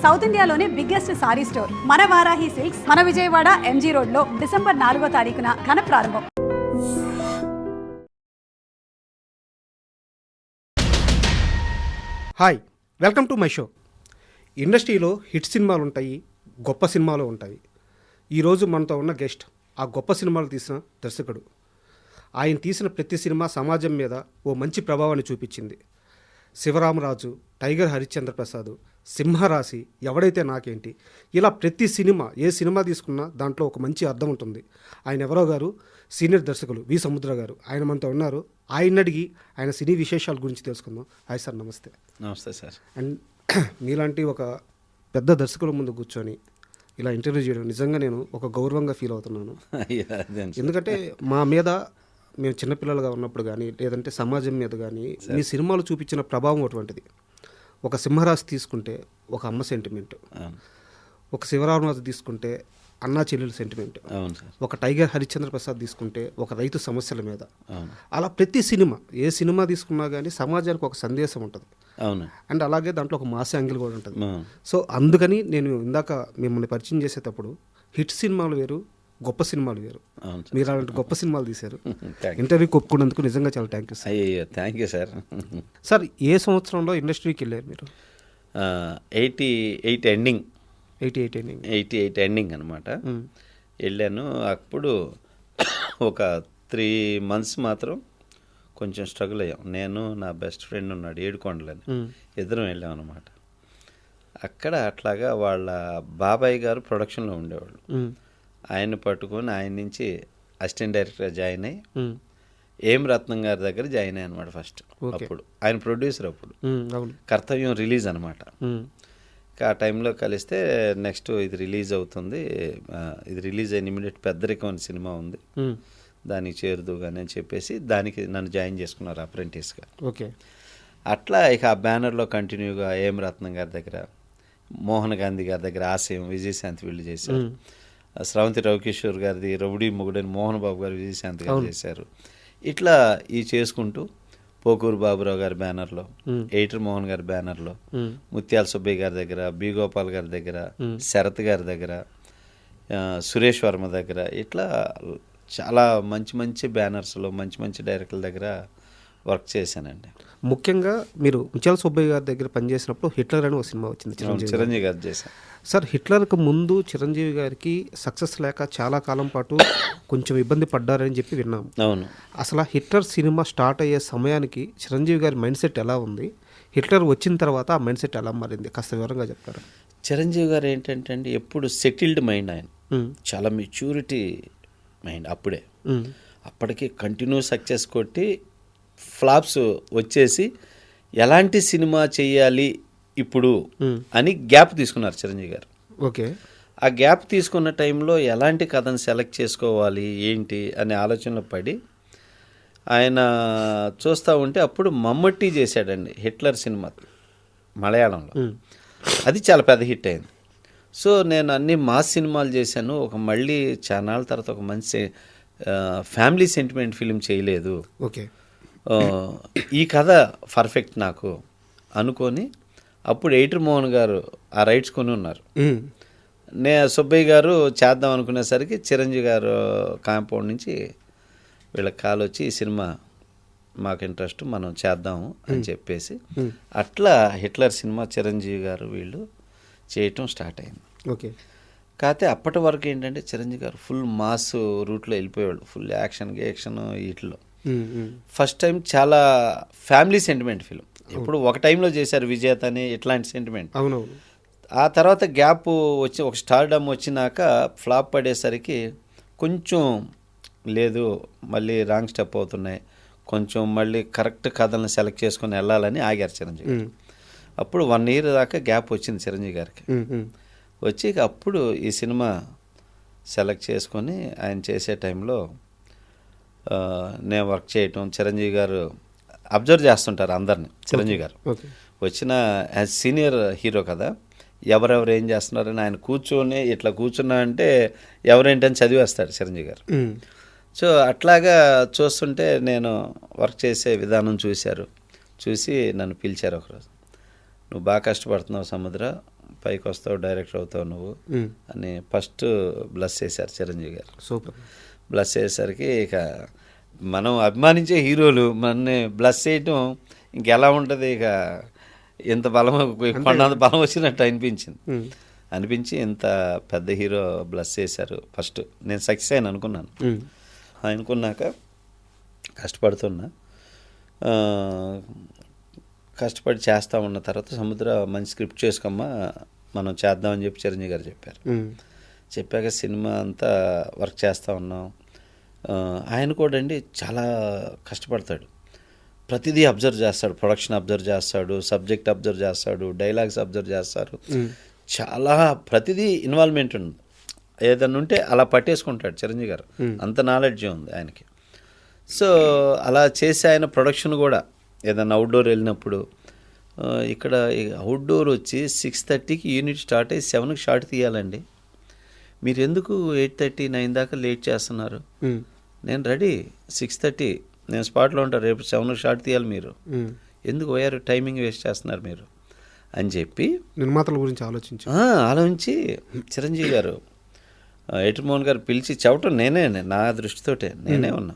South ఇండియాలోనే biggest sorry store మన Varahi silks మన విజయవాడ ఎంజీ రోడ్ లో డిసెంబర్ 4వ తారీఖున ఘన ప్రారంభం. Hi, welcome to my show. ఇండస్ట్రీలో హిట్ సినిమాలు ఉంటాయి, గొప్ప సినిమాలు ఉంటాయి. ఈరోజు మనతో ఉన్న గెస్ట్ ఆ గొప్ప సినిమాలు తీసిన దర్శకుడు. ఆయన తీసిన ప్రతి సినిమా సమాజం మీద ఓ మంచి ప్రభావాన్ని చూపించింది. శివరామరాజు, టైగర్ హరిశ్చంద్ర ప్రసాద్, సింహరాశి, ఎవడైతే నాకేంటి, ఇలా ప్రతి సినిమా ఏ సినిమా తీసుకున్నా దాంట్లో ఒక మంచి అర్థం ఉంటుంది. ఆయన ఎవరో గారు, సీనియర్ దర్శకులు వి సముద్ర గారు. ఆయన మనతో ఉన్నారు. ఆయన అడిగి ఆయన సినీ విశేషాల గురించి తెలుసుకుందాం. హాయ్ సార్, నమస్తే. నమస్తే సార్. అండ్ మీలాంటి ఒక పెద్ద దర్శకుల ముందు కూర్చొని ఇలా ఇంటర్వ్యూ చేయడం నిజంగా నేను ఒక గౌరవంగా ఫీల్ అవుతున్నాను. ఎందుకంటే మా మీద మేము చిన్నపిల్లలుగా ఉన్నప్పుడు కానీ లేదంటే సమాజం మీద కానీ మీ సినిమాలు చూపించిన ప్రభావం అటువంటిది. ఒక సింహరాశి తీసుకుంటే ఒక అమ్మ సెంటిమెంట్, ఒక శివరామరాజు తీసుకుంటే అన్నా చెల్లెలు సెంటిమెంట్, ఒక టైగర్ హరిశ్చంద్ర ప్రసాద్ తీసుకుంటే ఒక రైతు సమస్యల మీద. అలా ప్రతి సినిమా ఏ సినిమా తీసుకున్నా కానీ సమాజానికి ఒక సందేశం ఉంటుంది. అండ్ అలాగే దాంట్లో ఒక మాస్ యాంగిల్ కూడా ఉంటుంది. సో అందుకని నేను ఇందాక మిమ్మల్ని పరిచయం చేసేటప్పుడు హిట్ సినిమాలు వేరు, గొప్ప సినిమాలు వేరు. మీరు అలాంటి గొప్ప సినిమాలు తీశారు. ఇంటర్వ్యూకి ఒప్పుకున్నందుకు నిజంగా చాలా థ్యాంక్ యూ సార్. అయ్యో, థ్యాంక్ యూ సార్. సార్, ఏ సంవత్సరంలో ఇండస్ట్రీకి వెళ్ళారు మీరు? 88 ఎండింగ్. 88 ఎండింగ్ అనమాట. వెళ్ళాను. అప్పుడు ఒక 3 months మాత్రం కొంచెం స్ట్రగుల్ అయ్యాం. నేను, నా బెస్ట్ ఫ్రెండ్ ఉన్నాడు ఏడుకొండలని, ఇద్దరం వెళ్ళాం అనమాట. అక్కడ అట్లాగా వాళ్ళ బాబాయ్ గారు ప్రొడక్షన్లో ఉండేవాళ్ళు. ఆయన పట్టుకొని ఆయన నుంచి అసిస్టెంట్ డైరెక్టర్ జాయిన్ అయ్యి ఏం రత్నం గారి దగ్గర జాయిన్ అయ్యి అనమాట ఫస్ట్. అప్పుడు ఆయన ప్రొడ్యూసర్. అప్పుడు కర్తవ్యం రిలీజ్ అనమాట. ఆ టైంలో కలిస్తే నెక్స్ట్ ఇది రిలీజ్ అవుతుంది, ఇది రిలీజ్ అయిన ఇమీడియట్ పెద్దరికం అనే సినిమా ఉంది, దానికి చేరుదు కానీ అని చెప్పేసి దానికి నన్ను జాయిన్ చేసుకున్నారు అప్రెంటిస్గా. ఓకే. అట్లా ఇక ఆ బ్యానర్లో కంటిన్యూగా ఏం రత్నం గారి దగ్గర, మోహన్ గాంధీ గారి దగ్గర ఆశయం, విజయశాంతి వీళ్ళు చేశారు. స్రవంతి రవికిషోర్ గారిది రౌడీ మొగుడని మోహన్ బాబు గారు, విజయశాంతి గారు చేశారు. ఇట్లా ఈ చేసుకుంటూ పోకూరు బాబురావు గారి బ్యానర్లో, ఎయిటర్ మోహన్ గారి బ్యానర్లో, ముత్యాల సుబ్బయ్య గారి దగ్గర, బి గోపాల్ గారి దగ్గర, శరత్ గారి దగ్గర, సురేష్ వర్మ దగ్గర, ఇట్లా చాలా మంచి మంచి బ్యానర్స్లో మంచి మంచి డైరెక్టర్ల దగ్గర వర్క్ చేశానండి. ముఖ్యంగా మీరు ముత్యాల సుబ్బయ్య గారి దగ్గర పనిచేసినప్పుడు హిట్లర్ అని ఒక సినిమా వచ్చింది, చిరంజీవి గారు చేశాను సార్. హిట్లర్కు ముందు చిరంజీవి గారికి సక్సెస్ లేక చాలా కాలం పాటు కొంచెం ఇబ్బంది పడ్డారని చెప్పి విన్నాము. అవును. అసలు ఆ హిట్లర్ సినిమా స్టార్ట్ అయ్యే సమయానికి చిరంజీవి గారి మైండ్ సెట్ ఎలా ఉంది, హిట్లర్ వచ్చిన తర్వాత ఆ మైండ్ సెట్ ఎలా మారింది, కాస్త వివరంగా చెప్తారా? చిరంజీవి గారు ఏంటంటే అండి, ఎప్పుడు సెటిల్డ్ మైండ్. ఆయన చాలా మెచ్యూరిటీ మైండ్. అప్పటికి కంటిన్యూ సక్సెస్ కొట్టి ఫ్లాప్స్ వచ్చేసి ఎలాంటి సినిమా చేయాలి ఇప్పుడు అని గ్యాప్ తీసుకున్నారు చిరంజీవి గారు. ఓకే. ఆ గ్యాప్ తీసుకున్న టైంలో ఎలాంటి కథను సెలెక్ట్ చేసుకోవాలి ఏంటి అనే ఆలోచనలో పడి ఆయన చూస్తూ ఉంటే అప్పుడు మమ్మట్టి చేశాడండి హిట్లర్ సినిమా మలయాళంలో. అది చాలా పెద్ద హిట్ అయింది. సో నేను అన్ని మాస్ సినిమాలు చేశాను, ఒక మళ్ళీ చాలా తర్వాత ఒక మంచి ఫ్యామిలీ సెంటిమెంట్ ఫిలిం చేయలేదు. ఓకే. ఈ కథ పర్ఫెక్ట్ నాకు అనుకొని అప్పుడు ఎయిటర్ మోహన్ గారు ఆ రైట్స్ కొని ఉన్నారు. సుబ్బయ్య గారు చేద్దాం అనుకునేసరికి చిరంజీవి గారు కాంపౌండ్ నుంచి వీళ్ళకి కాల్ వచ్చి ఈ సినిమా మాకు ఇంట్రెస్ట్, మనం చేద్దాము అని చెప్పేసి అట్లా హిట్లర్ సినిమా చిరంజీవి గారు వీళ్ళు చేయటం స్టార్ట్ అయింది. ఓకే. కాకపోతే అప్పటి వరకు ఏంటంటే చిరంజీవి గారు ఫుల్ మాస్ రూట్లో వెళ్ళిపోయేవాళ్ళు, ఫుల్ యాక్షన్ వీటిలో. ఫస్ట్ టైం చాలా ఫ్యామిలీ సెంటిమెంట్ ఫిలిం. ఇప్పుడు ఒక టైంలో చేశారు విజేత అని, ఇట్లాంటి సెంటిమెంట్. అవునవును. ఆ తర్వాత గ్యాప్ వచ్చి ఒక స్టార్డమ్ వచ్చినాక ఫ్లాప్ పడేసరికి కొంచెం లేదు, మళ్ళీ రాంగ్ స్టెప్ అవుతున్నాయి, కొంచెం మళ్ళీ కరెక్ట్ కథలను సెలెక్ట్ చేసుకొని వెళ్ళాలని ఆగారు చిరంజీవి. అప్పుడు 1 year దాకా గ్యాప్ వచ్చింది చిరంజీవి గారికి. వచ్చి అప్పుడు ఈ సినిమా సెలెక్ట్ చేసుకొని ఆయన చేసే టైంలో నేను వర్క్ చేయటం, చిరంజీవి గారు అబ్జర్వ్ చేస్తుంటారు అందరిని. చిరంజీవి గారు వచ్చిన యాజ్ సీనియర్ హీరో కదా, ఎవరెవరు ఏం చేస్తున్నారని ఆయన కూర్చొని ఇట్లా కూర్చున్నా అంటే ఎవరేంటని చదివేస్తాడు చిరంజీవి గారు. సో అట్లాగా చూస్తుంటే నేను వర్క్ చేసే విధానం చూసి నన్ను పిలిచారు ఒకరోజు. నువ్వు బాగా కష్టపడుతున్నావు సముద్ర, పైకి వస్తావు, డైరెక్టర్ అవుతావు నువ్వు అని ఫస్ట్ బ్లెస్ చేశారు చిరంజీవి గారు. సూపర్. బ్లెస్ చేసేసరికి ఇక మనం అభిమానించే హీరోలు మనని బ్లెస్ చేయటం ఇంకెలా ఉంటుంది, ఇక ఇంత బలం కొండంత బలం వచ్చినట్టు అనిపించి ఇంత పెద్ద హీరో బ్లెస్ చేశారు. ఫస్ట్ నేను సక్సెస్ అయిన అనుకున్నాను. అనుకున్నాక కష్టపడి చేస్తూ ఉన్న తర్వాత సముద్ర మంచి స్క్రిప్ట్ చేసుకోమ్మా మనం చేద్దామని చెప్పి చిరంజీవి గారు చెప్పారు. చెప్పాక సినిమా అంతా వర్క్ చేస్తూ ఉన్నాం. ఆయన కూడా అండి చాలా కష్టపడతాడు. ప్రతిదీ అబ్జర్వ్ చేస్తాడు, ప్రొడక్షన్ అబ్జర్వ్ చేస్తాడు, సబ్జెక్ట్ అబ్జర్వ్ చేస్తాడు, డైలాగ్స్ అబ్జర్వ్ చేస్తారు. చాలా ప్రతిదీ ఇన్వాల్వ్మెంట్ ఉంది. ఏదన్నా ఉంటే అలా పట్టేసుకుంటాడు చిరంజీవి గారు, అంత నాలెడ్జ్ ఉంది ఆయనకి. సో అలా చేసి ఆయన ప్రొడక్షన్ కూడా ఏదన్నా అవుట్డోర్ వెళ్ళినప్పుడు, ఇక్కడ అవుట్డోర్ వచ్చి 6:30కి యూనిట్ స్టార్ట్ అయ్యి 7కి షార్ట్ తీయాలండి, మీరు ఎందుకు 8:30, 9 దాకా లేట్ చేస్తున్నారు? నేను రెడీ 6:30 నేను స్పాట్లో ఉంటాను, రేపు 7కి షార్ట్ తీయాలి, మీరు ఎందుకు పోయారు, టైమింగ్ వేస్ట్ చేస్తున్నారు మీరు అని చెప్పి నిర్మాతల గురించి ఆలోచించి చిరంజీవి గారు ఎటుమోహన్ గారు పిలిచి చెప్పటం నేనే, నా దృష్టితోటే నేనే ఉన్నా.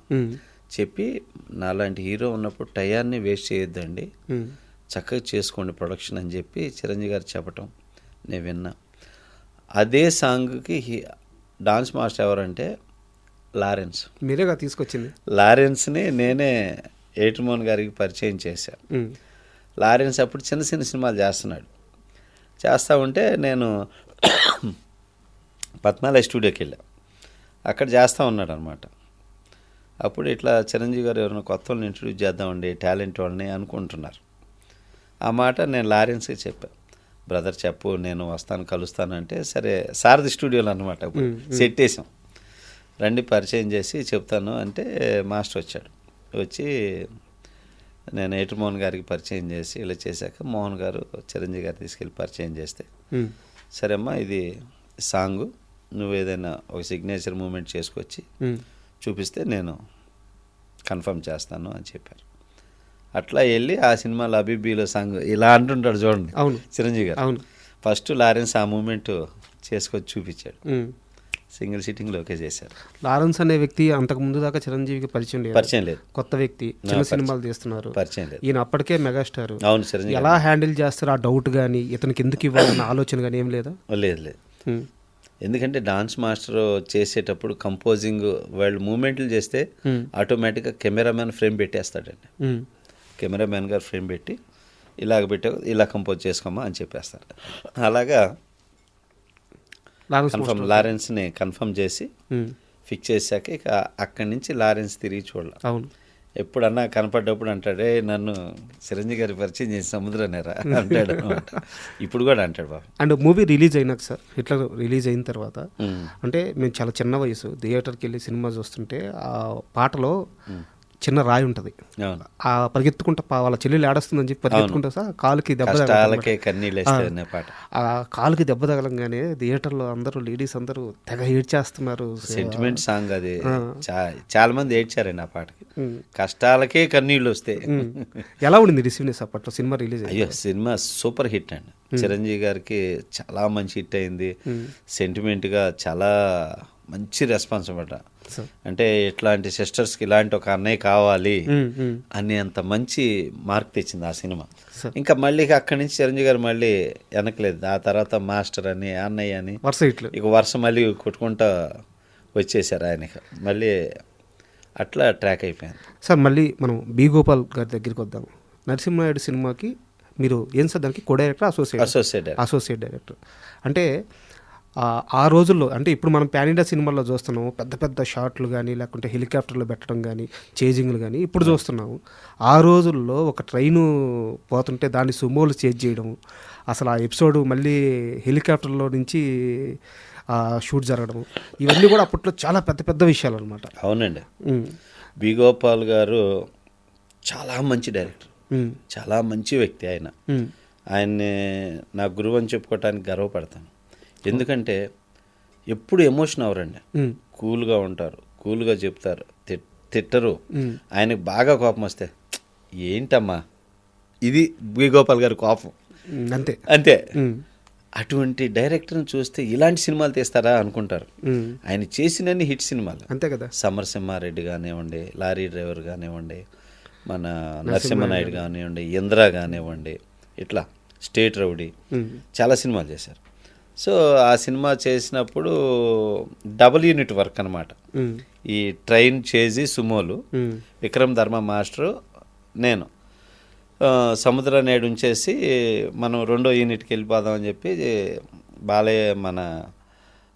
చెప్పి నాలాంటి హీరో ఉన్నప్పుడు టయాన్ని వేస్ట్ చేయొద్దండి, చక్కగా చేసుకోండి ప్రొడక్షన్ అని చెప్పి చిరంజీవి గారు చెప్పటం నేను విన్నా. అదే సాంగ్కి డాన్స్ మాస్టర్ ఎవరంటే లారెన్స్. మీరేగా తీసుకొచ్చింది? లారెన్స్ని నేనే ఎటుమోహన్ గారికి పరిచయం చేశాను. లారెన్స్ అప్పుడు చిన్న చిన్న సినిమాలు చేస్తూ ఉంటే నేను పద్మాలయ స్టూడియోకి వెళ్ళా, అక్కడ చేస్తూ ఉన్నాడు అనమాట. అప్పుడు ఇట్లా చిరంజీవి గారు ఎవరైనా కొత్త వాళ్ళని ఇంట్రడ్యూస్ చేద్దామండి, టాలెంట్ వాళ్ళని అనుకుంటున్నారు. ఆ మాట నేను లారెన్స్కి చెప్పాను, బ్రదర్ చెప్పు నేను వస్తాను కలుస్తానంటే, సరే సారథి స్టూడియోలో అనమాట అప్పుడు సెట్ వేసాం, రండి పరిచయం చేసి చెప్తాను అంటే మాస్టర్ వచ్చాడు. వచ్చి నేను ఎటుమోహన్ గారికి పరిచయం చేసి ఇలా చేశాక మోహన్ గారు చిరంజీవి గారు తీసుకెళ్ళి పరిచయం చేస్తే, సరే అమ్మా ఇది సాంగు, నువ్వు ఏదైనా ఒక సిగ్నేచర్ మూమెంట్ చేసుకొచ్చి చూపిస్తే నేను కన్ఫర్మ్ చేస్తాను అని చెప్పారు. అట్లా వెళ్ళి ఆ సినిమాలో అబీబీలో సాంగ్ ఇలా అంటుంటాడు చూడండి చిరంజీవి గారు, ఫస్ట్ లారెన్స్ ఆ మూమెంట్ చేసుకొచ్చి చూపించాడు. సింగిల్ సిట్టింగ్లో ఓకే చేశారు. లారెన్స్ అనే వ్యక్తి అంతకు ముందు దాకా చిరంజీవికి పరిచయం లేదు, కొత్త వ్యక్తి, చిన్న సినిమాలు తీస్తున్నారు, పరిచయం లేదు. ఈయన అప్పటికే మెగాస్టార్. అవును, చిరంజీవి ఎలా హ్యాండిల్ చేస్తారు ఆ డౌట్ కానీ, ఇతనికి ఎందుకు ఇవ్వాలన్న ఆలోచన కానీ ఏం లేదా? లేదు. ఎందుకంటే డాన్స్ మాస్టర్ చేసేటప్పుడు కంపోజింగ్ వాళ్ళు మూమెంట్లు చేస్తే ఆటోమేటిక్గా కెమెరామ్యాన్ ఫ్రేమ్ పెట్టేస్తాడండి. కెమెరామ్యాన్ గారు ఫ్రేమ్ పెట్టి ఇలాగ పెట్టా ఇలా కంపోజ్ చేసుకోమా అని చెప్పేస్తారు. అలాగా లారెన్స్ని కన్ఫర్మ్ చేసి ఫిక్స్ చేశాక ఇక అక్కడి నుంచి లారెన్స్ తిరిగి చూడాలి. అవును, ఎప్పుడన్నా కనపడ్డప్పుడు అంటాడే నన్ను చిరంజీవి గారి పరిచయం చేసి సముద్రనేరా అంటాడు అనమాట. ఇప్పుడు కూడా అంటాడు బాబు. అండ్ మూవీ రిలీజ్ అయినాక సార్, ఇట్లా రిలీజ్ అయిన తర్వాత అంటే మేము చాలా చిన్న వయసు థియేటర్కి వెళ్ళి సినిమా చూస్తుంటే ఆ పాటలో చిన్న రాయి ఉంటుంది, ఆ పరిగెత్తుకుంటా వాళ్ళ చెల్లెలు ఏడొస్తుందని చెప్పి పరిగెత్తుకుంటా సార్ కాలుకి దెబ్బ ఆ కాలుకి దెబ్బ తగలంగానే థియేటర్లో అందరూ లేడీస్ అందరూ తెగ ఏడ్చేస్తున్నారు. సెంటిమెంట్ సాంగ్ అది, చాలా మంది ఏడ్చారండి ఆ పాటకి. కష్టాలకే కన్నీళ్ళు వస్తాయి. ఎలా ఉండింది రిసీవ్నెస్ అప్పట్లో సినిమా రిలీజ్? అయ్యో సినిమా సూపర్ హిట్ అండి. చిరంజీవి గారికి చాలా మంచి హిట్ అయింది. సెంటిమెంట్గా చాలా మంచి రెస్పాన్స్ అన్నమాట. అంటే ఇట్లాంటి సిస్టర్స్కి ఇలాంటి ఒక అన్నయ్య కావాలి అని అంత మంచి మార్క్ తెచ్చింది ఆ సినిమా. ఇంకా మళ్ళీ అక్కడి నుంచి చిరంజీవి గారు మళ్ళీ వెనకలేదు. ఆ తర్వాత మాస్టర్ అని, అన్నయ్య అని ఇక వరుస మళ్ళీ కొట్టుకుంటా వచ్చేసారు ఆయనకి. మళ్ళీ అట్లా ట్రాక్ అయిపోయింది. సార్ మళ్ళీ మనం బి గోపాల్ గారి దగ్గరికి వద్దాము. నరసింహానాయుడు సినిమాకి మీరు ఏం సార్ దానికి కో డైరెక్టర్, అసోసియేట్ డైరెక్టర్. అంటే ఆ రోజుల్లో అంటే ఇప్పుడు మనం పాన్ ఇండియా సినిమాల్లో చూస్తున్నాము పెద్ద పెద్ద షాట్లు కానీ, లేకుంటే హెలికాప్టర్లో పెట్టడం కానీ, చేజింగ్లు కానీ ఇప్పుడు చూస్తున్నాము. ఆ రోజుల్లో ఒక ట్రైను పోతుంటే దాన్ని సుమోలు చేజ్ చేయడం, అసలు ఆ ఎపిసోడ్ మళ్ళీ హెలికాప్టర్లో నుంచి షూట్ జరగడం, ఇవన్నీ కూడా అప్పట్లో చాలా పెద్ద పెద్ద విషయాలు అనమాట. అవునండి. బి గోపాల్ గారు చాలా మంచి డైరెక్టర్, చాలా మంచి వ్యక్తి. ఆయన్ని నా గురువు అని చెప్పుకోవటానికి గర్వపడతాను. ఎందుకంటే ఎప్పుడు ఎమోషన్ అవరండి, కూల్గా ఉంటారు, కూల్గా చెప్తారు, తిట్టరు. ఆయనకు బాగా కోపం వస్తే ఏంటమ్మా ఇది బి గోపాల్ గారి కోపం, అంతే. అటువంటి డైరెక్టర్ని చూస్తే ఇలాంటి సినిమాలు తీస్తారా అనుకుంటారు. ఆయన చేసినన్ని హిట్ సినిమాలు అంతే కదా. సమరసింహారెడ్డి కానివ్వండి, లారీ డ్రైవర్ కానివ్వండి, మన నరసింహనాయుడు కానివ్వండి, ఇంద్ర కానివ్వండి, ఇట్లా స్టేట్ రౌడీ, చాలా సినిమాలు చేశారు. సో ఆ సినిమా చేసినప్పుడు డబుల్ యూనిట్ వర్క్ అనమాట. ఈ ట్రైన్ చేసి సుమోలు, విక్రమ్ ధర్మ మాస్టరు, నేను సముద్ర నేడు ఉంచేసి మనం 2వ యూనిట్కి వెళ్ళిపోదామని చెప్పి బాలయ్య మన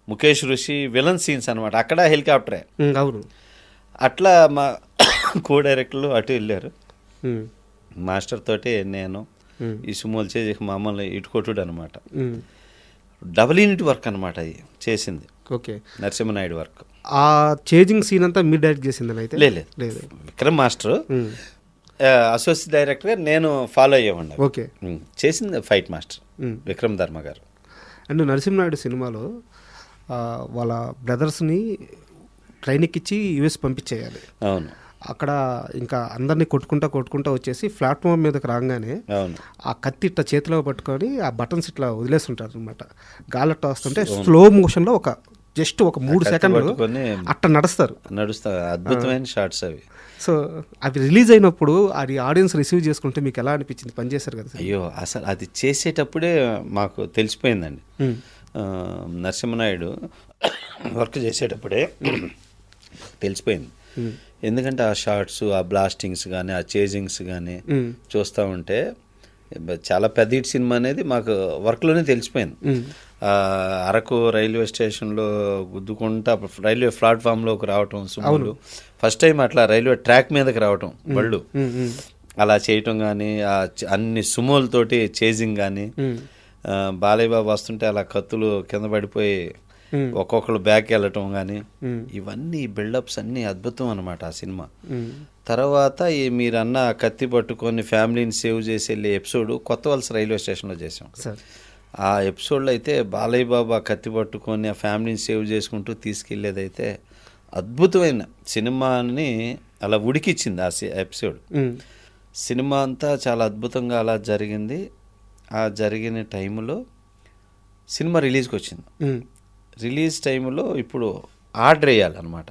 ముఖేష్ ఋషి విలన్ సీన్స్ అనమాట. అక్కడ హెలికాప్టరే. అవును. అట్లా మా కో డైరెక్టర్లు అటు వెళ్ళారు. మాస్టర్ తోటి నేను ఈ సుమోలు చేసి మమ్మల్ని ఇటుకొట్టుడు అనమాట. డబుల్ యూనిట్ వర్క్ అనమాట అది చేసింది. ఓకే. నరసింహనాయుడు వర్క్. ఆ చేజింగ్ సీన్ అంతా మీరు డైరెక్ట్ చేసిందని అయితే? లేదు, విక్రమ్ మాస్టర్ అసోసియేట్ డైరెక్టర్గా, నేను ఫాలో అయ్యేవాడిని. ఓకే. చేసింది ఫైట్ మాస్టర్ విక్రమ్ ధర్మ గారు. అండ్ నరసింహనాయుడు సినిమాలో వాళ్ళ బ్రదర్స్ని ట్రైన్ ఎక్కించి యూఎస్ పంపించేయాలి. అవును. అక్కడ ఇంకా అందరినీ కొట్టుకుంటా వచ్చేసి ప్లాట్ఫామ్ మీదకి రాగానే అవును, ఆ కత్తి ఇట్లా చేతిలో పట్టుకొని ఆ బటన్స్ ఇట్లా వదిలేస్తుంటారు అనమాట. గాలట్ట వస్తుంటే స్లో మోషన్లో ఒక జస్ట్ ఒక 3 సెకండ్లు అట్లా నడుస్తారు. అద్భుతమైన షార్ట్స్ అవి. సో అవి రిలీజ్ అయినప్పుడు అది ఆడియన్స్ రిసీవ్ చేసుకుంటే మీకు ఎలా అనిపించింది? పనిచేశారు కదా. అయ్యో, అసలు అది చేసేటప్పుడే మాకు తెలిసిపోయిందండి. నరసింహనాయుడు వర్క్ చేసేటప్పుడే తెలిసిపోయింది. ఎందుకంటే ఆ షార్ట్స్, ఆ బ్లాస్టింగ్స్ కానీ, ఆ చేజింగ్స్ కానీ చూస్తూ ఉంటే చాలా పెద్ద హిట్ సినిమా అనేది మాకు వర్క్లోనే తెలిసిపోయింది. అరకు రైల్వే స్టేషన్లో గుద్దుకుంటా రైల్వే ప్లాట్ఫామ్లోకి రావటం సుమోలు, ఫస్ట్ టైం అట్లా రైల్వే ట్రాక్ మీదకి రావటం బళ్ళు, అలా చేయటం కానీ, అన్ని సుమోలతోటి చేజింగ్ కానీ, బాలయ్య బాబు వస్తుంటే అలా కత్తులు కింద పడిపోయి ఒక్కొక్కరు బ్యాక్ వెళ్ళటం కానీ, ఇవన్నీ బిల్డప్స్ అన్నీ అద్భుతం అనమాట ఆ సినిమా. తర్వాత మీరు అన్న కత్తి పట్టుకొని ఫ్యామిలీని సేవ్ చేసి వెళ్ళే ఎపిసోడ్ కొత్త వలస రైల్వే స్టేషన్లో చేసాం. ఆ ఎపిసోడ్లో అయితే బాలయ్య బాబు ఆ కత్తి పట్టుకొని ఆ ఫ్యామిలీని సేవ్ చేసుకుంటూ తీసుకెళ్ళేదైతే అద్భుతమైన సినిమాని అలా ఉడికిచ్చింది ఆ ఎపిసోడ్. సినిమా అంతా చాలా అద్భుతంగా అలా జరిగింది. ఆ జరిగిన టైంలో సినిమా రిలీజ్కి వచ్చింది. రిలీజ్ టైంలో ఇప్పుడు ఆర్డర్ వేయాలన్నమాట.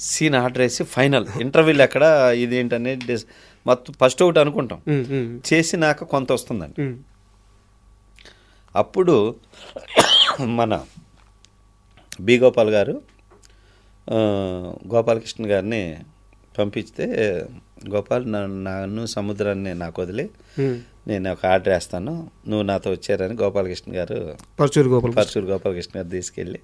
సీన్ ఆర్డర్ వేసి ఫైనల్ ఇంటర్వ్యూలు ఎక్కడ ఇదేంటనేది మొత్తం ఫస్ట్ ఒకటి అనుకుంటాం, చేసినాక కొంత వస్తుందండి. అప్పుడు మన బి గోపాల్ గారు గోపాలకృష్ణ గారిని పంపిస్తే, గోపాల్ నన్ను సముద్రాన్ని నాకు వదిలి నేను ఒక ఆర్డర్ వేస్తాను, నువ్వు నాతో వచ్చారని గోపాలకృష్ణ గారు పర్చూరు గోపాలకృష్ణ గారు తీసుకెళ్ళి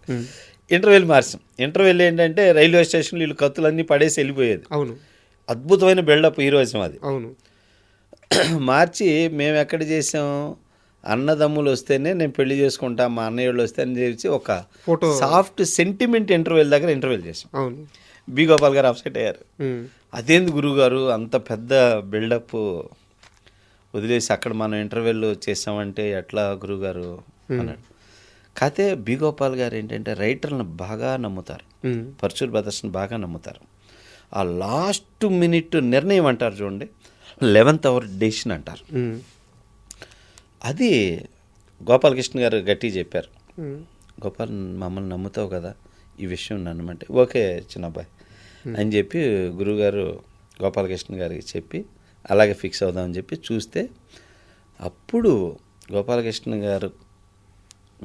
ఇంటర్వ్యూలు మార్చాం. ఇంటర్వ్యూలు ఏంటంటే రైల్వే స్టేషన్లో వీళ్ళు కత్తులన్నీ పడేసి వెళ్ళిపోయేది. అవును. అద్భుతమైన బిల్డప్ హీరోయిజం అది. అవును. మార్చి మేము ఎక్కడ చేసాం, అన్నదమ్ములు వస్తేనే నేను పెళ్లి చేసుకుంటా, మా అన్నయ్య వాళ్ళు వస్తే అని చెప్పి ఒక సాఫ్ట్ సెంటిమెంట్ ఇంటర్వ్యూల దగ్గర ఇంటర్వ్యూలు చేసాం. అవును. బి గోపాల్ గారు అప్సెట్ అయ్యారు. అదేంది గురువు గారు అంత పెద్ద బిల్డప్ వదిలేసి అక్కడ మనం ఇంటర్వ్యూలు చేసామంటే ఎట్లా గురువుగారు అన్నాడు. కాకపోతే బి గోపాల్ గారు ఏంటంటే రైటర్లను బాగా నమ్ముతారు, పర్చూర్ బ్రదర్స్ని బాగా నమ్ముతారు. ఆ లాస్ట్ మినిట్ నిర్ణయం అంటారు చూడండి, 11th hour డెసిషన్ అంటారు. అది గోపాలకృష్ణ గారు గట్టిగా చెప్పారు. గోపాల్ మమ్మల్ని నమ్ముతావు కదా ఈ విషయం నన్నమంటే, ఓకే చిన్నబ్బాయి అని చెప్పి గురువుగారు గోపాలకృష్ణ గారికి చెప్పి అలాగే ఫిక్స్ అవుదామని చెప్పి చూస్తే, అప్పుడు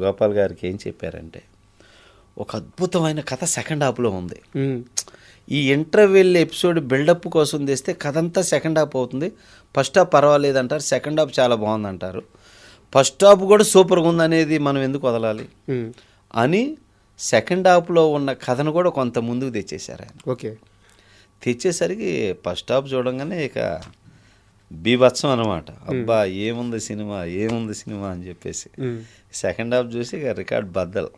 గోపాల్ గారికి ఏం చెప్పారంటే, ఒక అద్భుతమైన కథ సెకండ్ హాఫ్లో ఉంది. ఈ ఇంటర్వెల్ ఎపిసోడ్ బిల్డప్ కోసం తెస్తే కథ అంతా సెకండ్ హాఫ్ అవుతుంది. ఫస్ట్ హాఫ్ పర్వాలేదు అంటారు, సెకండ్ హాఫ్ చాలా బాగుంది అంటారు, ఫస్ట్ హాఫ్ కూడా సూపర్గా ఉంది అనేది మనం ఎందుకు వదలాలి అని సెకండ్ హాఫ్లో ఉన్న కథను కూడా కొంత ముందుకు తెచ్చేశారు ఆయన. ఓకే. తెచ్చేసరికి ఫస్ట్ హాఫ్ చూడంగానే ఇక బీభత్సం అనమాట. అబ్బా ఏముంది సినిమా అని చెప్పేసి సెకండ్ హాఫ్ చూసి ఇక రికార్డ్ బద్దలు.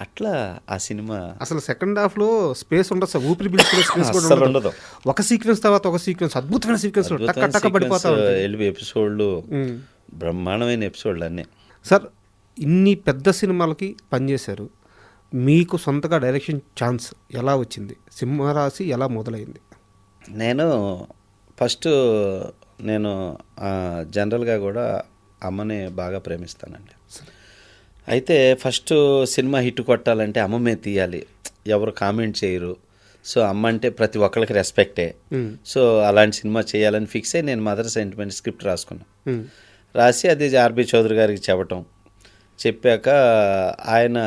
అట్లా ఆ సినిమా అసలు సెకండ్ హాఫ్ లో స్పేస్ ఉండదు, ఊపిరి పీల్చుకునే స్పేస్ కూడా ఉండదు. ఒక సీక్వెన్స్ తర్వాత ఒక సీక్వెన్స్, అద్భుతమైన సీక్వెన్స్ ఎపిసోడ్లు, బ్రహ్మాండమైన ఎపిసోడ్లు అన్నీ. సార్, ఇన్ని పెద్ద సినిమాలకి పనిచేశారు, మీకు సొంతగా డైరెక్షన్ ఛాన్స్ ఎలా వచ్చింది? సింహరాశి ఎలా మొదలైంది? నేను ఫస్ట్ జనరల్గా కూడా అమ్మని బాగా ప్రేమిస్తానండి. అయితే ఫస్ట్ సినిమా హిట్ కొట్టాలంటే అమ్మ మీద తీయాలి, ఎవరు కామెంట్ చేయరు. సో అమ్మ అంటే ప్రతి ఒక్కరికి రెస్పెక్టే. సో అలాంటి సినిమా చేయాలని ఫిక్స్ అయ్యి నేను మదర్ సెంటిమెంట్ స్క్రిప్ట్ రాసుకున్నాను. రాసి అది ఆర్బి చౌదరి గారికి చెప్పాక ఆయన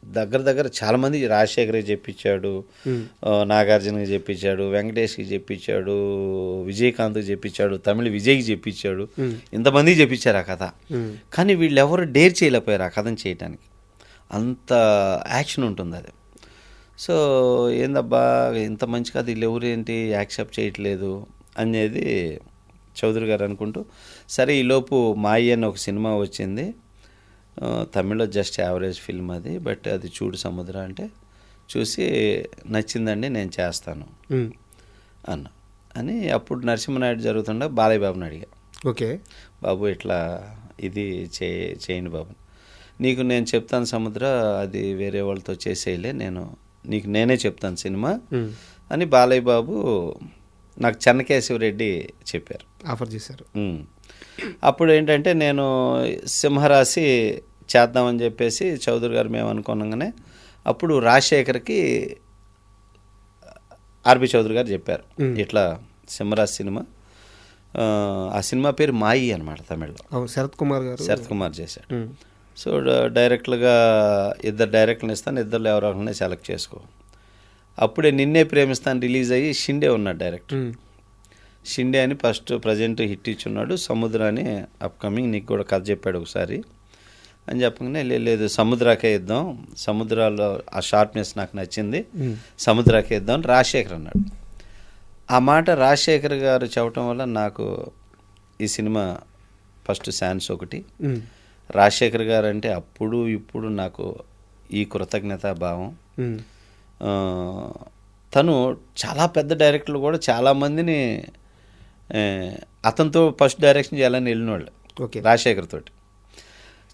దగ్గర చాలామంది, రాజశేఖర్కి చెప్పించాడు, నాగార్జునకి చెప్పించాడు, వెంకటేష్కి చెప్పించాడు, విజయకాంత్కి చెప్పించాడు, తమిళ విజయ్కి చెప్పించాడు, ఇంతమందికి చెప్పించారు ఆ కథ. కానీ వీళ్ళెవరు డేర్ చేయలేకపోయారు ఆ కథను చేయడానికి, అంత యాక్షన్ ఉంటుంది అది. సో ఏందబ్బా ఇంత మంచి కథ వీళ్ళు ఎవరేంటి యాక్సెప్ట్ చేయట్లేదు అనేది చౌదరి గారు అనుకుంటూ, సరే ఈలోపు మాయి అని ఒక సినిమా వచ్చింది, తమిళ్లో జస్ట్ యావరేజ్ ఫిల్మ్ అది, బట్ అది చూడు సముద్ర అంటే చూసి నచ్చిందండి నేను చేస్తాను అన్న అని. అప్పుడు నరసింహనాయుడు జరుగుతుండే బాలయ్య బాబుని అడిగా, ఓకే బాబు ఇట్లా ఇది చేయండి బాబు, నీకు నేను చెప్తాను సముద్ర, అది వేరే వాళ్ళతో చేసేయలే, నేనే చెప్తాను సినిమా అని బాలయ్య బాబు నాకు చెన్నకేశవరెడ్డి చెప్పారు, ఆఫర్ చేశారు. అప్పుడు ఏంటంటే నేను సింహరాశి చేద్దామని చెప్పేసి చౌదరి గారు మేము అనుకున్నాగానే అప్పుడు రాజశేఖర్కి ఆర్బి చౌదరి గారు చెప్పారు ఇట్లా సింహరాశి సినిమా, ఆ సినిమా పేరు మాయి అనమాట తమిళ్లో. శరత్ కుమార్ చేశాడు. సో డైరెక్ట్గా ఇద్దరు డైరెక్టర్ని ఇస్తాను, ఇద్దరు ఎవరో ఒకరిని సెలెక్ట్ చేసుకో. అప్పుడే నిన్నే ప్రేమిస్తాను రిలీజ్ అయ్యి షిండే ఉన్నాడు డైరెక్టర్. షిండే అని ఫస్ట్ ప్రజెంట్ హిట్ ఇచ్చున్నాడు, సముద్ర అని అప్కమింగ్ నీకు కూడా కథ చెప్పాడు ఒకసారి అని చెప్పగానే లేదు సముద్రాకే ఇద్దాం, సముద్రాల్లో ఆ షార్ప్నెస్ నాకు నచ్చింది, సముద్రాకే ఇద్దాం అని రాజశేఖర్ అన్నాడు. ఆ మాట రాజశేఖర్ గారు చెప్పడం వల్ల నాకు ఈ సినిమా ఫస్ట్ ఛాన్స్ ఒకటి. రాజశేఖర్ గారు అంటే అప్పుడు ఇప్పుడు నాకు ఈ కృతజ్ఞతా భావం. తను చాలా పెద్ద డైరెక్టర్లు కూడా చాలామందిని అతనితో ఫస్ట్ డైరెక్షన్ చేయాలని వెళ్ళినవాళ్ళు. రాజశేఖర్ తోటి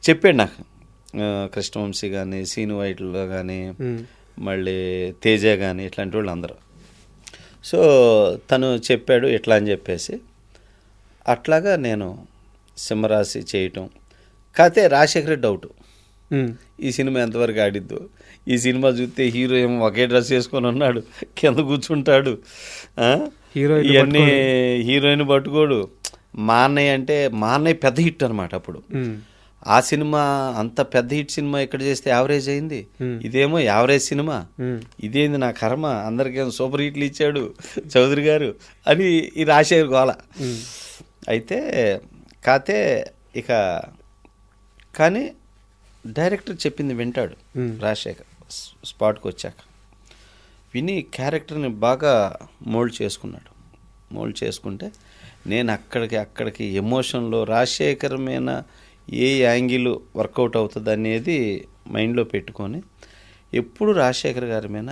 చెప్పాడు నాకు, కృష్ణవంశీ కానీ, సీను వైట్లో కానీ, మళ్ళీ తేజ కానీ, ఇట్లాంటి వాళ్ళు అందరూ. సో తను చెప్పాడు ఇట్లా అని చెప్పేసి అట్లాగా నేను సింహరాశి చేయటం. కాకపోతే రాజశేఖర్ డౌట్, ఈ సినిమా ఎంతవరకు ఆడిద్దు, ఈ సినిమా చూస్తే హీరో ఏమో ఒకే డ్రెస్ వేసుకొని ఉన్నాడు, కింద కూర్చుంటాడు, ఇవన్నీ హీరోయిన్ పట్టుకోడు. మా అన్నయ్య పెద్ద హిట్ అనమాట అప్పుడు. ఆ సినిమా అంత పెద్ద హిట్ సినిమా ఇక్కడ చేస్తే యావరేజ్ అయింది, ఇదేమో యావరేజ్ సినిమా, ఇదేంది నా కర్మ, అందరికేమో సూపర్ హిట్లు ఇచ్చాడు చౌదరి గారు అని ఈ రాజశేఖర్ గోల. అయితే కాతే ఇక కానీ డైరెక్టర్ చెప్పింది వింటాడు రాజశేఖర్. స్పాట్కి వచ్చాక విని క్యారెక్టర్ని బాగా మోల్డ్ చేసుకుంటే నేను అక్కడికి ఎమోషన్లో రాజశేఖర్ మీద ఏ యాంగిల్ వర్కౌట్ అవుతుంది అనేది మైండ్లో పెట్టుకొని ఎప్పుడు రాజశేఖర్ గారి మీద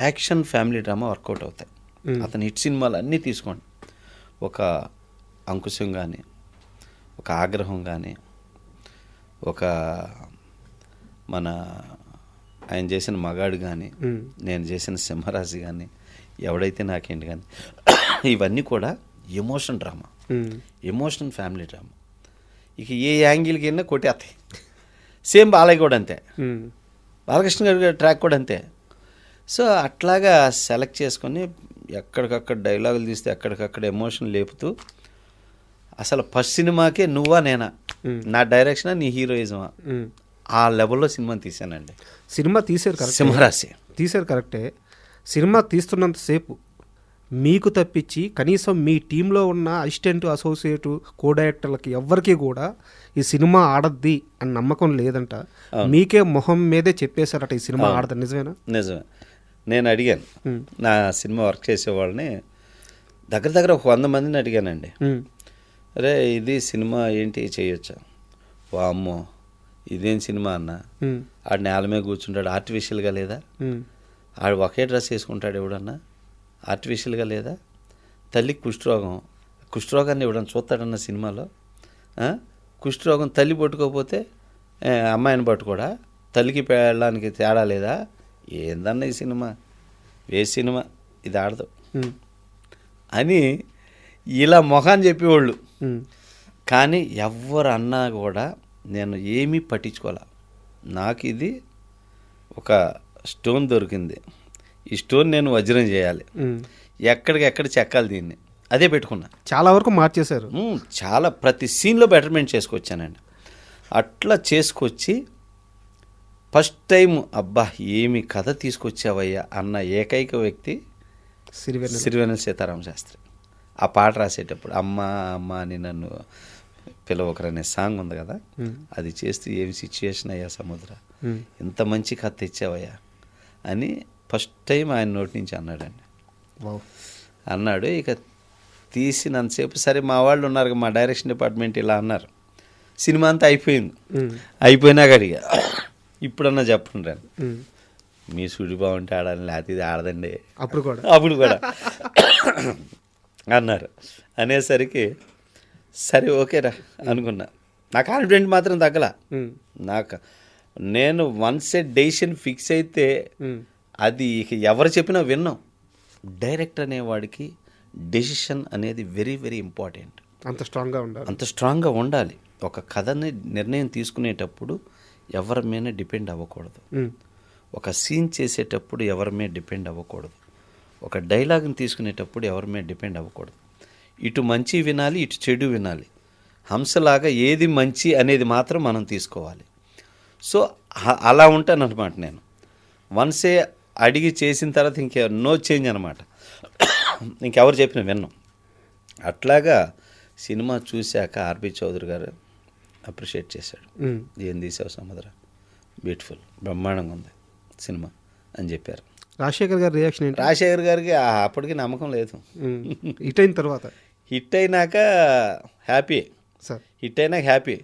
యాక్షన్ ఫ్యామిలీ డ్రామా వర్కౌట్ అవుతాయి. అతని హిట్ సినిమాలు అన్నీ తీసుకోండి, ఒక అంకుశం కానీ, ఒక ఆగ్రహం కానీ, ఒక మన ఆయన చేసిన మగాడు కానీ, నేను చేసిన సింహరాశి కానీ, ఎవడైతే నాకేంటి కానీ, ఇవన్నీ కూడా emotion drama, emotional family drama. ఇక ఏ యాంగిల్కి అయినా కొట్టేస్తాయి. సేమ్ బాలయ్య కూడా అంతే, బాలకృష్ణ గారి ట్రాక్ కూడా అంతే. సో అట్లాగా సెలెక్ట్ చేసుకొని ఎక్కడికక్కడ డైలాగులు తీస్తే ఎక్కడికక్కడ ఎమోషన్ లేపుతూ అసలు ఫస్ట్ సినిమాకే నువ్వా నేనా, నా డైరెక్షనా నీ హీరోయిజమా, ఆ లెవెల్లో సినిమాని తీశానండి. సినిమా తీశారు కరెక్ట్, సింహరాశి తీశారు కరెక్టే. సినిమా తీస్తున్నంతసేపు మీకు తప్పించి కనీసం మీ టీంలో ఉన్న అసిస్టెంట్, అసోసియేట్, కో డైరెక్టర్లకి ఎవ్వరికి కూడా ఈ సినిమా ఆడద్ది అని నమ్మకం లేదంట. మీకే మొహం మీదే చెప్పేశారట ఈ సినిమా ఆడదు. నిజమేనా? నిజమే. నేను అడిగాను నా సినిమా వర్క్ చేసేవాళ్ళని, దగ్గర ఒక 100 మందిని అడిగానండి. అరే ఇది సినిమా ఏంటి చేయొచ్చా? వామ్మో ఇదేం సినిమా అన్న, ఆడు నేల మీద కూర్చుంటాడు, ఆర్టిఫిషియల్గా లేదా? ఆడు ఒకే డ్రెస్ వేసుకుంటాడు ఎవడన్నా, ఆర్టిఫిషియల్గా లేదా? తల్లికి కుష్ఠరోగాన్ని ఎవడన్నా చూస్తాడన్న సినిమాలో? కుష్ఠరోగం తల్లి పట్టుకోకపోతే అమ్మాయిని పట్టుకోడా? తల్లికి పెళ్ళడానికి తేడా లేదా? ఏందన్న ఈ సినిమా, సినిమా ఇది ఆడదు అని ఇలా మొఖాన్ని చెప్పేవాళ్ళు. కానీ ఎవరు అన్నా కూడా నేను ఏమీ పట్టించుకోలే. నాకు ఇది ఒక స్టోన్ దొరికింది, ఈ స్టోన్ నేను వజ్రం చేయాలి, ఎక్కడికెక్కడ చెక్కాలి దీన్ని, అదే పెట్టుకున్నా. చాలా వరకు మార్చేశారు. చాలా ప్రతి సీన్లో బెటర్మెంట్ చేసుకొచ్చానండి. అట్లా చేసుకొచ్చి ఫస్ట్ టైం అబ్బా ఏమి కథ తీసుకొచ్చావయ్యా అన్న ఏకైక వ్యక్తి సిరివెన్నెల సీతారామ శాస్త్రి. ఆ పాట రాసేటప్పుడు అమ్మ అమ్మ అని నన్ను పిలవకరనే సాంగ్ ఉంది కదా, అది చేస్తూ ఏమి సిచ్యుయేషన్ అయ్యా సముద్ర, ఇంత మంచి కథ తెచ్చావయ్యా అని ఫస్ట్ టైం ఆయన నోటి నుంచి అన్నాడండి. అన్నాడు. ఇక తీసినంతసేపు సరే మా వాళ్ళు ఉన్నారు, మా డైరెక్షన్ డిపార్ట్మెంట్ ఇలా అన్నారు. సినిమా అంతా అయిపోయింది. అయిపోయినాక అడిగా, ఇప్పుడన్నా చెప్పండి రండి, మీ సుడి బాగుంటే ఆడాలి, లేకపోతే ఇది ఆడదండి అప్పుడు కూడా అన్నారు. అనేసరికి సరే ఓకేరా అనుకున్నా. నా కాన్ఫిడెంట్ మాత్రం తగ్గల. నాకు నేను వన్స్ డెసిషన్ ఫిక్స్ అయితే అది ఇక ఎవరు చెప్పినా విన్నాం. డైరెక్టర్ అనేవాడికి డెసిషన్ అనేది వెరీ వెరీ ఇంపార్టెంట్. అంత స్ట్రాంగ్గా ఉండాలి. ఒక కథని నిర్ణయం తీసుకునేటప్పుడు ఎవరి మీద డిపెండ్ అవ్వకూడదు. ఒక సీన్ చేసేటప్పుడు ఎవరి మీద డిపెండ్ అవ్వకూడదు. ఒక డైలాగ్ని తీసుకునేటప్పుడు ఎవరి మీద డిపెండ్ అవ్వకూడదు. ఇటు మంచి వినాలి, ఇటు చెడు వినాలి. హంసలాగా ఏది మంచి అనేది మాత్రం మనం తీసుకోవాలి. సో అలా ఉంటాను అనమాట నేను. వన్సే అడిగి చేసిన తర్వాత నో చేంజ్ అనమాట. ఇంకెవరు చెప్పిన విన్నాం. అట్లాగా సినిమా చూశాక ఆర్బి చౌదరి గారు అప్రిషియేట్ చేశాడు. ఏం తీసావు సముద్ర, బ్యూటిఫుల్, బ్రహ్మాండంగా ఉంది సినిమా అని చెప్పారు. రాజశేఖర్ గారి రియాక్షన్ ఏంటి? రాజశేఖర్ గారికి అప్పటికి నమ్మకం లేదు. హిట్ అయినాక హ్యాపీ, హిట్ అయినాక హ్యాపీ.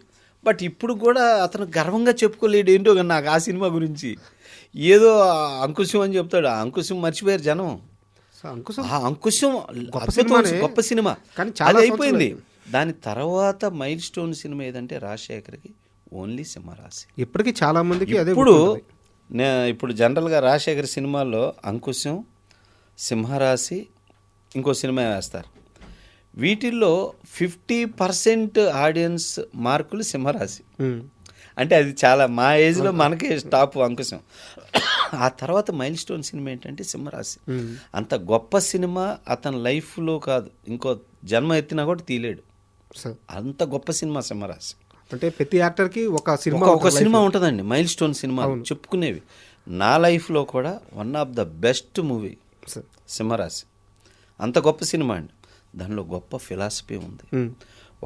బట్ ఇప్పుడు కూడా అతను గర్వంగా చెప్పుకోలేడు. ఏంటో కానీ నాకు ఆ సినిమా గురించి ఏదో అంకుశం అని చెప్తాడు. ఆ అంకుశం మర్చిపోయారు జనం. అంకుశం గొప్ప సినిమా కానీ చాలా అయిపోయింది. దాని తర్వాత మైల్ స్టోన్ సినిమా ఏదంటే రాజశేఖర్కి ఓన్లీ సింహరాశి. ఇప్పటికీ చాలా మందికి అదే. ఇప్పుడు జనరల్గా రాజశేఖర్ సినిమాల్లో అంకుశం, సింహరాశి, ఇంకో సినిమా వేస్తారు. వీటిల్లో 50% ఆడియన్స్ మార్కులు సింహరాశి. అంటే అది చాలా మా ఏజ్లో మనకి టాప్ అంకుశం. ఆ తర్వాత మైల్ స్టోన్ సినిమా ఏంటంటే సింహరాశి. అంత గొప్ప సినిమా అతని లైఫ్లో కాదు, ఇంకో జన్మ ఎత్తినా కూడా తీయలేడు. అంత గొప్ప సినిమా సింహరాశి. అంటే ప్రతి యాక్టర్కి ఒక సినిమా ఉంటుందండి మైల్ స్టోన్ సినిమా చెప్పుకునేవి. నా లైఫ్లో కూడా one of the best movie సింహరాశి. అంత గొప్ప సినిమా అండి. దానిలో గొప్ప ఫిలాసఫీ ఉంది.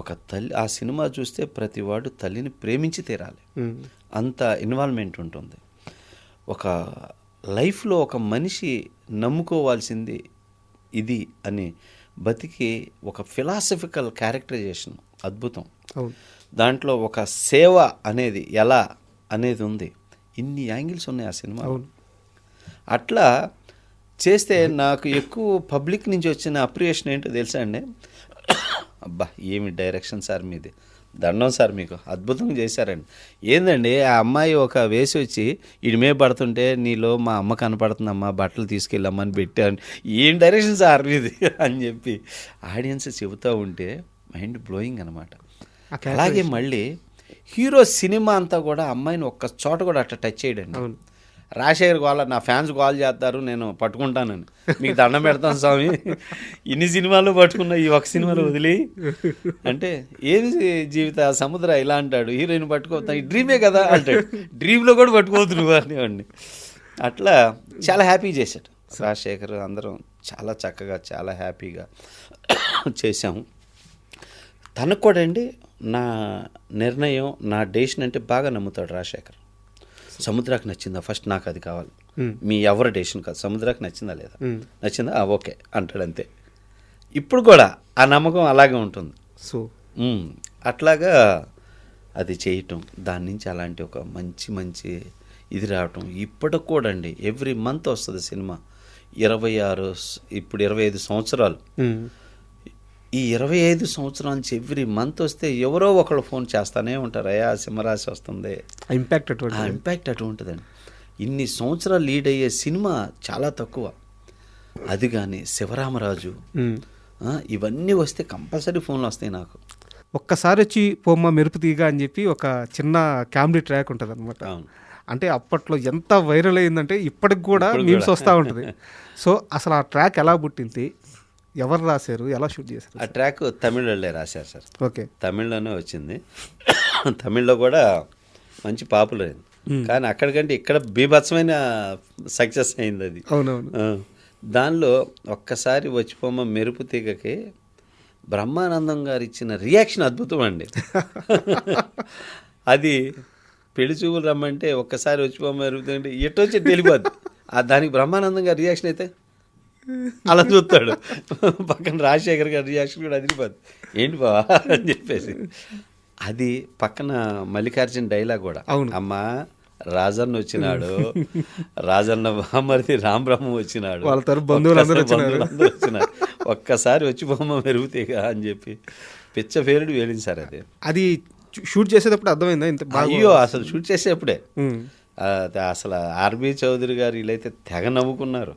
ఒక తల్లి, ఆ సినిమా చూస్తే ప్రతివాడు తల్లిని ప్రేమించి తీరాలి, అంత ఇన్వాల్వ్మెంట్ ఉంటుంది. ఒక లైఫ్లో ఒక మనిషి నమ్ముకోవాల్సింది ఇది అని బతికి ఒక ఫిలాసఫికల్ క్యారెక్టరైజేషన్ అద్భుతం. దాంట్లో ఒక సేవ అనేది ఎలా అనేది ఉంది. ఇన్ని యాంగిల్స్ ఉన్నాయి ఆ సినిమా. అట్లా చేస్తే నాకు ఎక్కువ పబ్లిక్ నుంచి వచ్చిన అప్రియేషన్ ఏంటో తెలుసా అండి? అబ్బా ఏమి డైరెక్షన్ సార్ మీది, దండం సార్ మీకు, అద్భుతంగా చేశారండి. ఏందండి ఆ అమ్మాయి ఒక వేసి వచ్చి ఇడిమే పడుతుంటే నీలో మా అమ్మ కనపడుతుందమ్మా, బట్టలు తీసుకెళ్ళమ్మని పెట్టాను, ఏం డైరెక్షన్ సార్ మీది అని చెప్పి ఆడియన్స్ చెబుతూ ఉంటే మైండ్ బ్లోయింగ్ అనమాట. అలాగే మళ్ళీ హీరో సినిమా అంతా కూడా అమ్మాయిని ఒక్క చోట కూడా అట్లా టచ్ చేయడండి. రాజశేఖర్ గోళ, నా ఫ్యాన్స్ గోల్ చేస్తారు, నేను పట్టుకుంటానని, మీకు దండం పెడతాను స్వామి, ఇన్ని సినిమాలు పట్టుకున్నా ఈ ఒక సినిమాలో వదిలి అంటే ఏది జీవిత సముద్ర ఇలా అంటాడు, హీరోయిన్ పట్టుకోతా, ఈ డ్రీమే కదా అంటాడు, డ్రీమ్లో కూడా పట్టుకోవద్దు నువ్వు అనేవాడిని. అట్లా చాలా హ్యాపీ చేశాడు రాజశేఖర్. అందరం చాలా చక్కగా చాలా హ్యాపీగా చేశాము. తనకు కూడా అండి నా నిర్ణయం, నా డెసిషన్ అంటే బాగా నమ్ముతాడు రాజశేఖర్. సముద్రాకి నచ్చిందా, ఫస్ట్ నాకు అది కావాలి, మీ ఎవరి డెసిషన్ కాదు, సముద్రాకి నచ్చిందా లేదా, నచ్చిందా ఓకే అంటాడు అంతే. ఇప్పుడు కూడా ఆ నమ్మకం అలాగే ఉంటుంది. సో అట్లాగా అది చేయటం, దాని నుంచి అలాంటి ఒక మంచి ఇది రావటం. ఇప్పటికి కూడా అండి ఎవ్రీ మంత్ వస్తుంది సినిమా. 26, ఇప్పుడు 25 సంవత్సరాలు. ఈ 25 సంవత్సరాల నుంచి ఎవ్రీ మంత్ వస్తే ఎవరో ఒకళ్ళు ఫోన్ చేస్తానే ఉంటారు, అయ్యా సింహరాశి వస్తుంది. ఇంపాక్ట్ అటువంటిదండి. ఇన్ని సంవత్సరాలు లీడ్ అయ్యే సినిమా చాలా తక్కువ. అది కానీ శివరామరాజు, ఇవన్నీ వస్తే కంపల్సరీ ఫోన్లు వస్తాయి నాకు. ఒక్కసారి వచ్చి పోమ్మ మెరుపు తీగ అని చెప్పి ఒక చిన్న కామెడీ ట్రాక్ ఉంటుంది అనమాట. అవును. అంటే అప్పట్లో ఎంత వైరల్ అయిందంటే ఇప్పటికి కూడా మీమ్స్ వస్తూ ఉంటుంది. సో అసలు ఆ ట్రాక్ ఎలా పుట్టింది, ఎవరు రాశారు, ఎలా షూట్ చేశారు? ఆ ట్రాక్ తమిళోళ్ళే రాశారు సార్. ఓకే. తమిళ్లోనే వచ్చింది. తమిళ్లో కూడా మంచి పాపులర్ అయింది. కానీ అక్కడికంటే ఇక్కడ బీభత్సమైన సక్సెస్ అయింది అది. అవునవును. దానిలో ఒక్కసారి వచ్చిపోమ్మ మెరుపు తీగకి బ్రహ్మానందం గారు ఇచ్చిన రియాక్షన్ అద్భుతం అండి. అది పెళ్లి చూపులు రమ్మంటే ఒక్కసారి వచ్చిపోమ్మ మెరుపు తీగ అంటే ఎటు వచ్చి తెలియదు. దానికి బ్రహ్మానందం గారి రియాక్షన్ అయితే అలా చూస్తాడు. పక్కన రాజశేఖర్ గారి రియాక్షన్ కూడా అదిరిపోద్ది, ఏంటి బావా అని చెప్పేసి. అది పక్కన మల్లికార్జున డైలాగ్ కూడా, అమ్మా రాజన్న వచ్చినాడు, రాజన్న బామ్మరిది రామబ్రహ్మ వచ్చినాడు, వాళ్ళ తరపు బంధువులందరూ వచ్చినారు, ఒక్కసారి వచ్చి బొమ్మ మెరుగుతీగా అని చెప్పి పిచ్చ పేరుడు వేలింది సార్. అది షూట్ చేసేటప్పుడు అర్థమైందా? అయ్యో అసలు షూట్ చేసేప్పుడే అసలు ఆర్బీ చౌదరి గారు వీళ్ళైతే తెగ నవ్వుకున్నారు.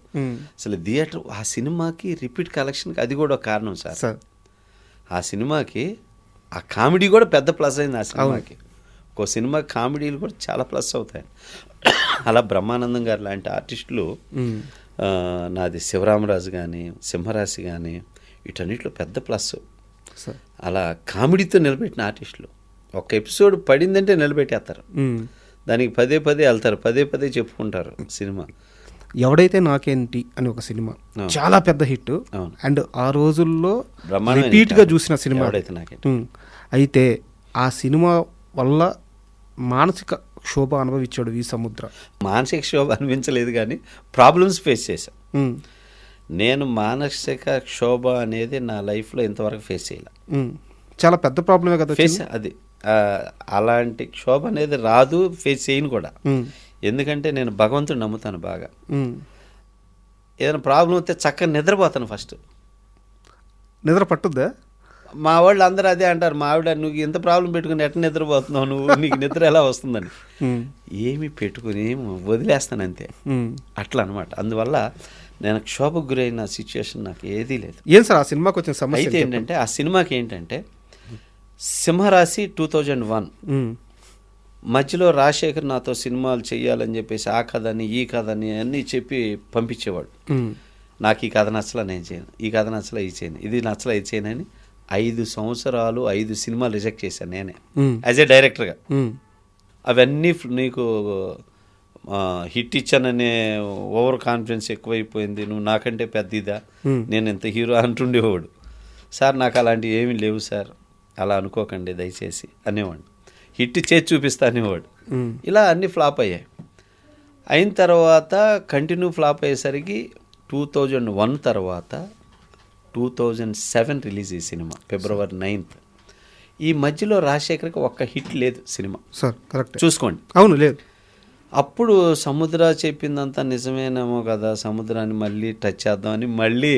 అసలు థియేటర్ ఆ సినిమాకి రిపీట్ కలెక్షన్కి అది కూడా ఒక కారణం సార్. ఆ సినిమాకి ఆ కామెడీ కూడా పెద్ద ప్లస్ అయింది. ఆ సినిమాకి ఒక సినిమా కామెడీలు కూడా చాలా ప్లస్ అవుతాయి. అలా బ్రహ్మానందం గారు లాంటి ఆర్టిస్టులు, నాది శివరామరాజు కానీ సింహరాశి కానీ వీటన్నిటిలో పెద్ద ప్లస్. అలా కామెడీతో నిలబెట్టిన ఆర్టిస్టులు ఒక ఎపిసోడ్ పడిందంటే నిలబెట్టేస్తారు, దానికి పదే పదే వెళ్తారు, పదే పదే చెప్పుకుంటారు. సినిమా ఎవడైతే నాకేంటి అని ఒక సినిమా చాలా పెద్ద హిట్, అండ్ ఆ రోజుల్లో రిపీట్గా చూసిన సినిమా ఎవడైతే నాకేంటి. అయితే ఆ సినిమా వల్ల మానసిక క్షోభ అనుభవించాడు వి సముద్ర. మానసిక క్షోభ అనిపించలేదు కానీ ప్రాబ్లమ్స్ ఫేస్ చేశాను నేను. మానసిక క్షోభ అనేది నా లైఫ్లో ఇంతవరకు ఫేస్ చేయాలి. చాలా పెద్ద ప్రాబ్లమే కదా ఫేస్. అది అలాంటి క్షోభ అనేది రాదు, ఫేస్ చేయను కూడా. ఎందుకంటే నేను భగవంతుడు నమ్ముతాను బాగా. ఏదైనా ప్రాబ్లం వస్తే చక్కగా నిద్రపోతాను. ఫస్ట్ నిద్ర పట్టుద్దా? మా వాళ్ళు అందరూ అదే అంటారు, మా ఆవిడ నువ్వు ఇంత ప్రాబ్లం పెట్టుకుని ఎట్లా నిద్రపోతున్నావు, నువ్వు నీకు నిద్ర ఎలా వస్తుందని. ఏమి పెట్టుకుని వదిలేస్తాను అంతే, అట్లా అనమాట. అందువల్ల నేను క్షోభకు గురైన సిచ్యువేషన్ నాకు ఏదీ లేదు. ఏం సార్ ఆ సినిమాకి వచ్చిన సమస్య? అయితే ఏంటంటే ఆ సినిమాకి ఏంటంటే సింహరాశి 2001 మధ్యలో రాజశేఖర్ నాతో సినిమాలు చేయాలని చెప్పేసి ఆ కథని ఈ కథని అన్నీ చెప్పి పంపించేవాడు. నాకు ఈ కథ నచ్చలా నేను చేయను, ఈ కథ నచ్చలా ఈ చేయను, ఇది నచ్చలా ఇది చేయను అని 5 సంవత్సరాలు 5 సినిమాలు రిజెక్ట్ చేశాను నేనే యాజ్ ఏ డైరెక్టర్గా. అవన్నీ నీకు హిట్ ఇచ్చాననే ఓవర్ కాన్ఫిడెన్స్ ఎక్కువైపోయింది, నువ్వు నాకంటే పెద్ద ఇదా, నేను ఎంత హీరో అంటుండేవాడు. సార్ నాకు అలాంటివి ఏమీ లేవు సార్, అలా అనుకోకండి దయచేసి అనేవాడు. హిట్ చేసి చూపిస్తా అనేవాడు. ఇలా అన్నీ ఫ్లాప్ అయ్యాయి. అయిన తర్వాత కంటిన్యూ ఫ్లాప్ అయ్యేసరికి 2001 తర్వాత 2007 రిలీజ్ ఈ సినిమా, February 9th. ఈ మధ్యలో రాజశేఖర్కి ఒక్క హిట్ లేదు సినిమా సార్. కరెక్ట్, చూసుకోండి. అవును, లేదు. అప్పుడు సముద్ర చెప్పిందంతా నిజమేనేమో కదా, సముద్రాన్ని మళ్ళీ టచ్ చేద్దామని మళ్ళీ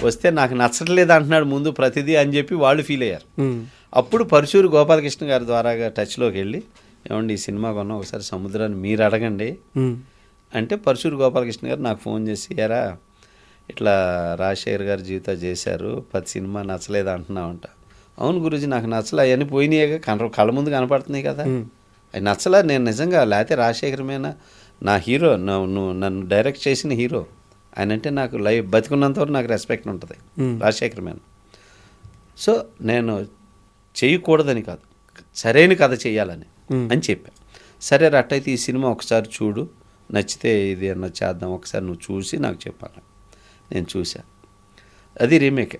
వస్తే నాకు నచ్చట్లేదు అంటున్నాడు ముందు ప్రతిదీ అని చెప్పి వాళ్ళు ఫీల్ అయ్యారు. అప్పుడు పరుచూరు గోపాలకృష్ణ గారి ద్వారాగా టచ్లోకి వెళ్ళి, ఏమండి ఈ సినిమా కొన్నా ఒకసారి సముద్రాన్ని మీరు అడగండి అంటే, పరుచూరు గోపాలకృష్ణ గారు నాకు ఫోన్ చేసి, ఎరా ఇట్లా రాజశేఖర్ గారు జీవితం చేశారు, 10 సినిమా నచ్చలేదు అంటున్నావంట. అవును గురూజీ నాకు నచ్చలే, అవన్నీ పోయినాయిగా, కళ్ళ ముందు కనపడుతున్నాయి కదా, అది నచ్చలా. నేను నిజంగా లేకపోతే రాజశేఖర్ మీద నా హీరో, నువ్వు నన్ను డైరెక్ట్ చేసిన హీరో ఆయన అంటే నాకు లైఫ్ బతికున్నంతవరకు నాకు రెస్పెక్ట్ ఉంటుంది రాజశేఖర్ మీద. సో నేను చేయకూడదని కాదు, సరైన కథ చేయాలని అని చెప్పా. సరే అట్టయితే ఈ సినిమా ఒకసారి చూడు, నచ్చితే ఇది అన్న చేద్దాం, ఒకసారి నువ్వు చూసి నాకు చెప్పాను. నేను చూసా, అది రీమేక్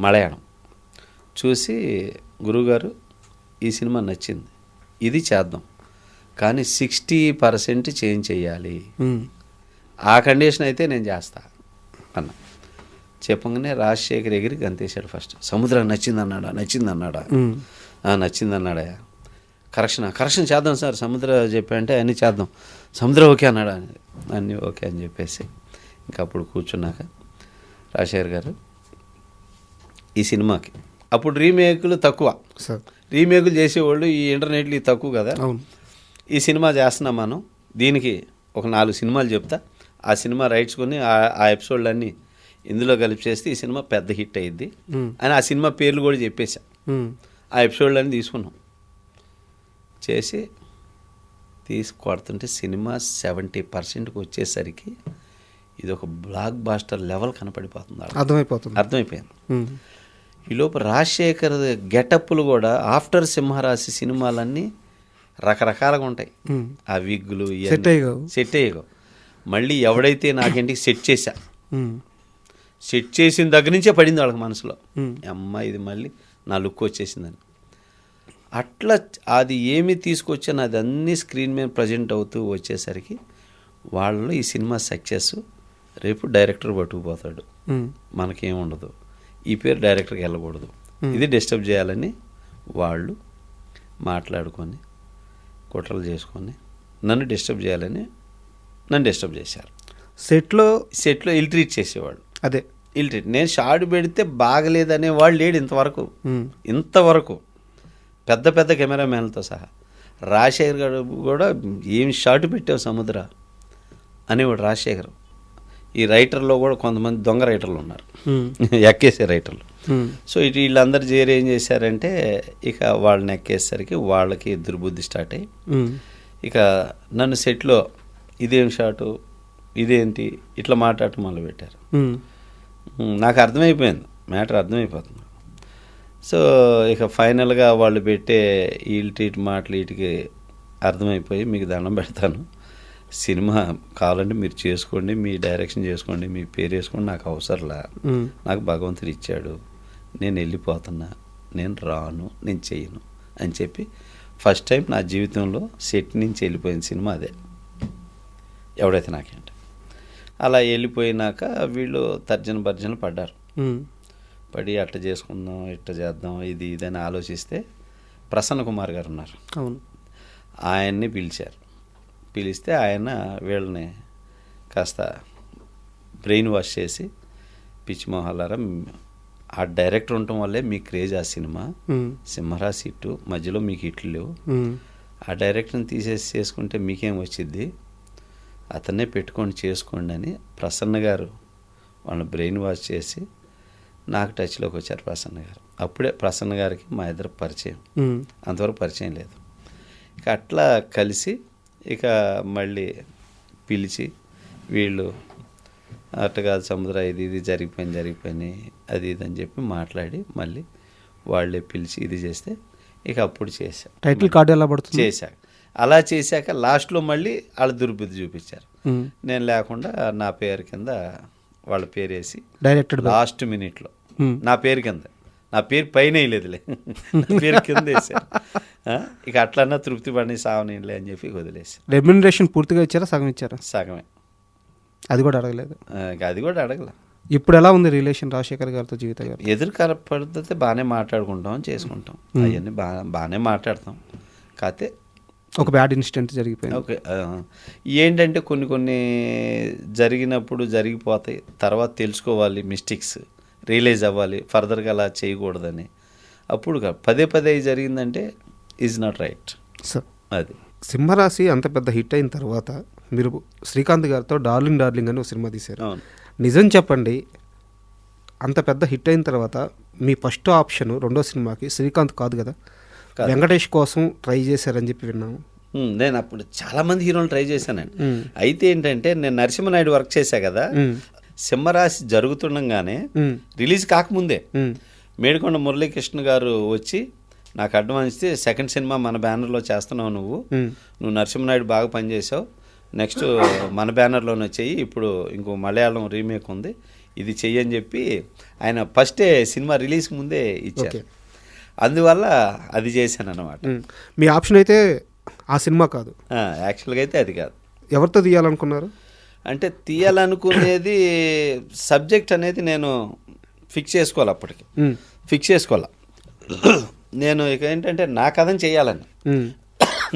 మలయాళం. చూసి గురువుగారు ఈ సినిమా నచ్చింది, ఇది చేద్దాం కానీ 60% చేంజ్ చేయాలి, ఆ కండిషన్ అయితే నేను చేస్తా అన్న. చెప్పగానే రాజశేఖర్ ఎగిరి గంతేశాడు. ఫస్ట్ సముద్రం నచ్చిందన్నాడా, నచ్చిందన్నాడా, కరెక్షన్ చేద్దాం సార్, సముద్ర చెప్పా అంటే అన్నీ చేద్దాం, సముద్రం ఓకే అన్నాడా, అన్నీ ఓకే అని చెప్పేసి ఇంకా అప్పుడు కూర్చున్నాక రాజశేఖర్ గారు ఈ సినిమాకి అప్పుడు రీమేకులు తక్కువ, రీమేకులు చేసేవాళ్ళు ఈ ఇంటర్నెట్లు తక్కువ కదా, ఈ సినిమా చేస్తున్నాం మనం, దీనికి ఒక 4 సినిమాలు చెప్తా, ఆ సినిమా రైట్స్ కొని ఆ ఎపిసోడ్లన్నీ ఇందులో కలిపి చేస్తే ఈ సినిమా పెద్ద హిట్ అయ్యిద్ది అని ఆ సినిమా పేర్లు కూడా చెప్పేశా. ఆ ఎపిసోడ్లన్నీ తీసుకున్నాం, చేసి కొడుతుంటే సినిమా 70%కి వచ్చేసరికి ఇది ఒక బ్లాక్ బాస్టర్ లెవెల్ కనపడిపోతుంది, అర్థమైపోయింది. ఈలోపు రాజశేఖర్ గెటప్లు కూడా ఆఫ్టర్ సింహరాశి సినిమాలన్నీ రకరకాలుగా ఉంటాయి. ఆ విగ్గులు సెట్ అయ్యగో. మళ్ళీ ఎవడైతే నాకేంటికి సెట్ చేసిన దగ్గర నుంచే పడింది వాళ్ళకి మనసులో, అమ్మ ఇది మళ్ళీ నా లుక్ వచ్చేసిందని. అట్లా అది ఏమి తీసుకొచ్చాను అది అన్నీ స్క్రీన్ మీద ప్రజెంట్ అవుతూ వచ్చేసరికి వాళ్ళు ఈ సినిమా సక్సెస్, రేపు డైరెక్టర్ పట్టుకుపోతాడు, మనకేముండదు, ఈ పేరు డైరెక్టర్కి వెళ్ళకూడదు, ఇది డిస్టర్బ్ చేయాలని వాళ్ళు మాట్లాడుకొని కుట్రలు చేసుకొని నన్ను డిస్టర్బ్ చేశారు. సెట్లో ఇల్ట్రీట్ చేసేవాళ్ళు. అదే ఇల్ట్రీట్, నేను షార్ట్ పెడితే బాగలేదనే వాళ్ళు లేడు ఇంతవరకు పెద్ద పెద్ద కెమెరామ్యాన్లతో సహా. రాజశేఖర్ గారు కూడా ఏం షార్ట్ పెట్టావు సముద్ర అనేవాడు రాజశేఖర్. ఈ రైటర్లో కూడా కొంతమంది దొంగ రైటర్లు ఉన్నారు, ఎక్కేసే రైటర్లు. సో ఇటు వీళ్ళందరూ చేరి ఏం చేశారంటే ఇక వాళ్ళని ఎక్కేసరికి వాళ్ళకి దుర్బుద్ధి స్టార్ట్ అయ్యి ఇక నన్ను సెట్లో ఇదేం షాటు, ఇదేంటి, ఇట్లా మాట్లాడటం మొదలుపెట్టారు. నాకు అర్థమైపోయింది, మ్యాటర్ అర్థమైపోతుంది. సో ఇక ఫైనల్గా వాళ్ళు పెట్టే వీటి మాటలు వీటికి అర్థమైపోయి, మీకు దండం పెడతాను, సినిమా కావాలంటే మీరు చేసుకోండి, మీ డైరెక్షన్ చేసుకోండి, మీ పేరు వేసుకోండి, నాకు అవసరంలా, నాకు భగవంతుడు ఇచ్చాడు, నేను వెళ్ళిపోతున్నా, నేను రాను, నేను చెయ్యను అని చెప్పి ఫస్ట్ టైం నా జీవితంలో సెట్ నుంచి వెళ్ళిపోయిన సినిమా అదే. ఎవడైతే నాకేంటి అలా వెళ్ళిపోయినాక వీళ్ళు తర్జన భర్జనలు పడి అట్లా చేసుకుందాం, ఇట్లా చేద్దాం, ఇది ఇదని ఆలోచిస్తే ప్రసన్న కుమార్ గారు ఉన్నారు, ఆయన్ని పిలిస్తే ఆయన వీళ్ళని కాస్త బ్రెయిన్ వాష్ చేసి, పిచ్చి మొహాలారా, ఆ డైరెక్టర్ ఉండటం వల్లే మీ క్రేజ్ ఆ సినిమా, సింహరాశి హిట్టు, మధ్యలో మీకు హిట్లు లేవు, ఆ డైరెక్టర్ని తీసేసి చేసుకుంటే మీకేం వచ్చింది, అతన్నే పెట్టుకొని చేసుకోండి అని ప్రసన్న గారు వాళ్ళని బ్రెయిన్ వాష్ చేసి నాకు టచ్లోకి వచ్చారు ప్రసన్న గారు. అప్పుడే ప్రసన్న గారికి మా ఇద్దరు పరిచయం, అంతవరకు పరిచయం లేదు. ఇక అట్లా కలిసి ఇక మళ్ళీ పిలిచి వీళ్ళు అట్ట కాదు సముద్ర, ఇది జరిగిపోయింది అది ఇది అని చెప్పి మాట్లాడి మళ్ళీ వాళ్ళే పిలిచి ఇది చేస్తే ఇక అప్పుడు చేశా. టైటిల్ కార్డు ఎలా పడుతుంది చేశాక, అలా చేశాక లాస్ట్లో మళ్ళీ వాళ్ళ దుర్బుద్ధి చూపించారు. నేను లేకుండా నా పేరు కింద వాళ్ళ పేరు వేసి డైరెక్టర్ లాస్ట్ మినిట్లో నా పేరు కింద, నా పేరు పైన వేయలేదులే, నా పేరు కింద వేసారు. ఇక అట్లన్నా తృప్తి పడి సావనీలే అని చెప్పి వదిలేసి. రెమ్యునరేషన్ పూర్తిగా ఇచ్చారా, సగం ఇచ్చారా? సగమే. అది కూడా అడగలేదు? అది కూడా అడగల. ఇప్పుడు ఎలా ఉంది రిలేషన్ రాజశేఖర్ గారితో, జీవిత గారు? ఎదురు పడితే బాగానే మాట్లాడుకుంటాం, చేసుకుంటాం, అవన్నీ బాగానే మాట్లాడతాం. కాకపోతే ఒక బ్యాడ్ ఇన్సిడెంట్ జరిగిపోయింది. ఓకే, ఏంటంటే కొన్ని జరిగినప్పుడు జరిగిపోతాయి, తర్వాత తెలుసుకోవాలి, మిస్టేక్స్ రియలైజ్ అవ్వాలి, ఫర్దర్గా అలా చేయకూడదని. అప్పుడు పదే జరిగిందంటే ఈజ్ నాట్ రైట్. సో అది సింహరాశి అంత పెద్ద హిట్ అయిన తర్వాత మీరు శ్రీకాంత్ గారితో డార్లింగ్ అని ఒక సినిమా తీశారు. నిజం చెప్పండి, అంత పెద్ద హిట్ అయిన తర్వాత మీ ఫస్ట్ ఆప్షన్ రెండో సినిమాకి శ్రీకాంత్ కాదు కదా, వెంకటేష్ కోసం ట్రై చేశారని చెప్పి విన్నాము. నేను అప్పుడు చాలామంది హీరోలు ట్రై చేశానండి. అయితే ఏంటంటే నేను నరసింహనాయుడు వర్క్ చేశా కదా, సింహరాశి జరుగుతుండగానే రిలీజ్ కాకముందే మేడికొండ మురళీకృష్ణ గారు వచ్చి నాకు అడ్వాన్స్ ఇస్తే, సెకండ్ సినిమా మన బ్యానర్లో చేస్తున్నావు, నువ్వు నరసింహనాయుడు బాగా పనిచేసావు, నెక్స్ట్ మన బ్యానర్లోనే చెయ్యి, ఇప్పుడు ఇంకో మలయాళం రీమేక్ ఉంది, ఇది చెయ్యి అని చెప్పి ఆయన ఫస్టే సినిమా రిలీజ్ ముందే ఇచ్చారు. అందువల్ల అది చేశాను అన్నమాట. మీ ఆప్షన్ అయితే ఆ సినిమా కాదు, యాక్చువల్గా అయితే అది కాదు. ఎవరితో తీయాలనుకున్నారు? అంటే తీయాలనుకునేది సబ్జెక్ట్ అనేది నేను ఫిక్స్ చేసుకోవాలి, అప్పటికి ఫిక్స్ చేసుకోవాలి. నేను ఇక ఏంటంటే నా కథను చేయాలని,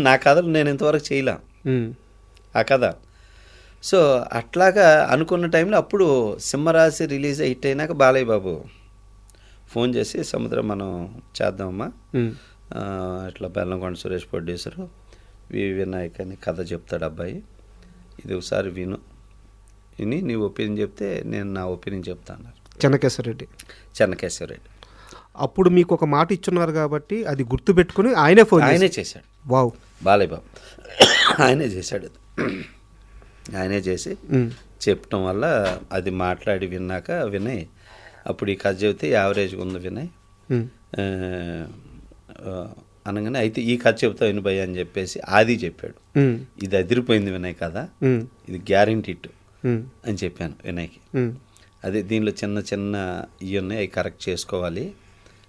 నా కథలు నేను ఇంతవరకు చేయలే ఆ కథ. సో అట్లాగా అనుకున్న టైంలో అప్పుడు సింహరాశి రిలీజ్ హిట్ అయినాక బాలయ్య బాబు ఫోన్ చేసి, సముద్రం మనం చేద్దామమ్మా, ఇట్లా బెల్లంకొండ సురేష్ ప్రొడ్యూసరు, వినాయక్ అని కథ చెప్తాడు అబ్బాయి, ఇది ఒకసారి విని నీ ఒపీనియన్ చెప్తే నేను నా ఒపీనియన్ చెప్తా అన్నారు. చెన్నకేశ్వరరెడ్డి. అప్పుడు మీకు ఒక మాట ఇచ్చున్నారు కాబట్టి అది గుర్తుపెట్టుకుని ఆయనే ఫోన్ ఆయనే చేశాడు. వావ్. బాలయ్య బాబు ఆయనే చేశాడు. ఆయనే చేసి చెప్పటం వల్ల అది మాట్లాడి విన్నాక వినయ్ అప్పుడు ఈ కథ చెబితే యావరేజ్గా ఉంది వినయ్ అనగానే అయితే ఈ కథ చెబుతా వినబోయ్ అని చెప్పేసి ఆది చెప్పాడు. ఇది అదిరిపోయింది వినయ్ కదా, ఇది గ్యారంటీ అని చెప్పాను వినయ్కి. అదే దీనిలో చిన్న చిన్న ఇవి ఉన్నాయి, అవి కరెక్ట్ చేసుకోవాలి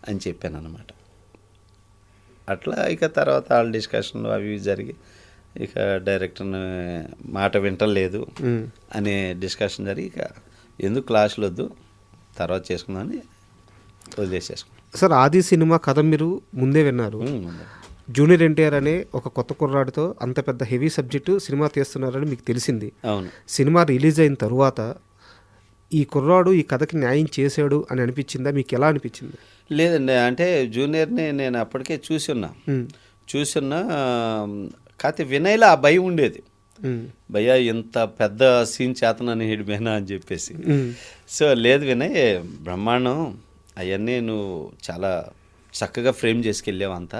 అని చెప్పాను అనమాట. అట్లా ఇక తర్వాత వాళ్ళ డిస్కషన్లు అవి ఇవి జరిగి ఇక డైరెక్టర్ని మాట వింటలేదు అనే డిస్కషన్ జరిగి ఇక ఎందుకు క్లాసులు వద్దు తర్వాత చేసుకుందామని వదిలేసేసుకున్నాం. సార్ ఆది సినిమా కథ మీరు ముందే విన్నారు. జూనియర్ ఎన్టీఆర్ అనే ఒక కొత్త కుర్రాడితో అంత పెద్ద హెవీ సబ్జెక్టు సినిమా తీస్తున్నారని మీకు తెలిసింది. అవును. సినిమా రిలీజ్ అయిన తరువాత ఈ కుర్రాడు ఈ కథకి న్యాయం చేశాడు అని అనిపించిందా? మీకు ఎలా అనిపించింది? లేదండి, అంటే జూనియర్ని నేను అప్పటికే చూసున్నా కాకపోతే వినయ్లో ఆ భయం ఉండేది. భయ్యా ఇంత పెద్ద సీన్ చేతనని హిడిపోయినా అని చెప్పేసి. సో లేదు వినయ్, బ్రహ్మాండం, అవన్నీ నువ్వు చాలా చక్కగా ఫ్రేమ్ చేసుకెళ్ళావు, అంతా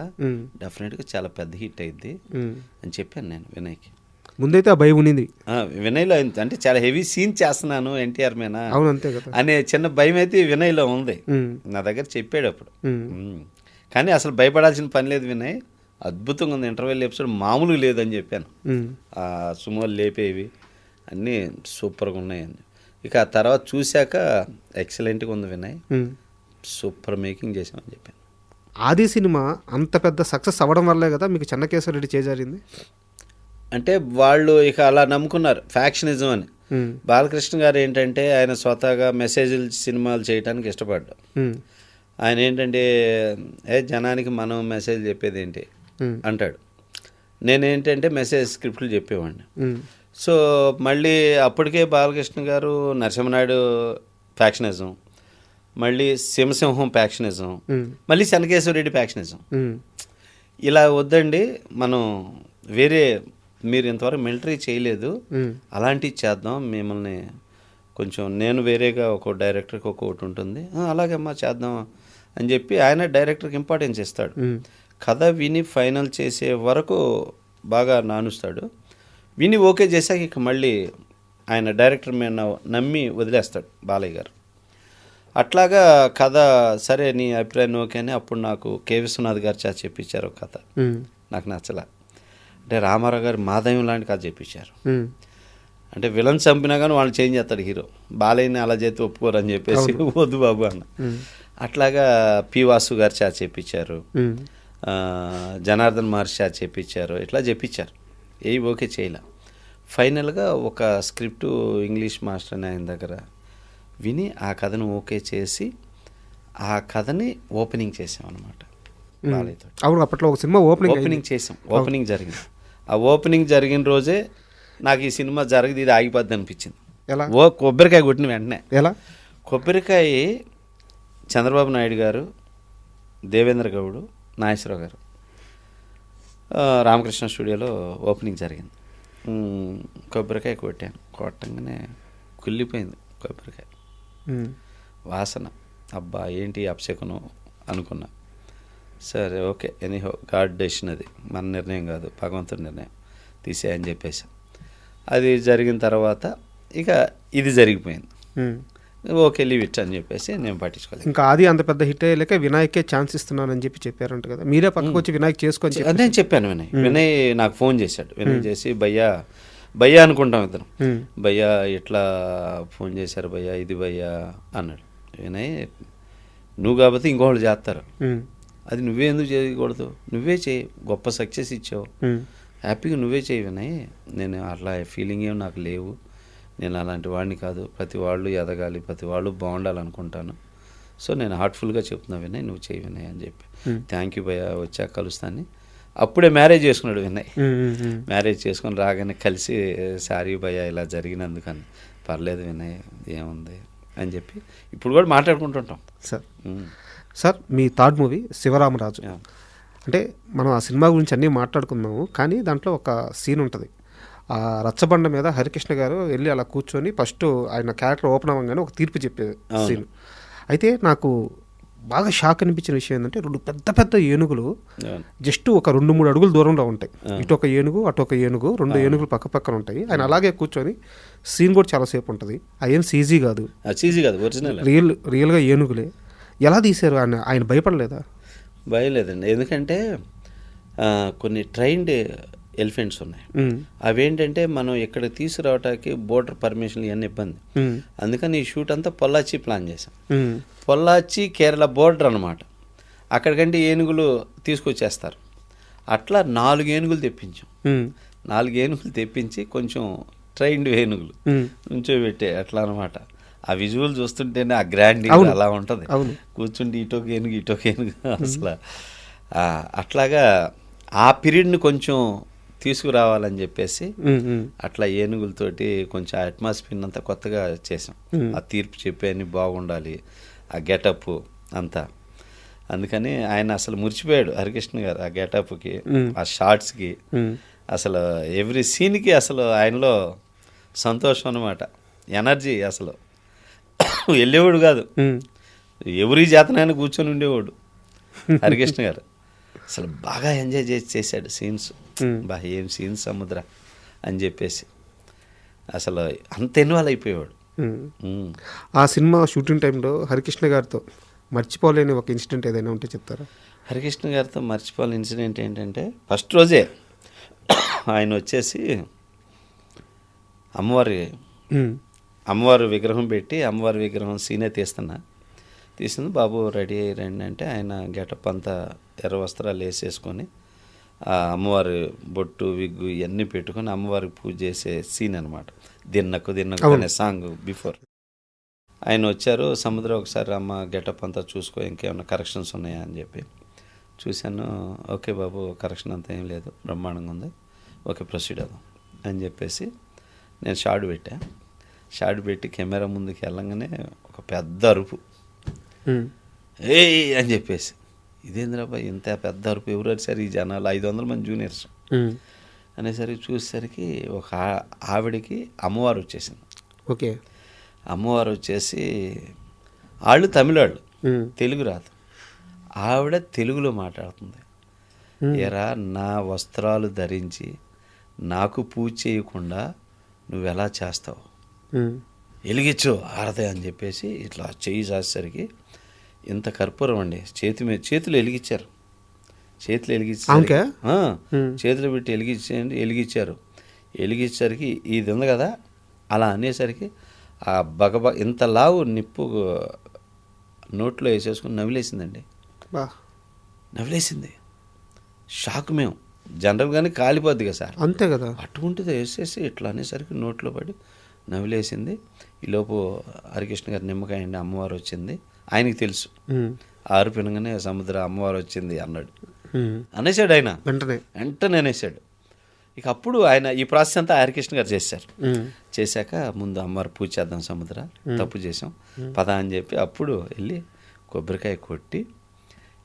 డెఫినెట్గా చాలా పెద్ద హిట్ అయింది అని చెప్పాను నేను వినయ్కి. ముందైతే ఆ భయం ఉండింది వినయ్లో, అంటే చాలా హెవీ సీన్ చేస్తున్నాను ఎన్టీఆర్ మీద అనే చిన్న భయం అయితే వినయ్లో ఉంది. నా దగ్గర చెప్పాడు అప్పుడు. కానీ అసలు భయపడాల్సిన పని లేదు వినయ్, అద్భుతంగా ఉంది ఇంటర్వెల్ ఎపిసోడ్, మామూలుగా లేదని చెప్పాను. ఆ సుమోలు లేపేవి అన్నీ సూపర్గా ఉన్నాయని. ఇక ఆ తర్వాత చూశాక ఎక్సలెంట్గా ఉంది వినయ్, సూపర్ మేకింగ్ చేసామని చెప్పాను. ఆది సినిమా అంత పెద్ద సక్సెస్ అవ్వడం వల్లే కదా మీకు చెన్నకేశ్వరరెడ్డి చేజారింది. అంటే వాళ్ళు ఇక అలా నమ్ముకున్నారు ఫ్యాక్షనిజం అని. బాలకృష్ణ గారు ఏంటంటే ఆయన స్వతహాగా మెసేజ్లు సినిమాలు చేయడానికి ఇష్టపడ్డాడు. ఆయన ఏంటంటే జనానికి మనం మెసేజ్ చెప్పేది ఏంటి అంటాడు, నేనేంటంటే మెసేజ్ స్క్రిప్ట్లు చెప్పేవాడిని. సో మళ్ళీ అప్పటికే బాలకృష్ణ గారు నరసింహనాయుడు ఫ్యాక్షనిజం, మళ్ళీ సింహసింహం ఫ్యాక్షనిజం, మళ్ళీ చెన్నకేశ్వరరెడ్డి ఫ్యాక్షనిజం. ఇలా వద్దండి, మనం వేరే, మీరు ఇంతవరకు మిలిటరీ చేయలేదు, అలాంటివి చేద్దాం, మిమ్మల్ని కొంచెం నేను వేరేగా ఒక డైరెక్టర్కి ఒకటి ఉంటుంది, అలాగే అమ్మా చేద్దాం అని చెప్పి ఆయన డైరెక్టర్కి ఇంపార్టెన్స్ ఇస్తాడు. కథ విని ఫైనల్ చేసే వరకు బాగా నానుస్తాడు. విని ఓకే చేశాక ఇక మళ్ళీ ఆయన డైరెక్టర్ మీద నమ్మి వదిలేస్తాడు బాలయ్య గారు. అట్లాగా కథ సరే నీ అభిప్రాయం ఓకే అని అప్పుడు నాకు కె విశ్వనాథ్ గారు చేత చెప్పించారు ఒక కథ. నాకు నచ్చలా. అంటే రామారావు గారు మాధవ్యం లాంటి కథ చెప్పించారు. అంటే విలన్ చంపినా కానీ వాళ్ళు చేంజ్ చేస్తాడు హీరో, బాలయ్యని అలా చేతి ఒప్పుకోరు అని చెప్పేసి వద్దు బాబు అన్న. అట్లాగా పి వాసు గారు చేత చెప్పించారు, జనార్దన్ మహర్షి చేత చెప్పించారు, ఇట్లా చెప్పించారు. ఏ ఓకే చేయలే. ఫైనల్గా ఒక స్క్రిప్టు ఇంగ్లీష్ మాస్టర్ అని ఆయన దగ్గర విని ఆ కథను ఓకే చేసి ఆ కథని ఓపెనింగ్ చేసామన్నమాట బాలయ్యతో. అవును, అప్పట్లో ఒక సినిమా ఓపెనింగ్ చేసాం. ఓపెనింగ్ జరిగింది. ఆ ఓపెనింగ్ జరిగిన రోజే నాకు ఈ సినిమా జరిగింది, ఇది ఆగిపోద్ది అనిపించింది. ఎలా? కొబ్బరికాయ కొట్టిన వెంటనే. ఎలా? కొబ్బరికాయ చంద్రబాబు నాయుడు గారు, దేవేంద్ర గౌడు, నాగేశ్వరరావు గారు రామకృష్ణ స్టూడియోలో ఓపెనింగ్ జరిగింది. కొబ్బరికాయ కొట్టాను. కొట్టంగానే కుళ్ళిపోయింది కొబ్బరికాయ వాసన. అబ్బా ఏంటి అప్సెకను అనుకున్నా. సరే ఓకే, ఎనీహో గాడ్ డెసిషన్, అది మన నిర్ణయం కాదు, భగవంతుడి నిర్ణయం, తీసేయని చెప్పేసి అది జరిగిన తర్వాత ఇక ఇది జరిగిపోయింది. ఓకే లీవ్ ఇట్ అని చెప్పేసి నేను పట్టించుకోలేదు. ఇంకా అది అంత పెద్ద హిట్ అయ్యేలేక వినాయకే ఛాన్స్ ఇస్తున్నానని చెప్పి చెప్పారంట కదా, మీరే పక్కకు వచ్చి వినాయక్ చేసుకొని నేను చెప్పాను. వినయ్ నాకు ఫోన్ చేశాడు. వినయ్ చేసి భయ్యా అనుకుంటాం ఇద్దరం, భయ్యా ఇట్లా ఫోన్ చేశారు భయ్యా, ఇది భయ్యా అన్నాడు. వినయ్ నువ్వు కాబట్టి ఇంకోళ్ళు చేస్తారు, అది నువ్వే ఎందుకు చేయకూడదు, నువ్వే చేయి, గొప్ప సక్సెస్ ఇచ్చావు, హ్యాపీగా నువ్వే చేయి వినయ్, నేను అట్లా ఫీలింగ్ ఏమి నాకు లేవు, నేను అలాంటి వాడిని కాదు, ప్రతి వాళ్ళు ఎదగాలి, ప్రతి వాళ్ళు బాగుండాలనుకుంటాను, సో నేను హార్ట్ఫుల్గా చెప్తున్నా వినయ్, నువ్వు చేయి వినయ్ అని చెప్పి. థ్యాంక్ యూ భయ్యా, వచ్చాక కలుస్తాను. అప్పుడే మ్యారేజ్ చేసుకున్నాడు వినయ్. మ్యారేజ్ చేసుకొని రాగానే కలిసి సారీ భయ్యా ఇలా జరిగినందుకని. పర్లేదు వినయ్ ఏముంది అని చెప్పి ఇప్పుడు కూడా మాట్లాడుకుంటుంటాం. సార్ మీ థర్డ్ మూవీ శివరామరాజు, అంటే మనం ఆ సినిమా గురించి అన్నీ మాట్లాడుకున్నాము, కానీ దాంట్లో ఒక సీన్ ఉంటుంది, ఆ రచ్చబండ మీద హరికృష్ణ గారు వెళ్ళి అలా కూర్చొని ఫస్ట్ ఆయన క్యారెక్టర్ ఓపెన్ అవ్వగానే ఒక తీర్పు చెప్పే సీన్. అయితే నాకు బాగా షాక్ అనిపించిన విషయం ఏంటంటే 2 పెద్ద పెద్ద ఏనుగులు అవును. జస్ట్ ఒక 2-3 అడుగుల దూరంలో ఉంటాయి. ఇటు ఒక ఏనుగు అటు ఒక ఏనుగు, 2 ఏనుగులు పక్క పక్కన ఉంటాయి. ఆయన అలాగే కూర్చొని సీన్ కూడా చాలాసేపు ఉంటుంది. అయ్యేం సీజీ కాదు, చీజీ కాదు, ఒరిజినల్. రియల్గా ఏనుగులే. ఎలా తీశారు ఆయన భయపడలేదా? భయలేదండి, ఎందుకంటే కొన్ని ట్రైన్డ్ ఎలిఫెంట్స్ ఉన్నాయి. అవేంటంటే మనం ఇక్కడ తీసుకురావటానికి బోర్డర్ పర్మిషన్లు ఇవన్నీ ఇబ్బంది. అందుకని ఈ షూట్ అంతా పొల్లాచి ప్లాన్ చేసాం. పొల్లాచి కేరళ బోర్డర్ అనమాట. అక్కడికంటే ఏనుగులు తీసుకొచ్చేస్తారు. అట్లా 4 ఏనుగులు తెప్పించాం. 4 ఏనుగులు తెప్పించి కొంచెం ట్రైన్డ్ ఏనుగులు నుంచోబెట్టే అట్లా అనమాట. ఆ విజువల్ చూస్తుంటేనే ఆ గ్రాండ్ అలా ఉంటుంది. కూర్చుంటే ఇటోక ఏనుగు అసలు అట్లాగా ఆ పీరియడ్ని కొంచెం తీసుకురావాలని చెప్పేసి అట్లా ఏనుగులతోటి కొంచెం ఆ అట్మాస్ఫియర్ అంతా కొత్తగా చేసాం. ఆ తీర్పు చెప్పేని బాగుండాలి, ఆ గెటప్ అంతా. అందుకని ఆయన అసలు మురిచిపోయాడు హరికృష్ణ గారు ఆ గెటప్కి, ఆ షార్ట్స్కి, అసలు ఎవ్రీ సీన్కి అసలు ఆయనలో సంతోషం అనమాట, ఎనర్జీ. అసలు వెళ్ళేవాడు కాదు, ఎవరి జాతనైనా కూర్చొని ఉండేవాడు హరికృష్ణ గారు. అసలు బాగా ఎంజాయ్ చేశాడు సీన్స్. బాగా ఏం సీన్స్ సముద్ర అని చెప్పేసి అసలు అంత ఇన్వాల్వ్ అయిపోయేవాడు. ఆ సినిమా షూటింగ్ టైంలో హరికృష్ణ గారితో మర్చిపోలేని ఒక ఇన్సిడెంట్ ఏదైనా ఉంటే చెప్తారా? హరికృష్ణ గారితో మర్చిపోలేని ఇన్సిడెంట్ ఏంటంటే, ఫస్ట్ రోజే ఆయన వచ్చేసి అమ్మవారి విగ్రహం పెట్టి, అమ్మవారి విగ్రహం సీనే తీస్తుంది. బాబు రెడీ అయ్యి రండి అంటే ఆయన గెటప్ అంతా ఎర్ర వస్త్రాలు వేసేసుకొని ఆ అమ్మవారి బొట్టు విగ్గు ఇవన్నీ పెట్టుకొని అమ్మవారికి పూజ చేసే సీన్ అనమాట. దిన్నకు అనే సాంగ్ బిఫోర్ ఆయన వచ్చారు. సముద్రం ఒకసారి అమ్మ గెటప్ అంతా చూసుకో, ఇంకేమైనా కరెక్షన్స్ ఉన్నాయా అని చెప్పి చూశాను. ఓకే బాబు, కరెక్షన్ అంతా ఏం లేదు, బ్రహ్మాండంగా ఉంది, ఓకే ప్రొసీడ్ అవుదాం అని చెప్పేసి నేను షార్ట్ పెట్టి కెమెరా ముందుకు వెళ్ళంగానే ఒక పెద్ద అరుపు, ఏయ్ అని చెప్పేసి. ఇదేంద్రాబా ఇంత పెద్ద అరుపు, ఎవరు అరిసారు ఈ జనాలు, 500 మంది జూనియర్స్ అనేసరికి చూసేసరికి ఒక ఆవిడకి అమ్మవారు వచ్చేసింది. ఓకే, అమ్మవారు వచ్చేసి వాళ్ళు తమిళాళ్ళు, తెలుగు రాదు. ఆవిడ తెలుగులో మాట్లాడుతుంది. ఎరా, నా వస్త్రాలు ధరించి నాకు పూజ చేయకుండా నువ్వెలా చేస్తావు, వెలిగించు ఆరదే అని చెప్పేసి ఇట్లా చెయ్యి చేసేసరికి ఇంత కర్పూరం అండి చేతులు వెలిగించారు. చేతులు పెట్టి వెలిగించేసరికి ఇది ఉంది కదా, అలా అనేసరికి ఆ ఇంత లావు నిప్పు నోట్లో వేసేసుకుని నవ్విలేసింది. షాక్. మేము జనరల్గానే కాలిపోద్ది కదా సార్, అంతే కదా, అటువంటిది వేసేసి ఇట్లా అనేసరికి నోట్లో పడి నవ్విలేసింది. ఈలోపు హరికృష్ణ గారి నిమ్మకాయ అండి అమ్మవారు వచ్చింది. ఆయనకి తెలుసు, ఆరుపినగానే సముద్ర అమ్మవారు వచ్చింది అన్నాడు. అనేసాడు ఆయన వెంటనే అనేసాడు. ఇక అప్పుడు ఆయన ఈ ప్రాసెస్ అంతా హరికృష్ణ గారు చేశాక ముందు అమ్మవారు పూజ చేద్దాం సముద్ర, తప్పు చేసాం పద అని చెప్పి అప్పుడు వెళ్ళి కొబ్బరికాయ కొట్టి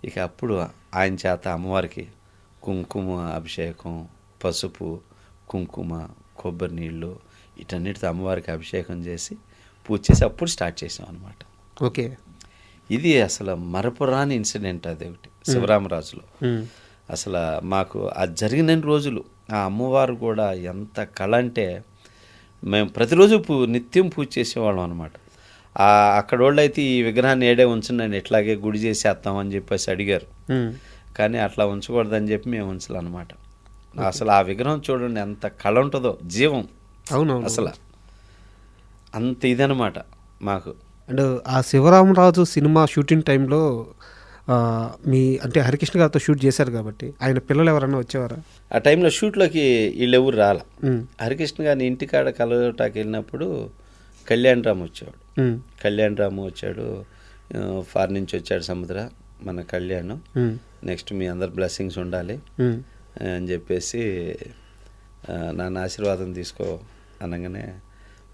ఇక అప్పుడు ఆయన చేత అమ్మవారికి కుంకుమ అభిషేకం, పసుపు, కుంకుమ, కొబ్బరి నీళ్ళు వీటన్నిటితో అమ్మవారికి అభిషేకం చేసి పూజ చేసి అప్పుడు స్టార్ట్ చేసాం అనమాట. ఓకే, ఇది అసలు మరపురాని ఇన్సిడెంట్. అదేమిటి శివరామరాజులో అసలు మాకు అది జరిగిన రోజులు ఆ అమ్మవారు కూడా ఎంత కళ అంటే మేము ప్రతిరోజు నిత్యం పూజ చేసేవాళ్ళం అనమాట. అక్కడ వాళ్ళు అయితే ఈ విగ్రహాన్ని ఏడే ఉంచండి ఇట్లాగే గుడి చేసేస్తామని చెప్పేసి అడిగారు. కానీ అట్లా ఉంచకూడదని చెప్పి మేము ఉంచాలన్నమాట. అసలు ఆ విగ్రహం చూడండి ఎంత కళ ఉంటుందో, జీవం. అవునవును, అసలు అంత ఇదనమాట మాకు. అండ్ ఆ శివరామరాజు సినిమా షూటింగ్ టైంలో అంటే హరికృష్ణ గారితో షూట్ చేశారు కాబట్టి ఆయన పిల్లలు ఎవరన్నా వచ్చేవారా? ఆ టైంలో షూట్లోకి వీళ్ళెవరు రాల. హరికృష్ణ గారిని ఇంటికాడ కలవటానికి వెళ్ళినప్పుడు కళ్యాణ్ రాము వచ్చాడు, ఫార్ నుంచి వచ్చాడు సముద్ర మన కళ్యాణ్, నెక్స్ట్ మీ అందరు బ్లెస్సింగ్స్ ఉండాలి అని చెప్పేసి నాన్న ఆశీర్వాదం తీసుకో అనగానే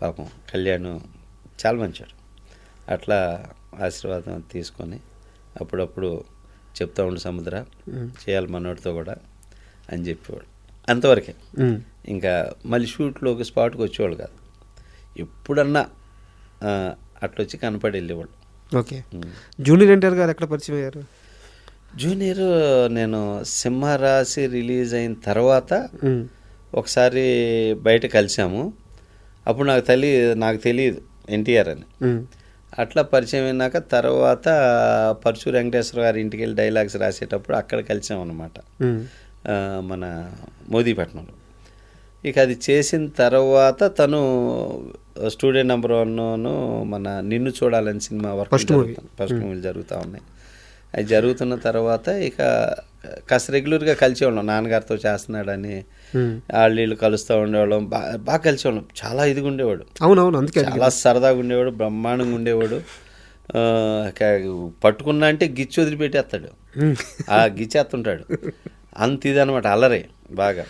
పాపం కళ్యాణ్ చాలా మంచాడు. అట్లా ఆశీర్వాదం తీసుకొని అప్పుడప్పుడు చెప్తా ఉండు సముద్ర చేయాలి మనోడితో కూడా అని చెప్పేవాడు. అంతవరకే. ఇంకా మళ్ళీ షూట్లోకి స్పాట్కి వచ్చేవాళ్ళు కాదు. ఎప్పుడన్నా అట్లొచ్చి కనపడి వెళ్ళేవాళ్ళు. ఓకే. జూనియర్ ఎన్టీఆర్ గారు ఎక్కడ పరిచయం అయ్యారు? జూనియర్ నేను సింహరాశి రిలీజ్ అయిన తర్వాత ఒకసారి బయట కలిసాము. అప్పుడు నాకు తెలియదు ఎన్టీఆర్ అని. అట్లా పరిచయం అయినాక తర్వాత పరశురు వెంకటేశ్వర గారి ఇంటికి వెళ్ళి డైలాగ్స్ రాసేటప్పుడు అక్కడ కలిసాం అన్నమాట, మన మోదీపట్నంలో. ఇక అది చేసిన తర్వాత తను స్టూడెంట్ నెంబర్ 1 మన నిన్ను చూడాలని సినిమా ఫస్ట్ మూవీలు జరుగుతూ ఉన్నాయి. అది జరుగుతున్న తర్వాత ఇక కాస్త రెగ్యులర్గా కలిసేవాళ్ళం. నాన్నగారితో చేస్తున్నాడని వాళ్ళు కలుస్తూ ఉండేవాళ్ళం, బాగా కలిసేవాళ్ళం. చాలా ఇదిగా ఉండేవాడు, అవునవును, అందుకే చాలా సరదాగా ఉండేవాడు, బ్రహ్మాండంగా ఉండేవాడు. పట్టుకున్నా అంటే గిచ్చి వదిలిపెట్టేస్తాడు, ఆ గిచ్చేస్తుంటాడు. అంత ఇదనమాట, అల్లరే బాగా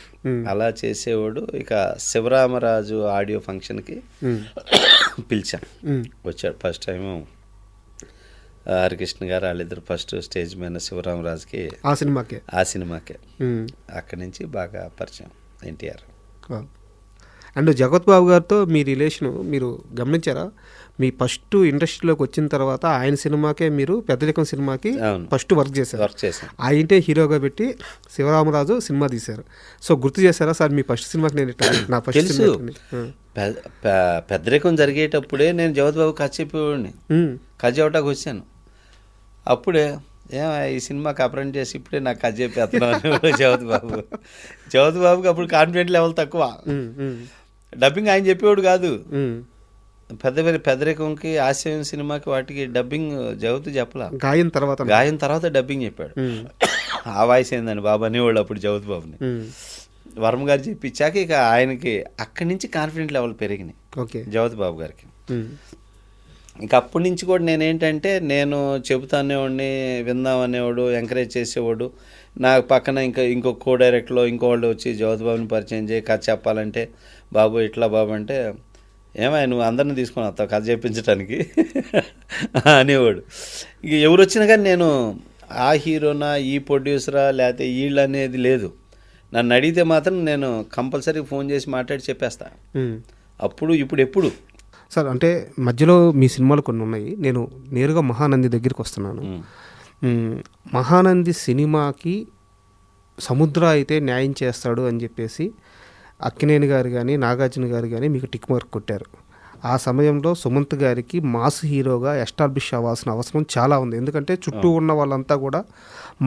అలా చేసేవాడు. ఇక శివరామరాజు ఆడియో ఫంక్షన్కి పిలిచాను, వచ్చాడు ఫస్ట్ టైము. హరికృష్ణ గారు వాళ్ళిద్దరు ఫస్ట్ స్టేజ్ మీద శివరామరాజుకి ఆ సినిమాకే అక్కడి నుంచి బాగా పరిచయం ఎన్టీఆర్. అండ్ జగత్ బాబు గారితో మీ రిలేషను మీరు గమనించారా? మీ ఫస్ట్ ఇండస్ట్రీలోకి వచ్చిన తర్వాత ఆయన సినిమాకే మీరు పెద్దరికం సినిమాకి ఫస్ట్ వర్క్ చేశారు. ఆ ఇంటే హీరోగా పెట్టి శివరామరాజు సినిమా తీశారు. సో గుర్తు చేశారా సార్ మీ ఫస్ట్ సినిమాకి నేను నా ఫస్ట్ పెద్దరికం జరిగేటప్పుడే నేను జగత్ బాబు కథ చెప్పేవాడిని. కథ చెప్పడానికి వచ్చాను. అప్పుడే ఈ సినిమాకి అప్రెంట్ చేసి ఇప్పుడే నాకు కథ చెప్పేస్తున్నాను జగత్ బాబుకి అప్పుడు కాన్ఫిడెంట్ లెవెల్ తక్కువ. డబ్బింగ్ ఆయన చెప్పేవాడు కాదు. పెద్దరికంకి ఆశయం సినిమాకి వాటికి డబ్బింగ్ జగత్ చెప్పలా, గాయం తర్వాత డబ్బింగ్ చెప్పాడు. ఆ వాయిస్ ఏందని బాబు అనేవాళ్ళు అప్పుడు జగత్ బాబుని. వర్మ గారు చెప్పించాక ఇక ఆయనకి అక్కడి నుంచి కాన్ఫిడెంట్ లెవెల్ పెరిగినాయి జగత్ బాబు గారికి. ఇక అప్పటి నుంచి కూడా నేనేంటంటే నేను చెబుతానేవాడిని, విందామనేవాడు, ఎంకరేజ్ చేసేవాడు. నాకు పక్కన ఇంకో కో డైరెక్ట్లో ఇంకో వాళ్ళు వచ్చి జగత్ బాబుని పరిచయం చేయి, కథ చెప్పాలంటే బాబు ఇట్లా బాబు అంటే ఏమయ్య నువ్వు అందరిని తీసుకొని వస్తావు కథ చెప్పించడానికి అనేవాడు. ఇక ఎవరు వచ్చినా కానీ నేను ఆ హీరోనా, ఈ ప్రొడ్యూసరా, లేకపోతే వీళ్ళు అనేది లేదు. నన్ను అడిగితే మాత్రం నేను కంపల్సరీ ఫోన్ చేసి మాట్లాడి చెప్పేస్తా. అప్పుడు ఇప్పుడు ఎప్పుడు సార్ అంటే మధ్యలో మీ సినిమాలు కొన్ని ఉన్నాయి. నేను నేరుగా మహానంది దగ్గరికి వస్తున్నాను. మహానంది సినిమాకి సముద్ర అయితే న్యాయం చేస్తాడు అని చెప్పేసి అక్కినేని గారు కానీ నాగార్జున గారు కానీ మీకు టిక్ మార్క్ కొట్టారు. ఆ సమయంలో సుమంత్ గారికి మాస్ హీరోగా ఎస్టాబ్లిష్ అవ్వాల్సిన అవసరం చాలా ఉంది. ఎందుకంటే చుట్టూ ఉన్న వాళ్ళంతా కూడా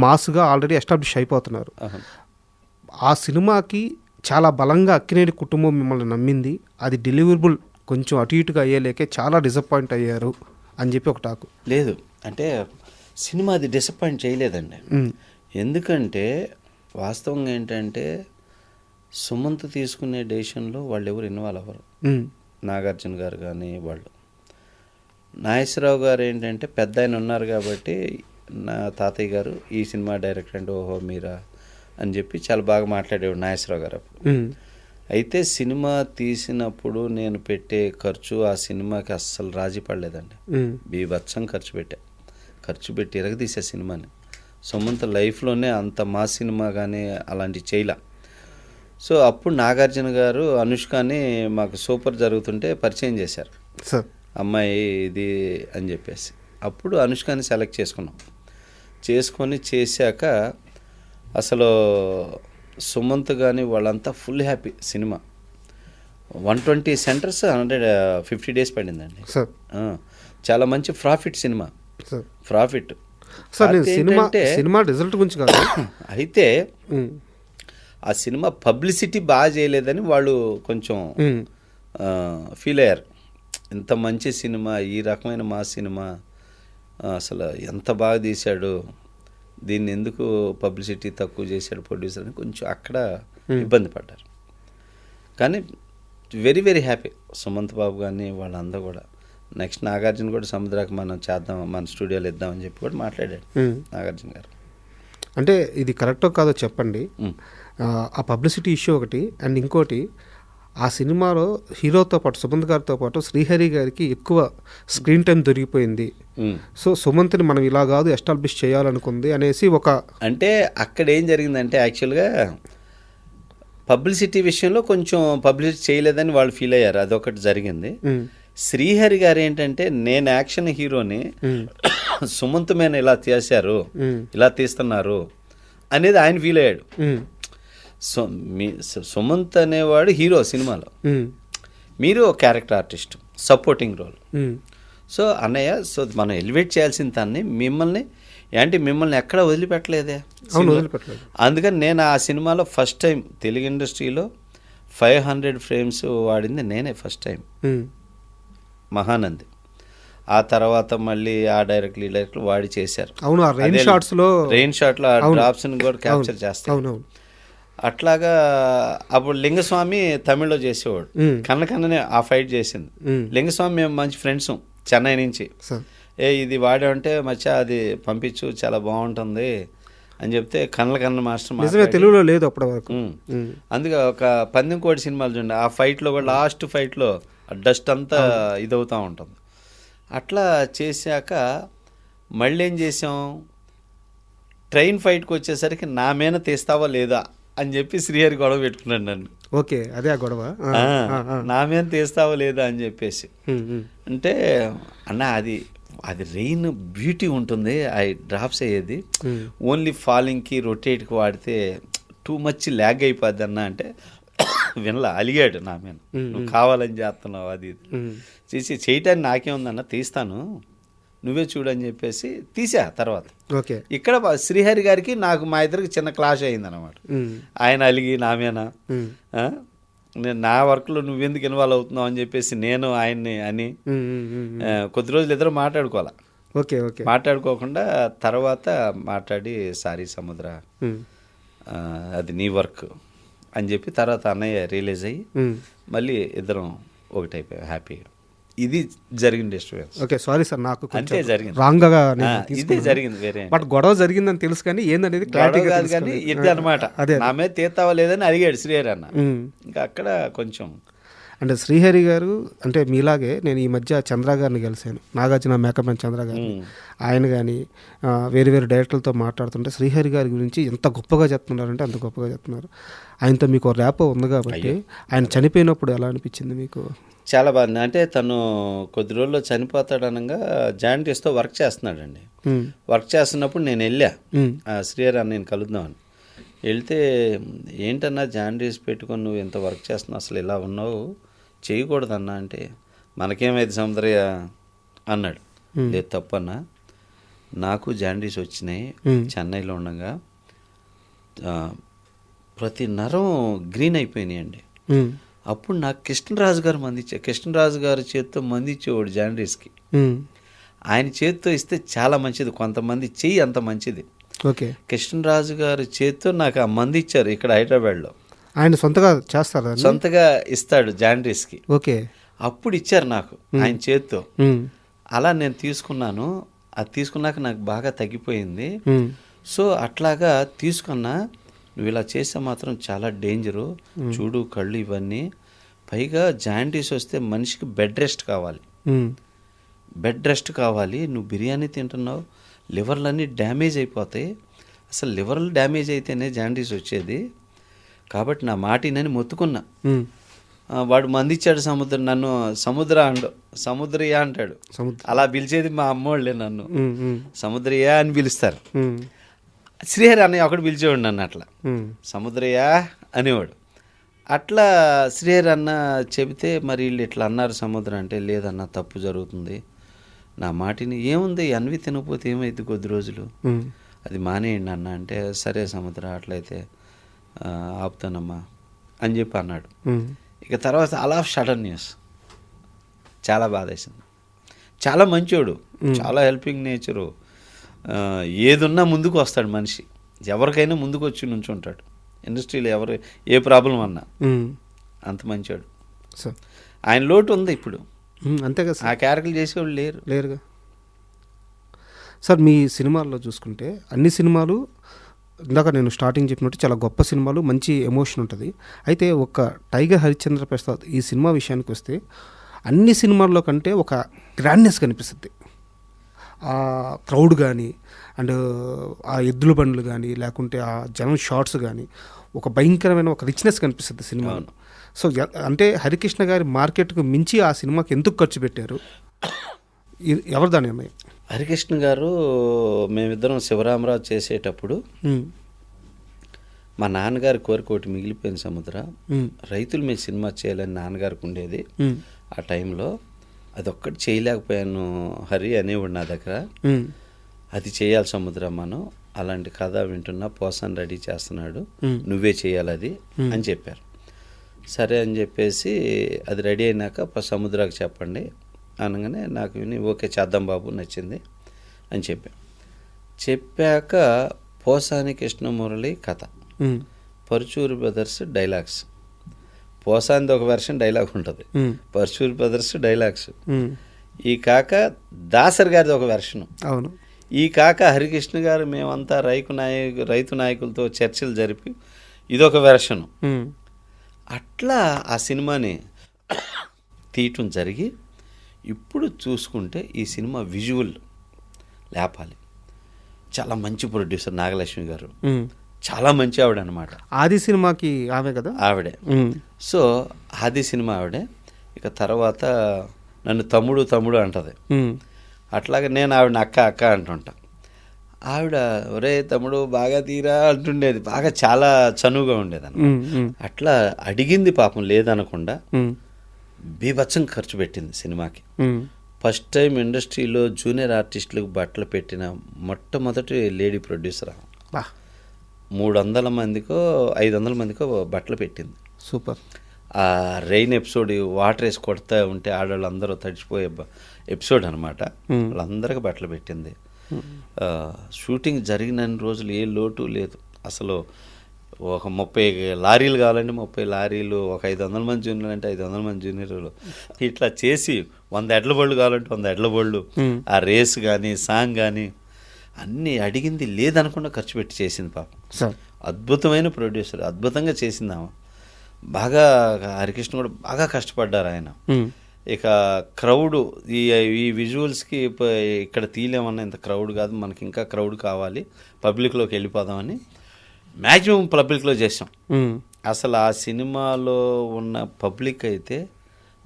మాస్గా ఆల్రెడీ ఎస్టాబ్లిష్ అయిపోతున్నారు. ఆ సినిమాకి చాలా బలంగా అక్కినేని కుటుంబం మిమ్మల్ని నమ్మింది. అది డెలివరబుల్ కొంచెం అటు ఇటుగా అయ్యేలేకే చాలా డిసప్పాయింట్ అయ్యారు అని చెప్పి ఒక టాకు. లేదు అంటే సినిమా అది డిసప్పాయింట్ చేయలేదండి. ఎందుకంటే వాస్తవంగా ఏంటంటే సుమంత్ తీసుకునే డెసిషన్లో వాళ్ళు ఎవరు ఇన్వాల్వ్ అవ్వరు. నాగార్జున గారు కానీ వాళ్ళు. నాగేశ్వరరావు గారు ఏంటంటే పెద్ద ఆయన ఉన్నారు కాబట్టి నా తాతయ్య గారు ఈ సినిమా డైరెక్టర్ అంటే ఓహో మీరా అని చెప్పి చాలా బాగా మాట్లాడేవాడు నాగేశ్వరరావు గారు. అయితే సినిమా తీసినప్పుడు నేను పెట్టే ఖర్చు ఆ సినిమాకి అస్సలు రాజీ పడలేదండి. బీభత్సం ఖర్చు పెట్టి ఎరగదీసే సినిమాని. సుమంత్ లైఫ్లోనే అంత మా సినిమా కానీ అలాంటి చేయలే. సో అప్పుడు నాగార్జున గారు అనుష్కని మాకు సూపర్ జరుగుతుంటే పరిచయం చేశారు, అమ్మాయి ఇది అని చెప్పేసి. అప్పుడు అనుష్కని సెలెక్ట్ చేసుకొని చేశాక అసలు సుమంత్ కానీ వాళ్ళంతా full happy. Cinema 120 centres 150 days పడిందండి. చాలా మంచి profit cinema. Profit cinema result గురించి కాదు. అయితే ఆ సినిమా పబ్లిసిటీ బాగా చేయలేదని వాళ్ళు కొంచెం ఫీల్ అయ్యారు. ఇంత మంచి సినిమా, ఈ రకమైన మా సినిమా అసలు ఎంత బాగా తీశాడు, దీన్ని ఎందుకు పబ్లిసిటీ తక్కువ చేశాడు ప్రొడ్యూసర్ అని కొంచెం అక్కడ ఇబ్బంది పడ్డారు. కానీ వెరీ వెరీ హ్యాపీ సుమంత్ బాబు కానీ వాళ్ళందరూ కూడా. నెక్స్ట్ నాగార్జున కూడా సముద్రాకి మనం చేద్దాం, మన స్టూడియోలో ఇద్దామని చెప్పి కూడా మాట్లాడాడు నాగార్జున గారు. అంటే ఇది కరెక్టో కాదో చెప్పండి. ఆ పబ్లిసిటీ ఇష్యూ ఒకటి, అండ్ ఇంకోటి ఆ సినిమాలో హీరోతో పాటు సుమంత్ గారితో పాటు శ్రీహరి గారికి ఎక్కువ స్క్రీన్ టైం దొరికిపోయింది. సో సుమంత్ని మనం ఇలా కాదు ఎస్టాబ్లిష్ చేయాలనుకుంది అనేసి ఒక అంటే అక్కడ ఏం జరిగిందంటే యాక్చువల్గా పబ్లిసిటీ విషయంలో కొంచెం పబ్లిసిటీ చేయలేదని వాళ్ళు ఫీల్ అయ్యారు, అదొకటి జరిగింది. శ్రీహరి గారు ఏంటంటే నేను యాక్షన్ హీరోని సుమంత్ మీద ఇలా తీశారు, ఇలా తీస్తున్నారు అనేది ఆయన ఫీల్ అయ్యాడు. సుమంత్ అనేవాడు హీరో సినిమాలో, మీరు ఒక character artist, supporting role. So అన్నయ్య, సో మనం ఎలివేట్ చేయాల్సిన దాన్ని మిమ్మల్ని ఎక్కడ వదిలిపెట్టలేదే. అందుకని నేను ఆ సినిమాలో ఫస్ట్ టైం తెలుగు ఇండస్ట్రీలో 500 ఫ్రేమ్స్ వాడింది నేనే ఫస్ట్ టైం, మహానంది. ఆ తర్వాత మళ్ళీ ఆ డైరెక్ట్లు వాడి చేశారు. రెయిన్ షాట్ లో ఆ డ్రాప్స్ కూడా క్యాప్చర్ చేస్తారు. అట్లాగా అప్పుడు లింగస్వామి తమిళ్లో చేసేవాడు, కన్ననే ఆ ఫైట్ చేసింది. లింగస్వామి మేము మంచి ఫ్రెండ్స్ చెన్నై నుంచి. ఇది వాడామంటే మచ్చా అది పంపించు, చాలా బాగుంటుంది అని చెప్తే కన్న మాస్టర్ తెలుగులో లేదు అప్పటి వరకు. అందుకే ఒక పందెం కోడి సినిమాలు చూడండి, ఆ ఫైట్లో కూడా లాస్ట్ ఫైట్లో డస్ట్ అంతా ఇదవుతూ ఉంటుంది. అట్లా చేశాక మళ్ళీ ఏం చేసాం, ట్రైన్ ఫైట్కి వచ్చేసరికి నా మీద తీస్తావా లేదా అని చెప్పి శ్రీహరి గొడవ పెట్టుకున్నాడు నన్ను. ఓకే, అదే ఆ గొడవ, నా మీద తీస్తావా లేదా అని చెప్పేసి. అంటే అన్న అది రెయిన్ బ్యూటీ ఉంటుంది, అవి డ్రాప్స్ అయ్యేది ఓన్లీ ఫాలింగ్కి రొటేట్కి వాడితే టూ మచ్ ల్యాగ్ అయిపోద్ది అన్న అంటే వినలా, అలిగాడు నా మీద, నువ్వు కావాలని చేస్తున్నావు అది చేయటానికి నాకేముందన్న, తీస్తాను నువ్వే చూడని చెప్పేసి తీసా. తర్వాత ఇక్కడ శ్రీహరి గారికి నాకు మా ఇద్దరికి చిన్న క్లాష్ అయిందన్నమాట. ఆయన అలిగి నా మీద, నేను నా వర్క్లో నువ్వెందుకు ఇన్వాల్వ్ అవుతున్నావు అని చెప్పేసి నేను ఆయన్ని అని కొద్ది రోజులు ఇద్దరు మాట్లాడుకోవాలా. మాట్లాడుకోకుండా తర్వాత మాట్లాడి సారీ సముద్ర, అది నీ వర్క్ అని చెప్పి తర్వాత అన్నయ్య రియలైజ్ అయ్యి మళ్ళీ ఇద్దరం ఒకటైపోయాం హ్యాపీగా. ఇది జరిగింది డిస్టర్బెన్స్. ఓకే, సారీ సార్, నాకు అంతే జరిగింది, రాంగ్గా ఇదే జరిగింది. వేరే బట్ గొడవ జరిగిందని తెలుసు కానీ ఏందనేది కాదు కానీ ఇది అనమాట. నా మీద తీస్తావా లేదని అడిగాడు శ్రీహరి అన్న. ఇంకా అక్కడ కొంచెం అంటే శ్రీహరి గారు అంటే మీలాగే నేను ఈ మధ్య చంద్ర గారిని కలిశాను, నాగార్జున మేకప్ మ్యాన్ చంద్ర గారిని. ఆయన కానీ వేరు వేరు డైరెక్టర్లతో మాట్లాడుతుంటే శ్రీహరి గారి గురించి ఎంత గొప్పగా చెప్తున్నారంటే అంత గొప్పగా చెప్తున్నారు. ఆయనతో మీకు ర్యాపో ఉంది కాబట్టి ఆయన చనిపోయినప్పుడు ఎలా అనిపించింది మీకు? చాలా బాగుంది. అంటే తను కొద్ది రోజుల్లో చనిపోతాడనగా జాయింటీస్తో వర్క్ చేస్తున్నాడండి. వర్క్ చేస్తున్నప్పుడు నేను వెళ్ళా శ్రీహరి అన్న నేను కలుద్దామని. వెళ్తే ఏంటన్నా జాయింటీస్ పెట్టుకొని నువ్వు ఎంత వర్క్ చేస్తున్నావు, అసలు ఇలా ఉన్నావు, చేయకూడదన్నా అంటే మనకేమైంది సముద్రయ్య అన్నాడు. లేదు తప్పన్నా, నాకు జాయింటీస్ వచ్చినాయి చెన్నైలో ఉండగా, ప్రతి నరం గ్రీన్ అయిపోయినాయండి. అప్పుడు నాకు కృష్ణరాజు గారు మందిచ్చారు. కృష్ణరాజు గారి చేతితో మందిచ్చేవాడు జాండీస్కి. ఆయన చేతితో ఇస్తే చాలా మంచిది, కొంతమంది చెయ్యి అంత మంచిది. ఓకే, కృష్ణరాజు గారి చేతితో నాకు ఆ మంది ఇచ్చారు ఇక్కడ హైదరాబాద్లో. ఆయన సొంతగా చేస్తారు, సొంతగా ఇస్తాడు జాండీస్కి. ఓకే, అప్పుడు ఇచ్చారు నాకు ఆయన చేతితో. అలా నేను తీసుకున్నాను. అది తీసుకున్నాక నాకు బాగా తగ్గిపోయింది. సో అట్లాగా తీసుకున్నా. నువ్వు ఇలా చేస్తే మాత్రం చాలా డేంజరు, చూడు కళ్ళు ఇవన్నీ, పైగా జాయింటీస్ వస్తే మనిషికి బెడ్ రెస్ట్ కావాలి, బెడ్ రెస్ట్ కావాలి. నువ్వు బిర్యానీ తింటున్నావు, లివర్లన్నీ డ్యామేజ్ అయిపోతాయి. అసలు లివర్లు డ్యామేజ్ అయితేనే జాయింటీస్ వచ్చేది. కాబట్టి నా మాటినని మొత్తుకున్నా. వాడు మందిచ్చాడు సముద్రం, నన్ను సముద్రయ్య అంటాడు. అలా పిలిచేది మా అమ్మోళ్ళే, నన్ను సముద్రయ్య అని పిలుస్తారు. శ్రీహరి అన్నయ్య ఒకటి పిలిచేవాడు నన్ను అట్లా, సముద్రయ్య అనేవాడు. అట్లా శ్రీహరి అన్న చెబితే మరి వీళ్ళు ఇట్లా అన్నారు సముద్రం అంటే, లేదన్న తప్పు జరుగుతుంది, నా మాటిని ఏముంది అన్వి తినకపోతే ఏమైంది కొద్ది రోజులు, అది మానేయండి అన్న అంటే, సరే సముద్ర అట్లయితే ఆపుతానమ్మా అని చెప్పి అన్నాడు. ఇక తర్వాత అలా సడన్ న్యూస్ చాలా బాధేసింది. చాలా మంచోడు, చాలా హెల్పింగ్ నేచరు, ఏదున్నా ముందుకు వస్తాడు మనిషి, ఎవరికైనా ముందుకు వచ్చి నుంచుంటాడు. ఇండస్ట్రీలో ఎవరు ఏ ప్రాబ్లం అన్నా అంత మంచోడు. ఆయన లోటు ఉంది ఇప్పుడు, అంతే కదా, ఆ క్యారెక్టర్లు చేసేవాళ్ళు లేరుగా సార్. మీ సినిమాల్లో చూసుకుంటే అన్ని సినిమాలు ఇందాక నేను స్టార్టింగ్ చెప్పినట్టు చాలా గొప్ప సినిమాలు, మంచి ఎమోషన్ ఉంటుంది. అయితే ఒక టైగర్ హరిశ్చంద్ర ప్రసాద్ ఈ సినిమా విషయానికి వస్తే అన్ని సినిమాల్లో కంటే ఒక గ్రాండ్నెస్ కనిపిస్తుంది. ఆ క్రౌడ్ కానీ, అండ్ ఆ ఎద్దుల బండ్లు కానీ లేకుంటే ఆ జనం షార్ట్స్ కానీ ఒక భయంకరమైన ఒక రిచ్నెస్ కనిపిస్తుంది సినిమాలో. సో అంటే హరికృష్ణ గారి మార్కెట్కు మించి ఆ సినిమాకి ఎందుకు ఖర్చు పెట్టారు, ఎవరు దాని అమ్మాయి? హరికృష్ణ గారు మేమిద్దరం శివరామరావు చేసేటప్పుడు మా నాన్నగారి కోరిక ఒకటి మిగిలిపోయింది సముద్ర. రైతుల మీద సినిమా చేయాలని నాన్నగారికి ఉండేది. ఆ టైంలో అదొక్కటి చేయలేకపోయాను హరి అనేవాడు నా దగ్గర. అది చేయాలి సముద్ర, మనం అలాంటి కథ వింటున్నా, పోసాన్ రెడీ చేస్తున్నాడు, నువ్వే చేయాలి అది అని చెప్పారు. సరే అని చెప్పేసి అది రెడీ అయినాక సముద్రాకి చెప్పండి అనగానే నాకు విని ఓకే చేద్దాం బాబు, నచ్చింది అని చెప్పాక పోసాని కృష్ణమురళి కథ, పరుచూరి బ్రదర్స్ డైలాగ్స్. పోసానిది ఒక వెర్షన్ డైలాగ్ ఉంటుంది, పరుచూరి బ్రదర్స్ డైలాగ్స్. ఈ కాక దాసరి గారిది ఒక వెర్షను. అవును. ఈ కాక హరికృష్ణ గారు మేమంతా రైతు నాయకులతో చర్చలు జరిపి ఇదొక వెర్షను. అట్లా ఆ సినిమాని తీయటం జరిగి ఇప్పుడు చూసుకుంటే ఈ సినిమా విజువల్ లేపాలి. చాలా మంచి ప్రొడ్యూసర్ నాగలక్ష్మి గారు, చాలా మంచి ఆవిడ అనమాట. ఆది సినిమాకి ఆమె కదా, ఆవిడే. సో ఆది సినిమా ఆవిడే. ఇక తర్వాత నన్ను తమ్ముడు తమ్ముడు అంటది. అట్లాగే నేను ఆవిడని అక్క అక్క అంటుంటా. ఆవిడ ఒరే తమ్ముడు బాగా తీరా అంటుండేది, బాగా చాలా చనువుగా ఉండేది అన్నమాట. అట్లా అడిగింది పాపం లేదనకుండా బీభత్సం ఖర్చు పెట్టింది సినిమాకి. ఫస్ట్ టైం ఇండస్ట్రీలో జూనియర్ ఆర్టిస్టులకు బట్టలు పెట్టిన మొట్టమొదటి లేడీ ప్రొడ్యూసర్. 300 మందికో 500 మందికో బట్టలు పెట్టింది. సూపర్. ఆ రెయిన్ ఎపిసోడ్ వాటర్ వేసి కొడతా ఉంటే ఆడవాళ్ళు అందరూ తడిచిపోయే ఎపిసోడ్ అనమాట. వాళ్ళందరికీ బట్టలు పెట్టింది. షూటింగ్ జరిగిన రోజులు ఏ లోటు లేదు అసలు. ఒక 30 లారీలు కావాలంటే 30 లారీలు, ఒక 500 మంది జూనియర్లు అంటే 500 మంది జూనియర్లు, ఇట్లా చేసి 100 ఎడ్ల బళ్ళు కావాలంటే 100 ఎడ్ల బళ్ళు, ఆ రేస్ కానీ సాంగ్ కానీ అన్నీ అడిగింది లేదనకుండా ఖర్చు పెట్టి చేసింది పాపం. అద్భుతమైన ప్రొడ్యూసర్, అద్భుతంగా చేసింది ఆమె. బాగా హరికృష్ణ కూడా బాగా కష్టపడ్డారు ఆయన. ఇక క్రౌడ్ ఈ విజువల్స్కి ఇక్కడ తీయలేమన్నా ఇంత క్రౌడ్ కాదు, మనకి ఇంకా క్రౌడ్ కావాలి, పబ్లిక్లోకి వెళ్ళిపోదామని మ్యాక్సిమం పబ్లిక్లో చేసాం. అసలు ఆ సినిమాలో ఉన్న పబ్లిక్ అయితే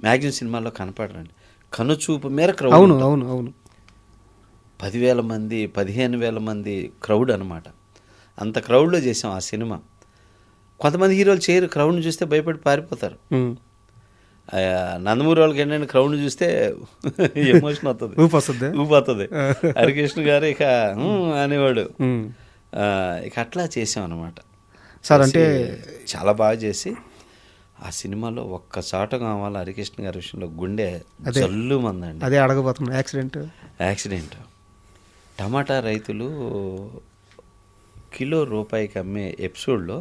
మ్యాక్సిమం సినిమాల్లో కనపడరండి, కనుచూపు మేర క్రౌడ్. అవును అవును అవును 10,000 మంది 15,000 మంది క్రౌడ్ అనమాట. అంత క్రౌడ్లో చేసాం ఆ సినిమా. కొంతమంది హీరోలు చేయరు, క్రౌడ్ని చూస్తే భయపడి పారిపోతారు. నందమూరి వాళ్ళకి ఏంటంటే క్రౌడ్ని చూస్తే ఎమోషన్ అవుతుంది, ఊపొస్తుంది. హరికృష్ణ గారు ఇక అనేవాడు. ఇక అట్లా చేసాం అనమాట సార్. అంటే చాలా బాగా చేసి ఆ సినిమాలో ఒక్కసాట కావాలి హరికృష్ణ గారి విషయంలో గుండె జల్లు మందండి. అదే అడగబోతున్నా. యాక్సిడెంట్ టమాటా రైతులు కిలో రూపాయికి అమ్మే ఎపిసోడ్లో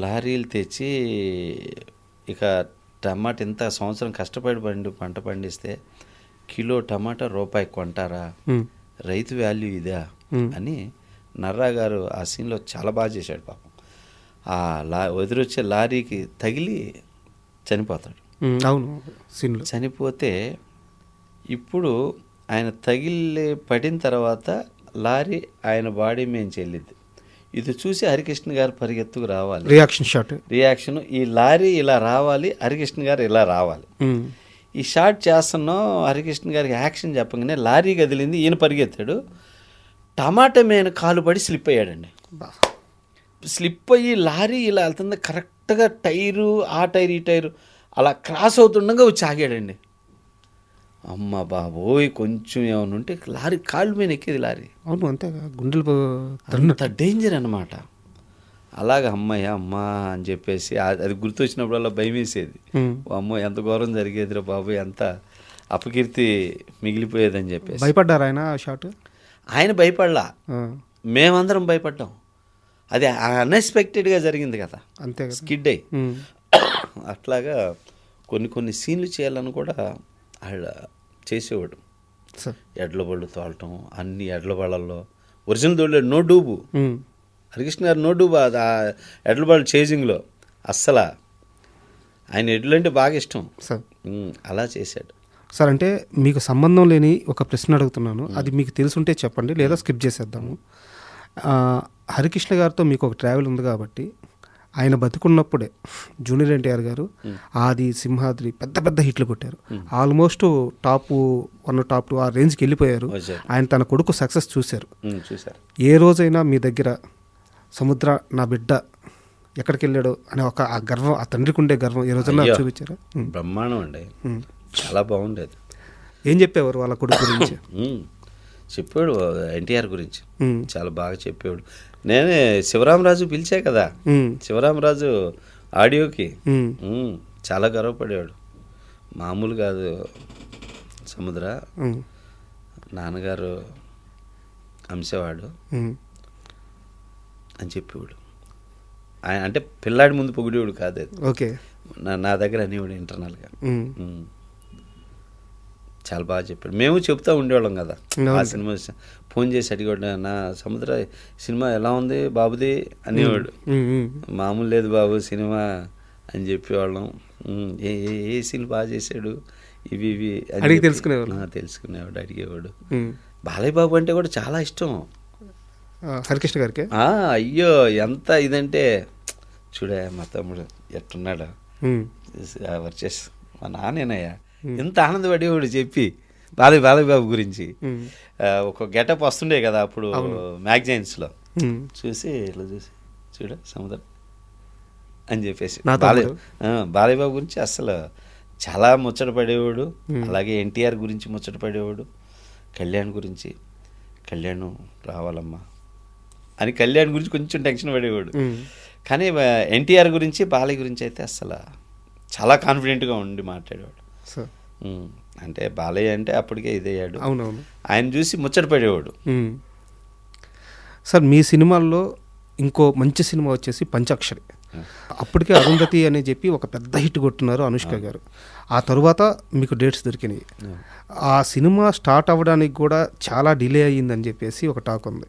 లారీలు తెచ్చి ఇక టమాటా ఇంత సంవత్సరం కష్టపడి పంట పండిస్తే కిలో టమాటా రూపాయి కొంటారా, రైతు వాల్యూ ఇదా అని నర్రా గారు ఆ సీన్లో చాలా బాగా చేశాడు పాపం. ఆ ఎదురొచ్చే లారీకి తగిలి చనిపోతాడు. అవును, సీన్లో చనిపోతే ఇప్పుడు ఆయన తగిలి పడిన తర్వాత లారీ ఆయన బాడీ మీద చెల్లిద్ది. ఇది చూసి హరికృష్ణ గారు పరిగెత్తుకు రావాలి, రియాక్షన్ ఈ లారీ ఇలా రావాలి, హరికృష్ణ గారు ఇలా రావాలి. ఈ షాట్ చేస్తున్నాం, హరికృష్ణ గారికి యాక్షన్ చెప్పగానే లారీ కదిలింది, ఈయన పరిగెత్తాడు, టమాటా మీద కాలు పడి స్లిప్ అయ్యాడండి. స్లిప్ అయ్యి లారీ ఇలా వెళ్తుంది, కరెక్ట్గా టైరు ఆ టైర్ ఈ టైరు అలా క్రాస్ అవుతుండగా వచ్చి ఆగాడండి. అమ్మ బాబోయ్, కొంచెం ఏమైనా ఉంటే లారీ కాళ్ళు మీద ఎక్కేది లారీ. అవును, అంతే గుండెలు అంత డేంజర్ అనమాట. అలాగ అమ్మాయి అమ్మ అని చెప్పేసి అది గుర్తొచ్చినప్పుడల్లా భయం వేసేది. అమ్మో ఎంత ఘోరం జరిగేదిరా బాబు, ఎంత అపకీర్తి మిగిలిపోయేదని చెప్పేసి. భయపడ్డారు ఆయన షాట్? ఆయన భయపడలా, మేమందరం భయపడ్డాం. అది అన్ఎక్స్పెక్టెడ్గా జరిగింది కదా, అంతే స్కిడ్ అయ్యి. అట్లాగా కొన్ని సీన్లు చేయాలని కూడా ఆడ చేసేవాడు. ఎడ్ల బళ్ళు తోలటం, అన్ని ఎడ్ల బళ్ళల్లో ఒరిజినల్ తోలేడు, నో డూబు. హరికృష్ణ గారు నో డూబు ఆ ఎడ్ల బళ్ళు చేజింగ్లో అస్సలు. ఆయన ఎడ్లు అంటే బాగా ఇష్టం, అలా చేశాడు. సార్ అంటే మీకు సంబంధం లేని ఒక ప్రశ్న అడుగుతున్నాను, అది మీకు తెలుసుంటే చెప్పండి లేదా స్కిప్ చేసేద్దాము. హరికృష్ణ గారితో మీకు ఒక ట్రావెల్ ఉంది కాబట్టి ఆయన బతికున్నప్పుడే జూనియర్ ఎన్టీఆర్ గారు ఆది, సింహాద్రి పెద్ద పెద్ద హిట్లు కొట్టారు. ఆల్మోస్ట్ టాప్ 1 టాప్ 2 ఆ రేంజ్కి వెళ్ళిపోయారు. ఆయన తన కొడుకు సక్సెస్ చూశారు. ఏ రోజైనా మీ దగ్గర సముద్ర నా బిడ్డ ఎక్కడికి వెళ్ళాడో అనే ఒక ఆ గర్వం, ఆ తండ్రికి ఉండే గర్వం ఏ రోజైనా చూపించారా? బ్రహ్మాండం అండి, చాలా బాగుండేది. ఏం చెప్పేవారు వాళ్ళ కొడుకు గురించి? చెప్పాడు ఎన్టీఆర్ గురించి, చాలా బాగా చెప్పాడు. నేనే శివరామరాజు పిలిచా కదా, శివరామరాజు ఆడియోకి చాలా గర్వపడేవాడు. మామూలు కాదు సముద్ర, నాన్నగారు అంశవాడు అని చెప్పేవాడు. ఆయన అంటే పిల్లాడి ముందు పొగిడేవాడు కాదు అది. ఓకే, నా దగ్గర అనేవాడు ఇంటర్నల్గా. చాలా బాగా చెప్పాడు. మేము చెప్తా ఉండేవాళ్ళం కదా ఆ సినిమా. ఫోన్ చేసి అడిగాడు, నా సముద్ర సినిమా ఎలా ఉంది బాబుది అనేవాడు. మామూలు లేదు బాబు సినిమా అని చెప్పేవాళ్ళం. ఏ సీన్లు బాగా చేశాడు ఇవి అని తెలుసుకునేవాడు, అడిగేవాడు. బాలయ్య బాబు అంటే కూడా చాలా ఇష్టం హరికృష్ణ గారికి. అయ్యో ఎంత ఇదంటే చూడే మా తమ్ముడు ఎట్టున్నాడు వర్చెస్ మా నాన్నేనయ్యా, ఎంత ఆనందపడేవాడు చెప్పి బాలయ్య బాబు గురించి. ఒక గెటప్ వస్తుండే కదా అప్పుడు మ్యాగజైన్స్లో, చూసి ఇట్లా చూసి చూడ సముద్రం అని చెప్పేసి బాలయ్య బాబు గురించి అసలు చాలా ముచ్చట పడేవాడు. అలాగే ఎన్టీఆర్ గురించి ముచ్చట పడేవాడు. కళ్యాణ్ గురించి, కళ్యాణ్ రావాలమ్మా అని కళ్యాణ్ గురించి కొంచెం టెన్షన్ పడేవాడు. కానీ ఎన్టీఆర్ గురించి బాలయ్య గురించి అయితే అసలు చాలా కాన్ఫిడెంట్గా ఉండి మాట్లాడేవాడు. అంటే బాలయ్య అంటే అప్పటికే ఇదయ్యాడు. అవునవును, ఆయన చూసి ముచ్చట పడేవాడు. సార్ మీ సినిమాల్లో ఇంకో మంచి సినిమా వచ్చేసి పంచాక్షరి. అప్పటికే అరుంధతి అని చెప్పి ఒక పెద్ద హిట్ కొట్టున్నారు అనుష్క గారు. ఆ తరువాత మీకు డేట్స్ దొరికినాయి. ఆ సినిమా స్టార్ట్ అవ్వడానికి కూడా చాలా డిలే అయ్యిందని చెప్పేసి ఒక టాక్ ఉంది.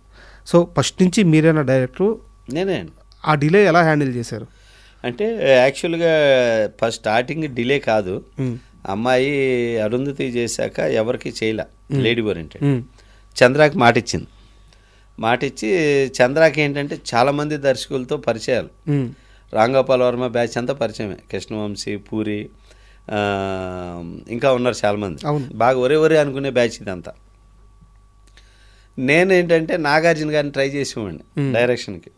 సో ఫస్ట్ నుంచి మీరైనా డైరెక్టర్, నేనే. ఆ డిలే ఎలా హ్యాండిల్ చేశారు? అంటే యాక్చువల్గా ఫస్ట్ స్టార్టింగ్ డిలే కాదు, అమ్మాయి అరుంధతి చేశాక ఎవరికి చేయలే, లేడీ ఓరియంటెడ్. చంద్రాకి మాటిచ్చి చంద్రాకి ఏంటంటే చాలామంది దర్శకులతో పరిచయాలు. రాంగోపాల్ వర్మ బ్యాచ్ అంతా పరిచయమే, కృష్ణవంశీ, పూరి, ఇంకా ఉన్నారు చాలామంది. బాగా ఒరే అనుకునే బ్యాచ్ ఇదంతా. నేనేంటంటే నాగార్జున గారిని ట్రై చేసేవాడిని డైరెక్షన్కి.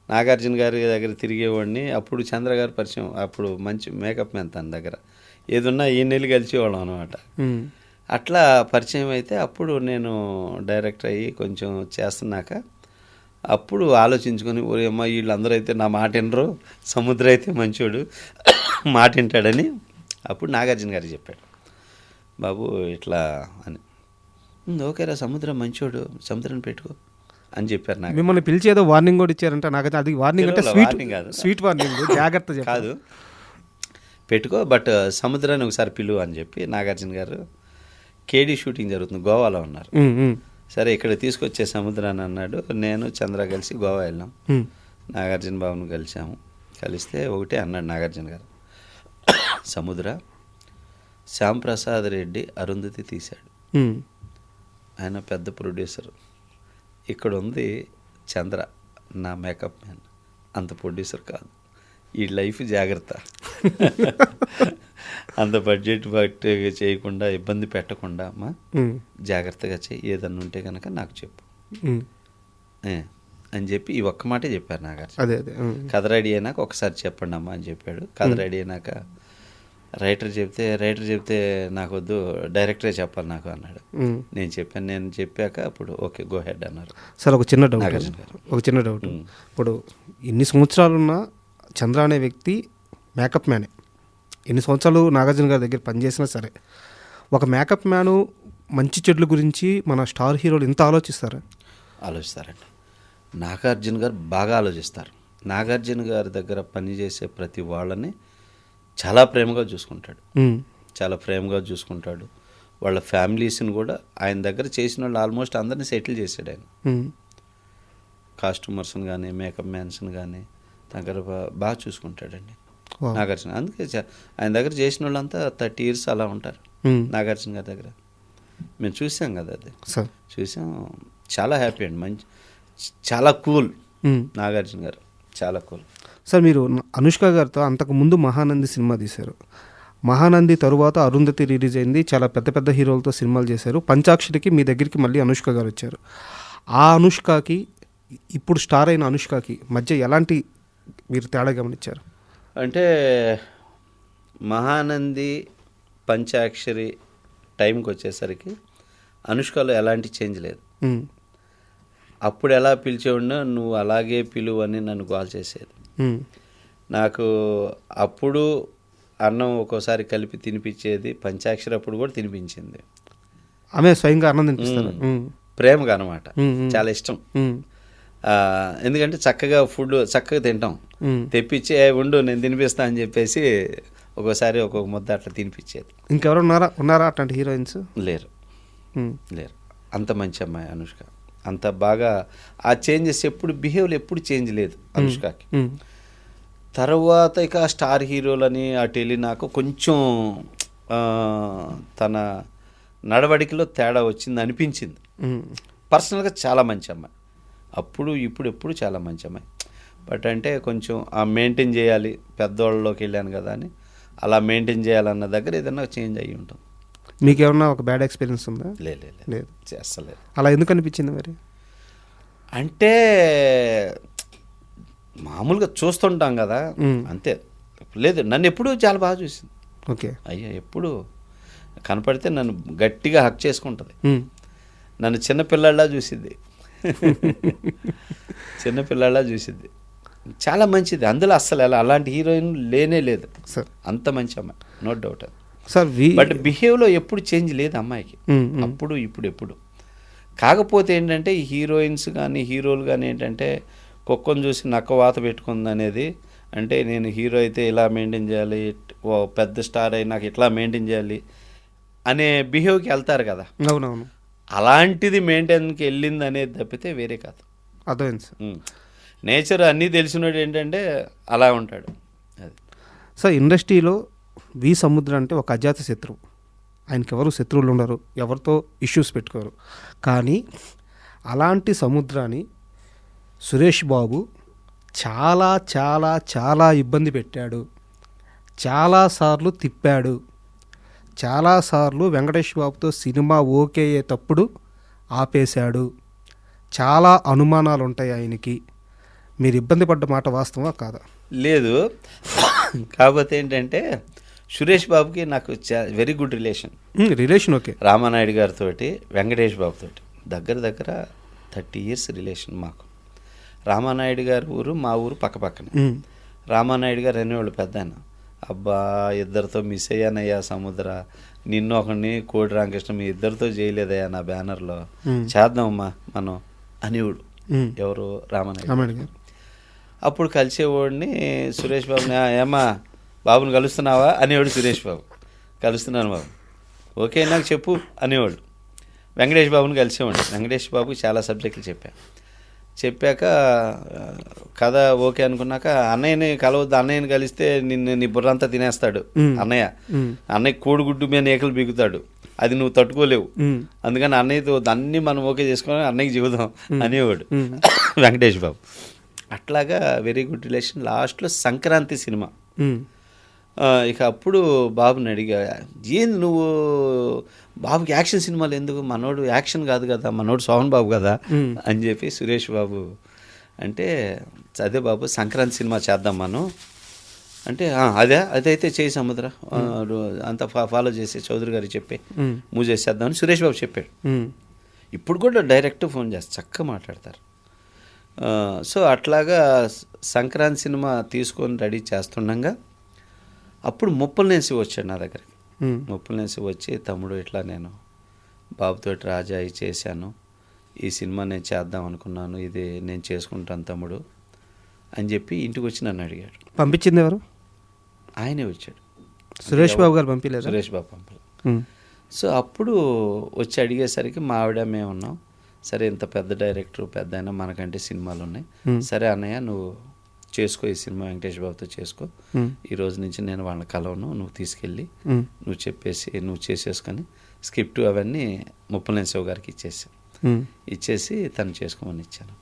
నాగార్జున గారి దగ్గర తిరిగేవాడిని. అప్పుడు చంద్ర గారు పరిచయం, అప్పుడు మంచి మేకప్ మ్యాన్ తన దగ్గర, ఏదున్నా ఈ నెలలు కలిసేవాళ్ళం అనమాట. అట్లా పరిచయం అయితే అప్పుడు నేను డైరెక్టర్ అయ్యి కొంచెం చేస్తున్నాక అప్పుడు ఆలోచించుకొని, ఓ అమ్మ వీళ్ళందరూ అయితే నా మాట వినరు, సముద్ర అయితే మంచోడు మాట వింటాడని అప్పుడు నాగార్జున గారికి చెప్పాడు, బాబు ఇట్లా అని. ఓకేరా సముద్రం మంచోడు, సముద్రాన్ని పెట్టుకో అని చెప్పారు. నాకు మిమ్మల్ని పిలిచి ఏదో వార్నింగ్ కూడా ఇచ్చారంట. నాకు అది వార్నింగ్ అంటే స్వీట్ వార్నింగ్, జాగ్రత్త కాదు, పెట్టుకో, బట్ సముద్రాన్ని ఒకసారి పిలువు అని చెప్పి నాగార్జున గారు కేడీ షూటింగ్ జరుగుతుంది, గోవాలో ఉన్నారు. సరే ఇక్కడ తీసుకొచ్చే సముద్రాన్ని అన్నాడు. నేను చంద్ర కలిసి గోవా వెళ్ళాం. నాగార్జున బాబును కలిస్తే ఒకటే అన్నాడు నాగార్జున గారు, సముద్ర శ్యాంప్రసాద్ రెడ్డి అరుంధతి తీశాడు, ఆయన పెద్ద ప్రొడ్యూసర్. ఇక్కడ ఉంది చంద్ర నా మేకప్ మ్యాన్, అంత ప్రొడ్యూసర్ కాదు, ఈ లైఫ్ జాగ్రత్త, అంత బడ్జెట్ బట్టి చేయకుండా ఇబ్బంది పెట్టకుండా అమ్మా జాగ్రత్తగా చేయి, ఏదన్నా ఉంటే కనుక నాకు చెప్పు అని చెప్పి ఈ ఒక్క మాటే చెప్పారు నాగార్జున. కథ రెడీ అయినాక ఒకసారి చెప్పండి అమ్మా అని చెప్పాడు. కథ రెడీ అయినాక రైటర్ చెప్తే నాకు వద్దు, డైరెక్టరే చెప్పాలి నాకు అన్నాడు. నేను చెప్పాక అప్పుడు ఓకే గో హెడ్ అన్నారు. సార్ ఒక చిన్న డౌట్, ఇప్పుడు ఎన్ని సంవత్సరాలున్నా చంద్ర అనే వ్యక్తి మేకప్ మ్యానే, ఎన్ని సంవత్సరాలు నాగార్జున గారి దగ్గర పనిచేసినా సరే, ఒక మేకప్ మ్యాను మంచి చెడ్ల గురించి మన స్టార్ హీరోలు ఎంత ఆలోచిస్తారండి. నాగార్జున గారు బాగా ఆలోచిస్తారు. నాగార్జున గారి దగ్గర పనిచేసే ప్రతి వాళ్ళని చాలా ప్రేమగా చూసుకుంటాడు. వాళ్ళ ఫ్యామిలీస్ని కూడా ఆయన దగ్గర చేసిన వాళ్ళు ఆల్మోస్ట్ అందరినీ సెటిల్ చేశాడు ఆయన. కాస్ట్యూమర్స్ని కానీ మేకప్ మ్యాన్స్ని కానీ దగ్గర బాగా చూసుకుంటాడండి. Wow. నాగార్జున. అందుకే ఆయన దగ్గర చేసిన వాళ్ళంతా 30 years అలా ఉంటారు నాగార్జున గారి దగ్గర. మేము చూసాం కదా, అది సార్ చూసాం. చాలా హ్యాపీ అండి, మంచి, చాలా కూల్ నాగార్జున గారు, చాలా కూల్. సార్ మీరు అనుష్క గారితో అంతకు ముందు మహానంది సినిమా తీశారు. మహానంది తరువాత అరుంధతి రిలీజ్ అయింది. చాలా పెద్ద పెద్ద హీరోలతో సినిమాలు చేశారు. పంచాక్షరికి మీ దగ్గరికి మళ్ళీ అనుష్క గారు వచ్చారు. ఆ అనుష్కకి ఇప్పుడు స్టార్ అయిన అనుష్కకి మధ్య ఎలాంటి మీరు తేడా గమనించారు? అంటే మహానంది, పంచాక్షరి టైంకి వచ్చేసరికి అనుష్కలో ఎలాంటి చేంజ్ లేదు. అప్పుడు ఎలా పిలిచేవాడినో నువ్వు అలాగే పిలువు అని నన్ను కాల్ చేసేది. నాకు అప్పుడు అన్నం ఒక్కోసారి కలిపి తినిపించేది. పంచాక్షరి అప్పుడు కూడా తినిపించింది. ఆమె స్వయంగా అన్నం తినిపిస్తారు. ప్రేమగా అనమాట, చాలా ఇష్టం. ఎందుకంటే చక్కగా ఫుడ్ చక్కగా తింటాం. తెప్పించి ఉండు నేను తినిపిస్తా అని చెప్పేసి ఒక్కోసారి ఒక్కొక్క ముద్ద అట్లా తినిపించేది. ఇంకెవరు ఉన్నారా అట్లాంటి హీరోయిన్స్? లేరు. అంత మంచి అమ్మాయి అనుష్క. అంత బాగా ఆ చేంజెస్ ఎప్పుడు బిహేవియర్ ఎప్పుడు చేంజ్ లేదు అనుష్కకి. తర్వాత ఇక స్టార్ హీరోలని అటు వెళ్ళి నాకు కొంచెం తన నడవడికలో తేడా వచ్చింది అనిపించింది. పర్సనల్గా చాలా మంచి అమ్మాయి, అప్పుడు ఇప్పుడు ఎప్పుడు చాలా మంచి అమ్మాయి. బట్ అంటే కొంచెం ఆ మెయింటైన్ చేయాలి, పెద్దవాళ్ళలోకి వెళ్ళాను కదా అని అలా మెయింటైన్ చేయాలన్న దగ్గర ఏదైనా చేంజ్ అయ్యి ఉంటుంది. మీకేమన్నా ఒక బ్యాడ్ ఎక్స్పీరియన్స్ ఉందా? లేదు, చేస్తలేదు. అలా ఎందుకు అనిపించింది మరి? అంటే మామూలుగా చూస్తుంటాం కదా, అంతే. లేదు, నన్ను ఎప్పుడూ చాలా బాగా చూసింది. ఓకే. అయ్యా ఎప్పుడు కనపడితే నన్ను గట్టిగా హక్ చేసుకుంటుంది. నన్ను చిన్నపిల్లల్లా చూసిద్ది, చిన్నపిల్లల్లా చూసిద్ది. చాలా మంచిది. అందులో అస్సలు అలాంటి హీరోయిన్ లేనే లేదు సార్. అంత మంచి అమ్మాయి, నో డౌట్. సార్ బట్ బిహేవ్లో ఎప్పుడు చేంజ్ లేదు అమ్మాయికి, అప్పుడు ఇప్పుడు ఎప్పుడు. కాకపోతే ఏంటంటే ఈ హీరోయిన్స్ కానీ హీరోలు కానీ ఏంటంటే కుక్కను చూసి నక్క వాత పెట్టుకుంది అనేది, అంటే నేను హీరో అయితే ఇలా మెయింటైన్ చేయాలి, ఓ పెద్ద స్టార్ అయి నాకు ఇట్లా మెయింటైన్ చేయాలి అనే బిహేవ్కి వెళ్తారు కదా. అవునవును. అలాంటిది మెయింటైన్కి వెళ్ళింది అనేది తప్పితే వేరే కాదు. అర్థమైంది సార్. నేచర్ అన్నీ తెలిసినోడు ఏంటంటే అలా ఉంటాడు. అది సార్, ఇండస్ట్రీలో వి సముద్ర అంటే ఒక అజాత శత్రువు. ఆయనకి ఎవరు శత్రువులు ఉండరు, ఎవరితో ఇష్యూస్ పెట్టుకోరు. కానీ అలాంటి సముద్రాన్ని సురేష్ బాబు చాలా చాలా చాలా ఇబ్బంది పెట్టాడు, చాలాసార్లు తిప్పాడు, చాలాసార్లు వెంకటేష్ బాబుతో సినిమా ఓకే అయ్యేటప్పుడు ఆపేశాడు. చాలా అనుమానాలు ఉంటాయి ఆయనకి. మీరు ఇబ్బంది పడ్డ మాట వాస్తవా కాదా? లేదు. కాకపోతే ఏంటంటే సురేష్ బాబుకి నాకు very good relation. Okay. Ramanaidu గారితో వెంకటేష్ బాబుతో దగ్గర 30 years రిలేషన్ మాకు. రామానాయుడు గారి ఊరు మా ఊరు పక్కపక్కనే. రామానాయుడు గారు అనేవాళ్ళు పెద్ద ఆయన, అబ్బా ఇద్దరితో మిస్ అయ్యానయ్యా సముద్ర, నిన్ను ఒకరిని కోడి రామకృష్ణ మీ ఇద్దరితో చేయలేదయ్యా నా బ్యానర్లో, చేద్దామమ్మా మనం అనేవాడు. ఎవరు? రామానాయుడు గారు. అప్పుడు కలిసేవాడిని సురేష్ బాబుని, ఏమ్మా బాబుని కలుస్తున్నావా అనేవాడు సురేష్ బాబు. కలుస్తున్నాను బాబు, ఓకే నాకు చెప్పు అనేవాడు. వెంకటేష్ బాబుని కలిసేవాడు. వెంకటేష్ బాబుకి చాలా సబ్జెక్టులు చెప్పాక కథ ఓకే అనుకున్నాక అన్నయ్యని కలవద్దు, అన్నయ్యని కలిస్తే నీ బుర్రంతా తినేస్తాడు అన్నయ్య కోడిగుడ్డు మీద ఏకలు బిగుతాడు, అది నువ్వు తట్టుకోలేవు, అందుకని అన్నయ్యతో అన్నీ మనం ఓకే చేసుకొని అన్నయ్యకి చెబుదాం అనేవాడు వెంకటేష్ బాబు. అట్లాగా వెరీ గుడ్ రిలేషన్. లాస్ట్లో సంక్రాంతి సినిమా ఇక అప్పుడు బాబుని అడిగా, ఏంది నువ్వు బాబుకి యాక్షన్ సినిమాలు ఎందుకు, మనోడు యాక్షన్ కాదు కదా, మనోడు సోహన్ బాబు కదా అని చెప్పి సురేష్ బాబు అంటే, అదే బాబు సంక్రాంతి సినిమా చేద్దాం మనం అంటే, అదైతే చేయి సముద్ర అంతా ఫాలో చేసి చౌదరి గారికి చెప్పి మూవ్ చేసేద్దామని సురేష్ బాబు చెప్పాడు. ఇప్పుడు కూడా డైరెక్ట్ ఫోన్ చేస్తారు, చక్కగా మాట్లాడతారు. సో అట్లాగా సంక్రాంతి సినిమా తీసుకొని రెడీ చేస్తుండగా అప్పుడు ముప్పలనేసి వచ్చాడు నా దగ్గరికి. ముప్పలనేసి వచ్చి, తమ్ముడు ఇట్లా నేను బాబుతో రాజాయి చేశాను, ఈ సినిమా నేను చేద్దాం అనుకున్నాను, ఇది నేను చేసుకుంటాను తమ్ముడు అని చెప్పి ఇంటికి వచ్చి నన్ను అడిగాడు. పంపించింది ఎవరు? ఆయనే వచ్చాడు. సురేష్ బాబు గారు పంపించలేదు? సురేష్ బాబు పంపలేదు. సో అప్పుడు వచ్చి అడిగేసరికి మా ఆవిడ మేము ఉన్నాం, సరే ఇంత పెద్ద డైరెక్టర్ పెద్ద అయినా మనకంటే సినిమాలు ఉన్నాయి, సరే అన్నయ్య నువ్వు చేసుకో ఈ సినిమా వెంకటేష్ బాబుతో చేసుకో, ఈ రోజు నుంచి నేను వాళ్ళని కలవను, నువ్వు తీసుకెళ్ళి నువ్వు చెప్పేసి నువ్వు చేసేసుకొని స్క్రిప్ట్ అవన్నీ ముప్పలనేని శివ గారికి ఇచ్చేసి తను చేసుకోమని ఇచ్చాను.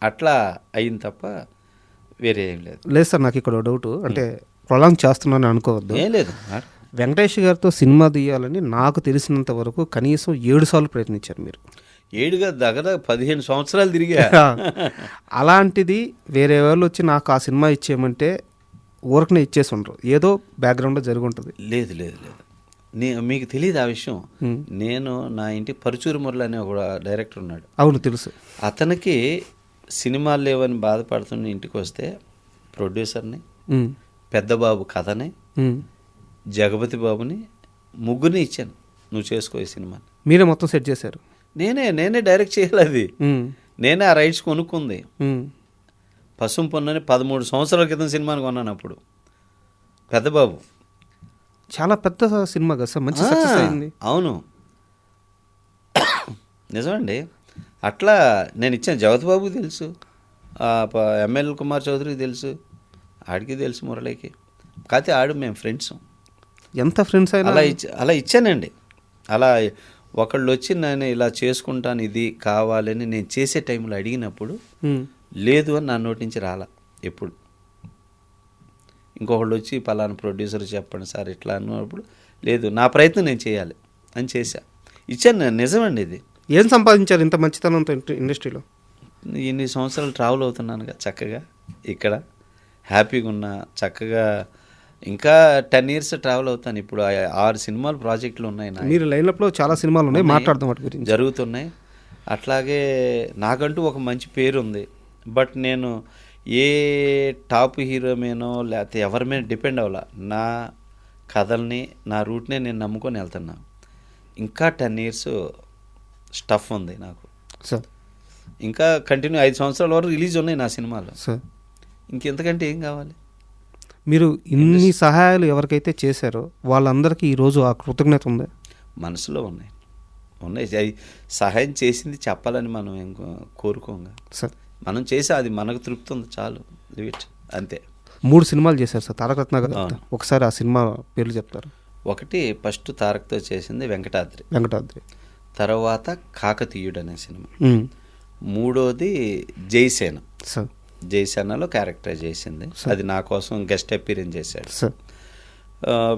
అట్లా అయింది తప్ప వేరే ఏం లేదు. లేదు సార్, నాకు ఇక్కడ డౌట్, అంటే ప్రొలాంగ్ చేస్తున్నాను అనుకోవద్దు. ఏం లేదు, వెంకటేష్ గారితో సినిమా తీయాలని నాకు తెలిసినంత వరకు కనీసం 7 సార్లు ప్రయత్నించారు మీరు. 7 దగ్గర 15 సంవత్సరాలు తిరిగా. అలాంటిది వేరే వాళ్ళు వచ్చి నాకు ఆ సినిమా ఇచ్చేయమంటే ఊరకనే ఇచ్చేసి ఉండరు, ఏదో బ్యాక్గ్రౌండ్లో జరిగి ఉంటుంది. లేదు లేదు లేదు, మీకు తెలియదు ఆ విషయం. నేను నా ఇంటి పరుచూరు మురళి అనే ఒక డైరెక్టర్ ఉన్నాడు. అవును తెలుసు. అతనికి సినిమాలు లేవని బాధపడుతున్న ఇంటికి వస్తే ప్రొడ్యూసర్ని, పెద్దబాబు కథని, జగపతి బాబుని, ముగ్గురిని ఇచ్చాను, నువ్వు చేసుకో ఈ సినిమాని. మీరే మొత్తం సెట్ చేశారు? నేనే డైరెక్ట్ చేయాలి, అది నేనే ఆ రైట్స్ కొనుక్కుంది. పసుపు పొన్నని 13 సంవత్సరాల క్రితం సినిమాని కొన్నాను అప్పుడు. పెద్దబాబు చాలా పెద్ద సినిమా కదా సార్, మంచి సక్సెస్ అయింది. అవును నిజమండి. అట్లా నేను ఇచ్చాను. జగత్ బాబుకి తెలుసు, ఎమ్మెల్యే కుమార్ చౌదరికి తెలుసు, ఆడికి తెలుసు, మురళికి. కాకపోతే ఆడు మేము ఫ్రెండ్స్. ఎంత ఫ్రెండ్స్ అయినా అలా ఇచ్చానండి. అలా ఒకళ్ళు వచ్చి నేను ఇలా చేసుకుంటాను, ఇది కావాలని నేను చేసే టైంలో అడిగినప్పుడు లేదు అని నా నోటి నుంచి రాలా ఎప్పుడు. ఇంకొకళ్ళు వచ్చి పలానా ప్రొడ్యూసర్ చెప్పండి సార్ ఇట్లా అన్నప్పుడు, లేదు నా ప్రయత్నం నేను చేయాలి అని ఇచ్చాను. నిజమండి ఇది. ఏం సంపాదించారు ఇంత మంచితనంతో ఇండస్ట్రీలో? ఇన్ని సంవత్సరాలు ట్రావెల్ అవుతున్నానుగా చక్కగా, ఇక్కడ హ్యాపీగా ఉన్నా, చక్కగా ఇంకా 10 years ట్రావెల్ అవుతాను. ఇప్పుడు 6 సినిమాలు ప్రాజెక్టులు ఉన్నాయి. మీరు లైన్అప్లో చాలా సినిమాలు ఉన్నాయి, మాట్లాడదాం వాటి గురించి. జరుగుతున్నాయి. అట్లాగే నాకంటూ ఒక మంచి పేరు ఉంది. బట్ నేను ఏ టాప్ హీరో మీనో లేకపోతే ఎవరి మీద డిపెండ్ అవ్వాల. నా కథల్ని, నా రూట్నే నేను నమ్ముకొని వెళ్తున్నా. ఇంకా 10 years స్టఫ్ ఉంది నాకు సార్. ఇంకా కంటిన్యూ 5 సంవత్సరాల వరకు రిలీజ్ ఉన్నాయి నా సినిమాలు సార్. ఇంకెంతకంటే ఏం కావాలి? మీరు ఇన్ని సహాయాలు ఎవరికైతే చేశారో వాళ్ళందరికీ ఈరోజు ఆ కృతజ్ఞత ఉంది? మనసులో ఉన్నాయి. సహాయం చేసింది చెప్పాలని మనం ఏం కోరుకోంగా సార్. మనం చేసే అది మనకు తృప్తి ఉంది, చాలు, అంతే. 3 సినిమాలు చేశారు సార్ తారకరత్న గారు. ఒకసారి ఆ సినిమా పేర్లు చెప్తారు? ఒకటి ఫస్ట్ తారక్తో చేసింది వెంకటాద్రి. తర్వాత కాకతీయుడు అనే సినిమా. మూడోది జైసేన. జైసేనలో క్యారెక్టర్ చేసింది, అది నా కోసం గెస్ట్ అపీరెన్స్ చేశాడు.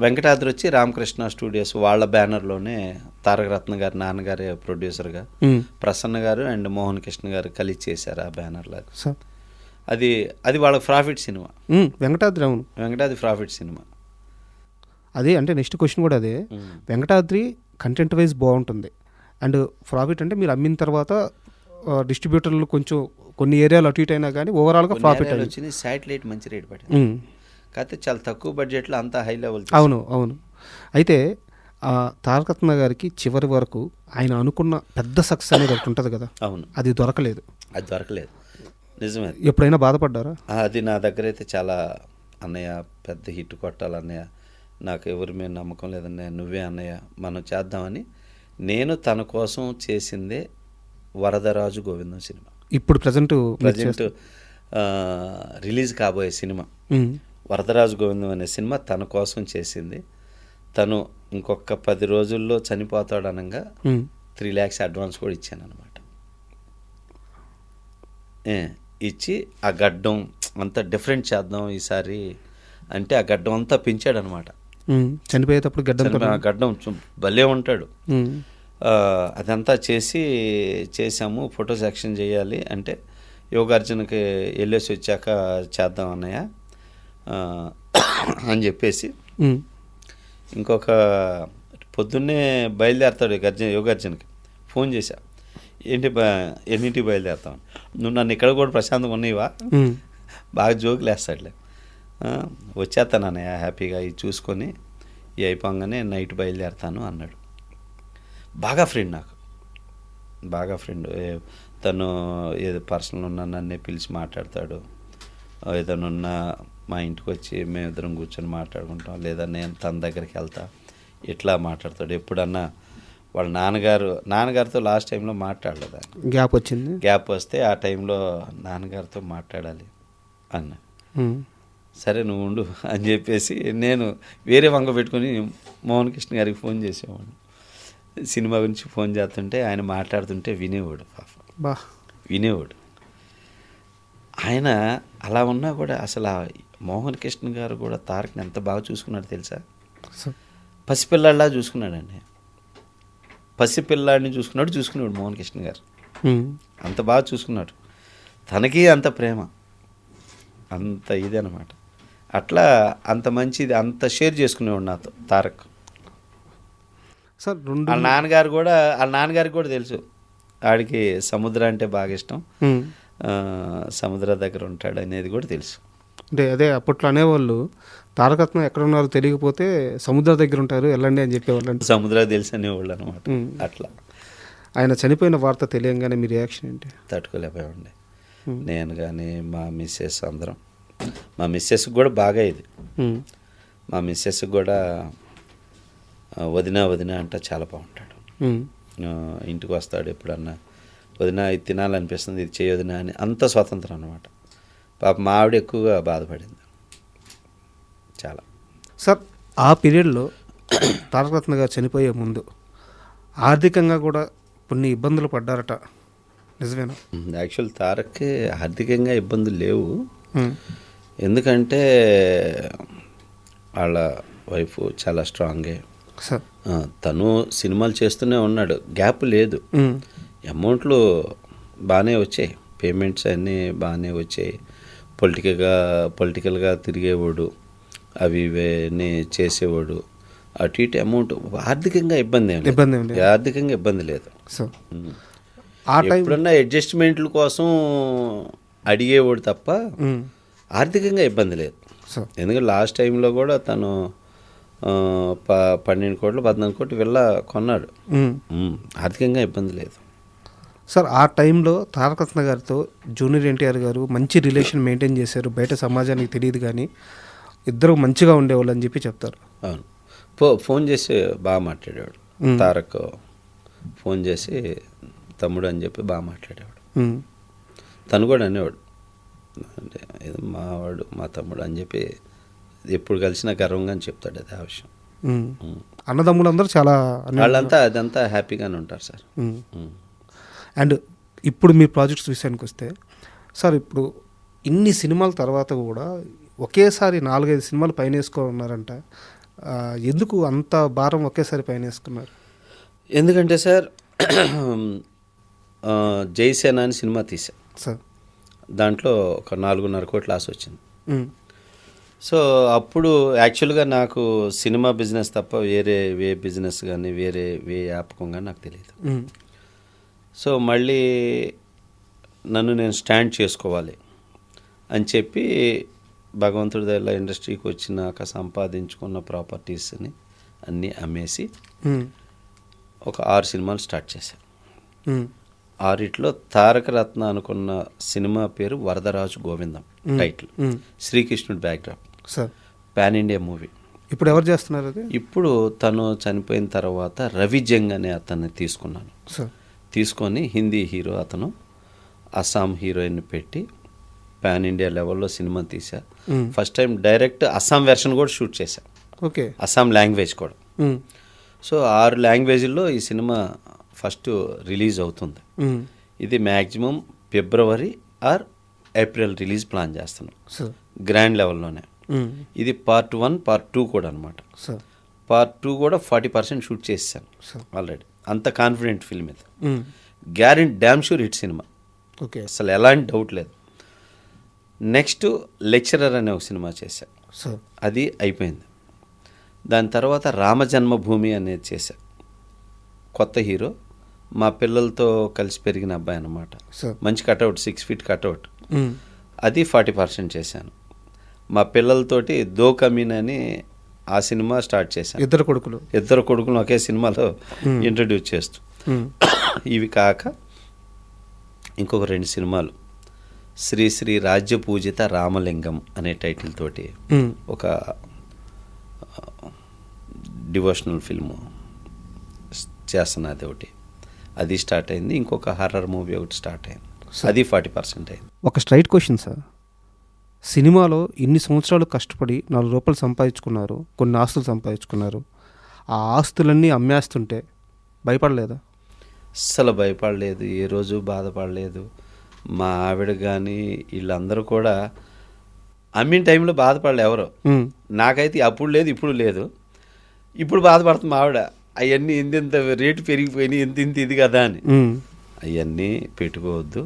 వెంకటాద్రి వచ్చి రామకృష్ణ స్టూడియోస్ వాళ్ళ బ్యానర్లోనే తారకరత్న గారు నాన్నగారే ప్రొడ్యూసర్గా, ప్రసన్న గారు అండ్ మోహన్ కృష్ణ గారు కలిసి చేశారు ఆ బ్యానర్లో. అది వాళ్ళ profit cinema. Venkatadri profit cinema. అదే అంటే నెక్స్ట్ క్వశ్చన్ కూడా అదే. వెంకటాద్రి కంటెంట్ వైజ్ బాగుంటుంది, అండ్ ప్రాఫిట్ అంటే మీరు అమ్మిన తర్వాత డిస్ట్రిబ్యూటర్లు కొంచెం కొన్ని ఏరియాలు అటు ఇటు అయినా కానీ ఓవరాల్గా ప్రాఫిట్ వచ్చింది. శాటిలైట్ మంచి రేట్ పడింది, కాకపోతే చాలా తక్కువ బడ్జెట్లో అంతా హై లెవెల్. అవును. అయితే తారకరత్న గారికి చివరి వరకు ఆయన అనుకున్న పెద్ద సక్సెస్ అనేది ఒకటి ఉంటుంది కదా. అవును, అది దొరకలేదు. నిజమే. ఎప్పుడైనా బాధపడ్డారా? అది నా దగ్గర అయితే చాలా, అన్నయ్య పెద్ద హిట్ కొట్టాలన్నయ్య, నాకు ఎవరి మీద నమ్మకం లేదన్నయ్య, నువ్వే అన్నయ్య మనం చేద్దామని. నేను తన కోసం చేసిందే వరదరాజు గోవిందం సినిమా. ఇప్పుడు ప్రజెంట్ రిలీజ్ కాబోయే సినిమా వరదరాజు గోవిందం అనే సినిమా తన కోసం చేసింది. తను ఇంకొక 10 రోజుల్లో చనిపోతాడు అనగా 3 lakhs అడ్వాన్స్ కూడా ఇచ్చాను అనమాట. ఇచ్చి ఆ గడ్డం అంతా డిఫరెంట్ చేద్దాం ఈసారి అంటే ఆ గడ్డం అంతా పెంచాడు అనమాట. చనిపోయేటప్పుడు గడ్డం భలే ఉంటాడు. అదంతా చేసాము. ఫోటో సెక్షన్ చేయాలి అంటే యోగార్జునకి వెళ్ళేసి వచ్చాక చేద్దాం అన్నయ్య అని చెప్పేసి ఇంకొక పొద్దున్నే బయలుదేరతాడు యోగార్జునకి ఫోన్ చేశా, ఎన్నింటికి బయలుదేరుతాం, నువ్వు నన్ను ఇక్కడ కూడా ప్రశాంతంగా ఉన్నవా, బాగా జోకులు వేస్తాడులే, వచ్చేస్తాను అన్నయ్య హ్యాపీగా ఇది చూసుకొని ఈ అయిపోగానే నైట్ బయలుదేరుతాను అన్నాడు. బాగా ఫ్రెండ్, నాకు బాగా ఫ్రెండ్. తను ఏదో పర్సనల్ ఉన్నా నన్నే పిలిచి మాట్లాడతాడు, ఏదైనా ఉన్నా మా ఇంటికి వచ్చి మేమిద్దరం కూర్చొని మాట్లాడుకుంటాం, లేదా నేను తన దగ్గరికి వెళ్తా, ఇట్లా మాట్లాడతాడు. ఎప్పుడన్నా వాళ్ళ నాన్నగారితో లాస్ట్ టైంలో మాట్లాడలేదు, గ్యాప్ వస్తే ఆ టైంలో నాన్నగారితో మాట్లాడాలి, అన్న. సరే నువ్వు ఉండు అని చెప్పేసి నేను వేరే వంగ పెట్టుకొని మోహన్ కృష్ణ గారికి ఫోన్ చేసేవాడిని. సినిమా గురించి ఫోన్ చేస్తుంటే ఆయన మాట్లాడుతుంటే వినేవాడు, పాపం వినేవాడు. ఆయన అలా ఉన్నా కూడా అసలు ఆ మోహన్ కృష్ణ గారు కూడా తారక్ని ఎంత బాగా చూసుకున్నాడు తెలుసా? పసిపిల్లాడిలా చూసుకున్నాడండి. పసిపిల్లాడిని చూసుకున్నాడు మోహన్ కృష్ణ గారు. అంత బాగా చూసుకున్నాడు. తనకి అంత ప్రేమ, అంత ఇది అనమాట. అట్లా అంత మంచిది, అంత షేర్ చేసుకునేవాడు నాతో తారక్. సార్ వాళ్ళ నాన్నగారికి కూడా తెలుసు, ఆడికి సముద్రం అంటే బాగా ఇష్టం, సముద్ర దగ్గర ఉంటాడు అనేది కూడా తెలుసు. అంటే అదే అప్పట్లో అనేవాళ్ళు తారకరత్న ఎక్కడ ఉన్నారో తెలియకపోతే సముద్రం దగ్గర ఉంటారు వెళ్ళండి అని చెప్పేవాళ్ళు. అంటే సముద్రం తెలుసు అనేవాళ్ళు అనమాట. అట్లా ఆయన చనిపోయిన వార్త తెలియగానే మీ రియాక్షన్ ఏంటి? తట్టుకోలేకపోయామండి. నేను కానీ మా మిస్సెస్ అందరం. మా మిస్సెస్కి కూడా బాగా ఇది. మా మిస్సెస్కి కూడా వదిన అంటే చాలా బాగుంటాడు. ఇంటికి వస్తాడు ఎప్పుడన్నా, వదిన ఇది తినాలనిపిస్తుంది, ఇది చేయొదినా అని, అంత స్వతంత్రం అనమాట. పాప మా ఆవిడ ఎక్కువగా బాధపడింది చాలా. సార్ ఆ పీరియడ్లో తారకరత్న గారు చనిపోయే ముందు ఆర్థికంగా కూడా కొన్ని ఇబ్బందులు పడ్డారట, నిజమేనా? యాక్చువల్ తారక్కి ఆర్థికంగా ఇబ్బందులు లేవు. ఎందుకంటే వాళ్ళ వైఫ్ చాలా స్ట్రాంగే. తను సినిమాలు చేస్తూనే ఉన్నాడు, గ్యాప్ లేదు. అమౌంట్లు బాగానే వచ్చాయి, పేమెంట్స్ అన్నీ బాగానే వచ్చాయి. పొలిటికల్గా తిరిగేవాడు, అవి ఇవన్నీ చేసేవాడు. అటు ఇటు అమౌంట్ ఆర్థికంగా ఆర్థికంగా ఇబ్బంది లేదు. ఎప్పుడన్నా అడ్జస్ట్మెంట్ల కోసం అడిగేవాడు తప్ప ఆర్థికంగా ఇబ్బంది లేదు. ఎందుకంటే లాస్ట్ టైంలో కూడా తను 12 కోట్లు 14 కోట్లు వెళ్ళ కొన్నాడు. ఆర్థికంగా ఇబ్బంది లేదు. సార్ ఆ టైంలో తారకరత్న గారితో జూనియర్ ఎన్టీఆర్ గారు మంచి రిలేషన్ మెయింటైన్ చేశారు, బయట సమాజానికి తెలియదు కానీ ఇద్దరు మంచిగా ఉండేవాళ్ళు అని చెప్పి చెప్తారు. అవును, ఫోన్ చేసి బాగా మాట్లాడేవాడు తారక్. ఫోన్ చేసి తమ్ముడు అని చెప్పి బాగా మాట్లాడేవాడు. తను కూడా అనేవాడు, అంటే ఇది మావాడు మా తమ్ముడు అని చెప్పి ఎప్పుడు కలిసినా గర్వంగా అని చెప్తాడు. అది ఆ విషయం. అన్నదమ్ములందరూ చాలా వాళ్ళంతా అదంతా హ్యాపీగానే ఉంటారు సార్. అండ్ ఇప్పుడు మీ ప్రాజెక్ట్స్ విషయానికి వస్తే సార్, ఇప్పుడు ఇన్ని సినిమాల తర్వాత కూడా ఒకేసారి 4-5 సినిమాలు పైన వేసుకున్నారంట. ఎందుకు అంత భారం ఒకేసారి పైన వేసుకున్నారు? ఎందుకంటే సార్ జైసేన అని సినిమా తీసా సార్, దాంట్లో ఒక 4.5 కోట్ల లాస్ వచ్చింది. సో అప్పుడు యాక్చువల్గా నాకు సినిమా బిజినెస్ తప్ప వేరే బిజినెస్ కానీ వేరే వ్యాపకం కానీ నాకు తెలియదు. సో మళ్ళీ నన్ను నేను స్టాండ్ చేసుకోవాలి అని చెప్పి భగవంతుడి దగ్గర ఇండస్ట్రీకి వచ్చినాక సంపాదించుకున్న ప్రాపర్టీస్ని అన్నీ అమ్మేసి ఒక 6 సినిమాలు స్టార్ట్ చేశాను. 6 తారకరత్న అనుకున్న సినిమా పేరు వరదరాజు గోవిందం టైటిల్, శ్రీకృష్ణుడి బ్యాక్డ్రాప్, పాన్ ఇండియా మూవీ. ఇప్పుడు ఎవరు చేస్తున్నారు అది? ఇప్పుడు తను చనిపోయిన తర్వాత రవి జంగ్ అనే అతన్ని తీసుకున్నాను. తీసుకొని హిందీ హీరో అతను, అస్సాం హీరోయిన్ పెట్టి పాన్ ఇండియా లెవెల్లో సినిమా తీసా. First time direct Assam version కూడా షూట్ చేశా. ఓకే, అస్సాం లాంగ్వేజ్ కూడా. సో 6 లాంగ్వేజ్ల్లో ఈ సినిమా ఫస్ట్ రిలీజ్ అవుతుంది. ఇది maximum February are April release plan చేస్తున్నాం, గ్రాండ్ లెవెల్లోనే. ఇది పార్ట్ 1 పార్ట్ 2 కూడా అనమాట. పార్ట్ 2 కూడా 40% షూట్ చేసాను ఆల్రెడీ. అంత కాన్ఫిడెంట్ ఫిల్మ్ ఇది, guarantee damn sure hit cinema, అసలు ఎలాంటి డౌట్ లేదు. నెక్స్ట్ లెక్చరర్ అనే ఒక సినిమా చేశా, అది అయిపోయింది. దాని తర్వాత రామజన్మభూమి అనేది చేశా, కొత్త హీరో, మా పిల్లలతో కలిసి పెరిగిన అబ్బాయి అన్నమాట, మంచి కటౌట్, 6 feet కటౌట్, అది 40% చేశాను. మా పిల్లలతోటి దో కమీన్ అని ఆ సినిమా స్టార్ట్ చేశాను. ఇద్దరు కొడుకులు ఒకే సినిమాలో ఇంట్రడ్యూస్ చేస్తూ. ఇవి కాక ఇంకొక 2 సినిమాలు, శ్రీ శ్రీ రాజ్య పూజిత రామలింగం అనే టైటిల్ తోటి ఒక డివోషనల్ ఫిల్ము చేస్తున్నా, అది ఒకటి, అది స్టార్ట్ అయింది. ఇంకొక హర్రర్ మూవీ ఒకటి స్టార్ట్ అయింది, అది 40% అయింది. ఒక స్ట్రైట్ క్వశ్చన్ సార్, సినిమాలో ఇన్ని సంవత్సరాలు కష్టపడి 4 రూపాయలు సంపాదించుకున్నారు, కొన్ని ఆస్తులు సంపాదించుకున్నారు. ఆ ఆస్తులన్నీ అమ్మేస్తుంటే భయపడలేదా? అస్సలు భయపడలేదు, ఏ రోజు బాధపడలేదు. మా ఆవిడ కానీ వీళ్ళందరూ కూడా అమ్మిన టైంలో బాధపడలే ఎవరు. నాకైతే అప్పుడు లేదు, ఇప్పుడు లేదు. ఇప్పుడు బాధపడుతుంది మా ఆవిడ, అవన్నీ ఇంత రేటు పెరిగిపోయినాయి, ఇంత ఇది కదా అని. అవన్నీ పెట్టుకోవద్దు,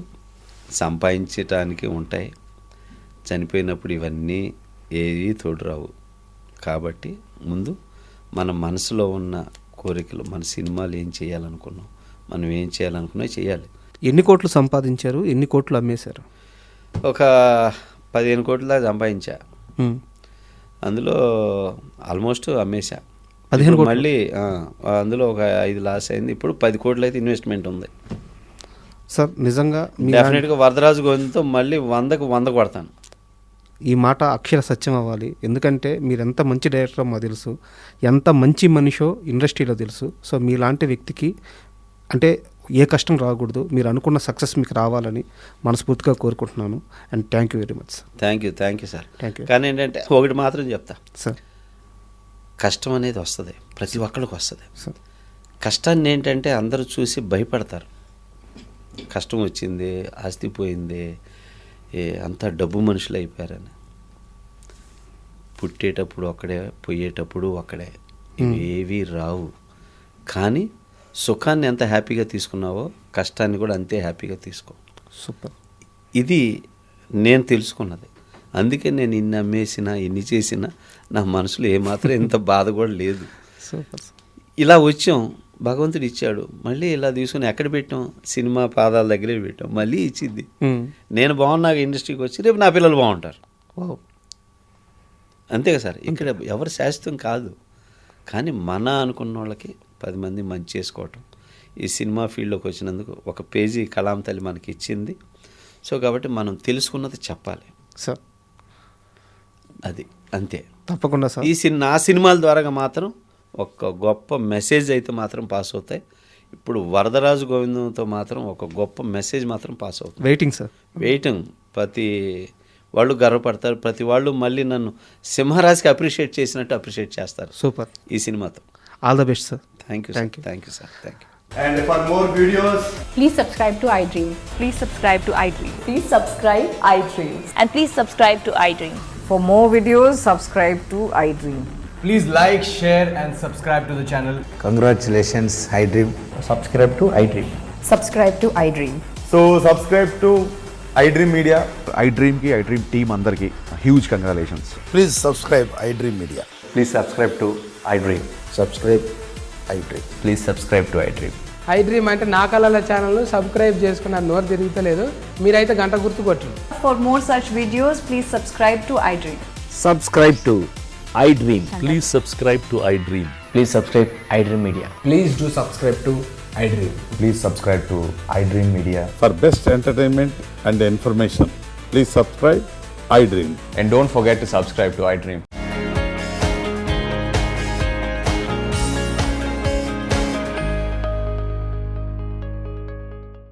సంపాదించటానికి ఉంటాయి, చనిపోయినప్పుడు ఇవన్నీ ఏవి తోడురావు. కాబట్టి ముందు మన మనసులో ఉన్న కోరికలు, మన సినిమాలు ఏం చేయాలనుకున్నాం, మనం ఏం చేయాలనుకున్నా చేయాలి. ఎన్ని కోట్లు సంపాదించారు, ఎన్ని కోట్లు అమ్మేశారు? ఒక 15 కోట్ల దాకా సంపాదించా, అందులో ఆల్మోస్ట్ అమ్మేశా. 15 కోట్లు మళ్ళీ అందులో ఒక 5 లాస్ అయింది. ఇప్పుడు 10 కోట్లు అయితే ఇన్వెస్ట్మెంట్ ఉంది సార్. నిజంగా డెఫినెట్గా వరదరాజు గోవిందతో మళ్ళీ 100కు 100 కొడతాను. ఈ మాట అక్షర సత్యం అవ్వాలి. ఎందుకంటే మీరు ఎంత మంచి డైరెక్టర్ మాకు తెలుసు, ఎంత మంచి మనిషో ఇండస్ట్రీలో తెలుసు. సో మీలాంటి వ్యక్తికి అంటే ఏ కష్టం రాకూడదు, మీరు అనుకున్న సక్సెస్ మీకు రావాలని మనస్ఫూర్తిగా కోరుకుంటున్నాను. And thank you very much sir. Thank you sir. Thank you. కానీ ఏంటంటే ఒకటి మాత్రం చెప్తా సార్, కష్టం అనేది వస్తుంది, ప్రతి ఒక్కరికి వస్తుంది. సార్ కష్టాన్ని ఏంటంటే అందరూ చూసి భయపడతారు. కష్టం వచ్చింది, ఆస్తి పోయింది, అంతా డబ్బు మనుషులు అయిపోయారని. పుట్టేటప్పుడు ఒక్కడే, పోయేటప్పుడు ఒక్కడే, ఏవీ రావు. కానీ సుఖాన్ని ఎంత హ్యాపీగా తీసుకున్నావో కష్టాన్ని కూడా అంతే హ్యాపీగా తీసుకో. సూపర్. ఇది నేను తెలుసుకున్నది. అందుకే నేను ఇన్ని అమ్మేసినా, ఎన్ని చేసినా నా మనసులో ఏమాత్రం ఇంత బాధ కూడా లేదు. సూపర్. ఇలా వచ్చాం, భగవంతుడు ఇచ్చాడు, మళ్ళీ ఇలా తీసుకుని ఎక్కడ పెట్టాం, సినిమా పాదాల దగ్గరే పెట్టాం, మళ్ళీ ఇచ్చింది. నేను బాగున్నాక ఇండస్ట్రీకి వచ్చి రేపు నా పిల్లలు బాగుంటారు. అంతేగా సార్, ఇక్కడ ఎవరు శాశ్వతం కాదు. కానీ మన అనుకున్న వాళ్ళకి 10 మంది మంచి చేసుకోవటం. ఈ సినిమా ఫీల్డ్లోకి వచ్చినందుకు ఒక పేజీ కలాం తల్లి మనకి ఇచ్చింది. సో కాబట్టి మనం తెలుసుకున్నది చెప్పాలి సార్. అది అంతే, తప్పకుండా సార్. నా సినిమాల ద్వారా మాత్రం ఒక గొప్ప మెసేజ్ అయితే మాత్రం పాస్ అవుతాయి. ఇప్పుడు వరదరాజు గోవిందంతో మాత్రం ఒక గొప్ప మెసేజ్ మాత్రం పాస్ అవుతుంది. Waiting sir, waiting. ప్రతి వాళ్ళు గర్వపడతారు, ప్రతి వాళ్ళు మళ్ళీ నన్ను సింహరాజ్కి అప్రిషియేట్ చేసినట్టు అప్రిషియేట్ చేస్తారు. సూపర్. ఈ సినిమాతో all the best sir. Thank you Thank you. Thank you sir, thank you. And for more videos, Please subscribe to iDream. Please subscribe to iDream. Please subscribe iDream. And please subscribe to iDream. For more videos, subscribe to iDream. please like, share and subscribe to the channel. Congratulations, iDream. Subscribe to iDream. Subscribe to iDream. So subscribe to iDream Media. iDream ki iDream team andarki huge congratulations. Please subscribe iDream Media. Please subscribe to iDream. Subscribe iDream. Please subscribe to iDream. iDream అంటే నా కళల ఛానల్ను subscribe చేసుకున్న నోరు తిరుగుతలేదు, మీరైతే గంట గుర్తు కొట్టండి. For more such videos, please subscribe to iDream. Subscribe to iDream. Please subscribe to iDream. Please subscribe iDream Media. Please do subscribe to iDream. Please subscribe to iDream Media. For best entertainment and information, please subscribe iDream. And don't forget to subscribe to iDream.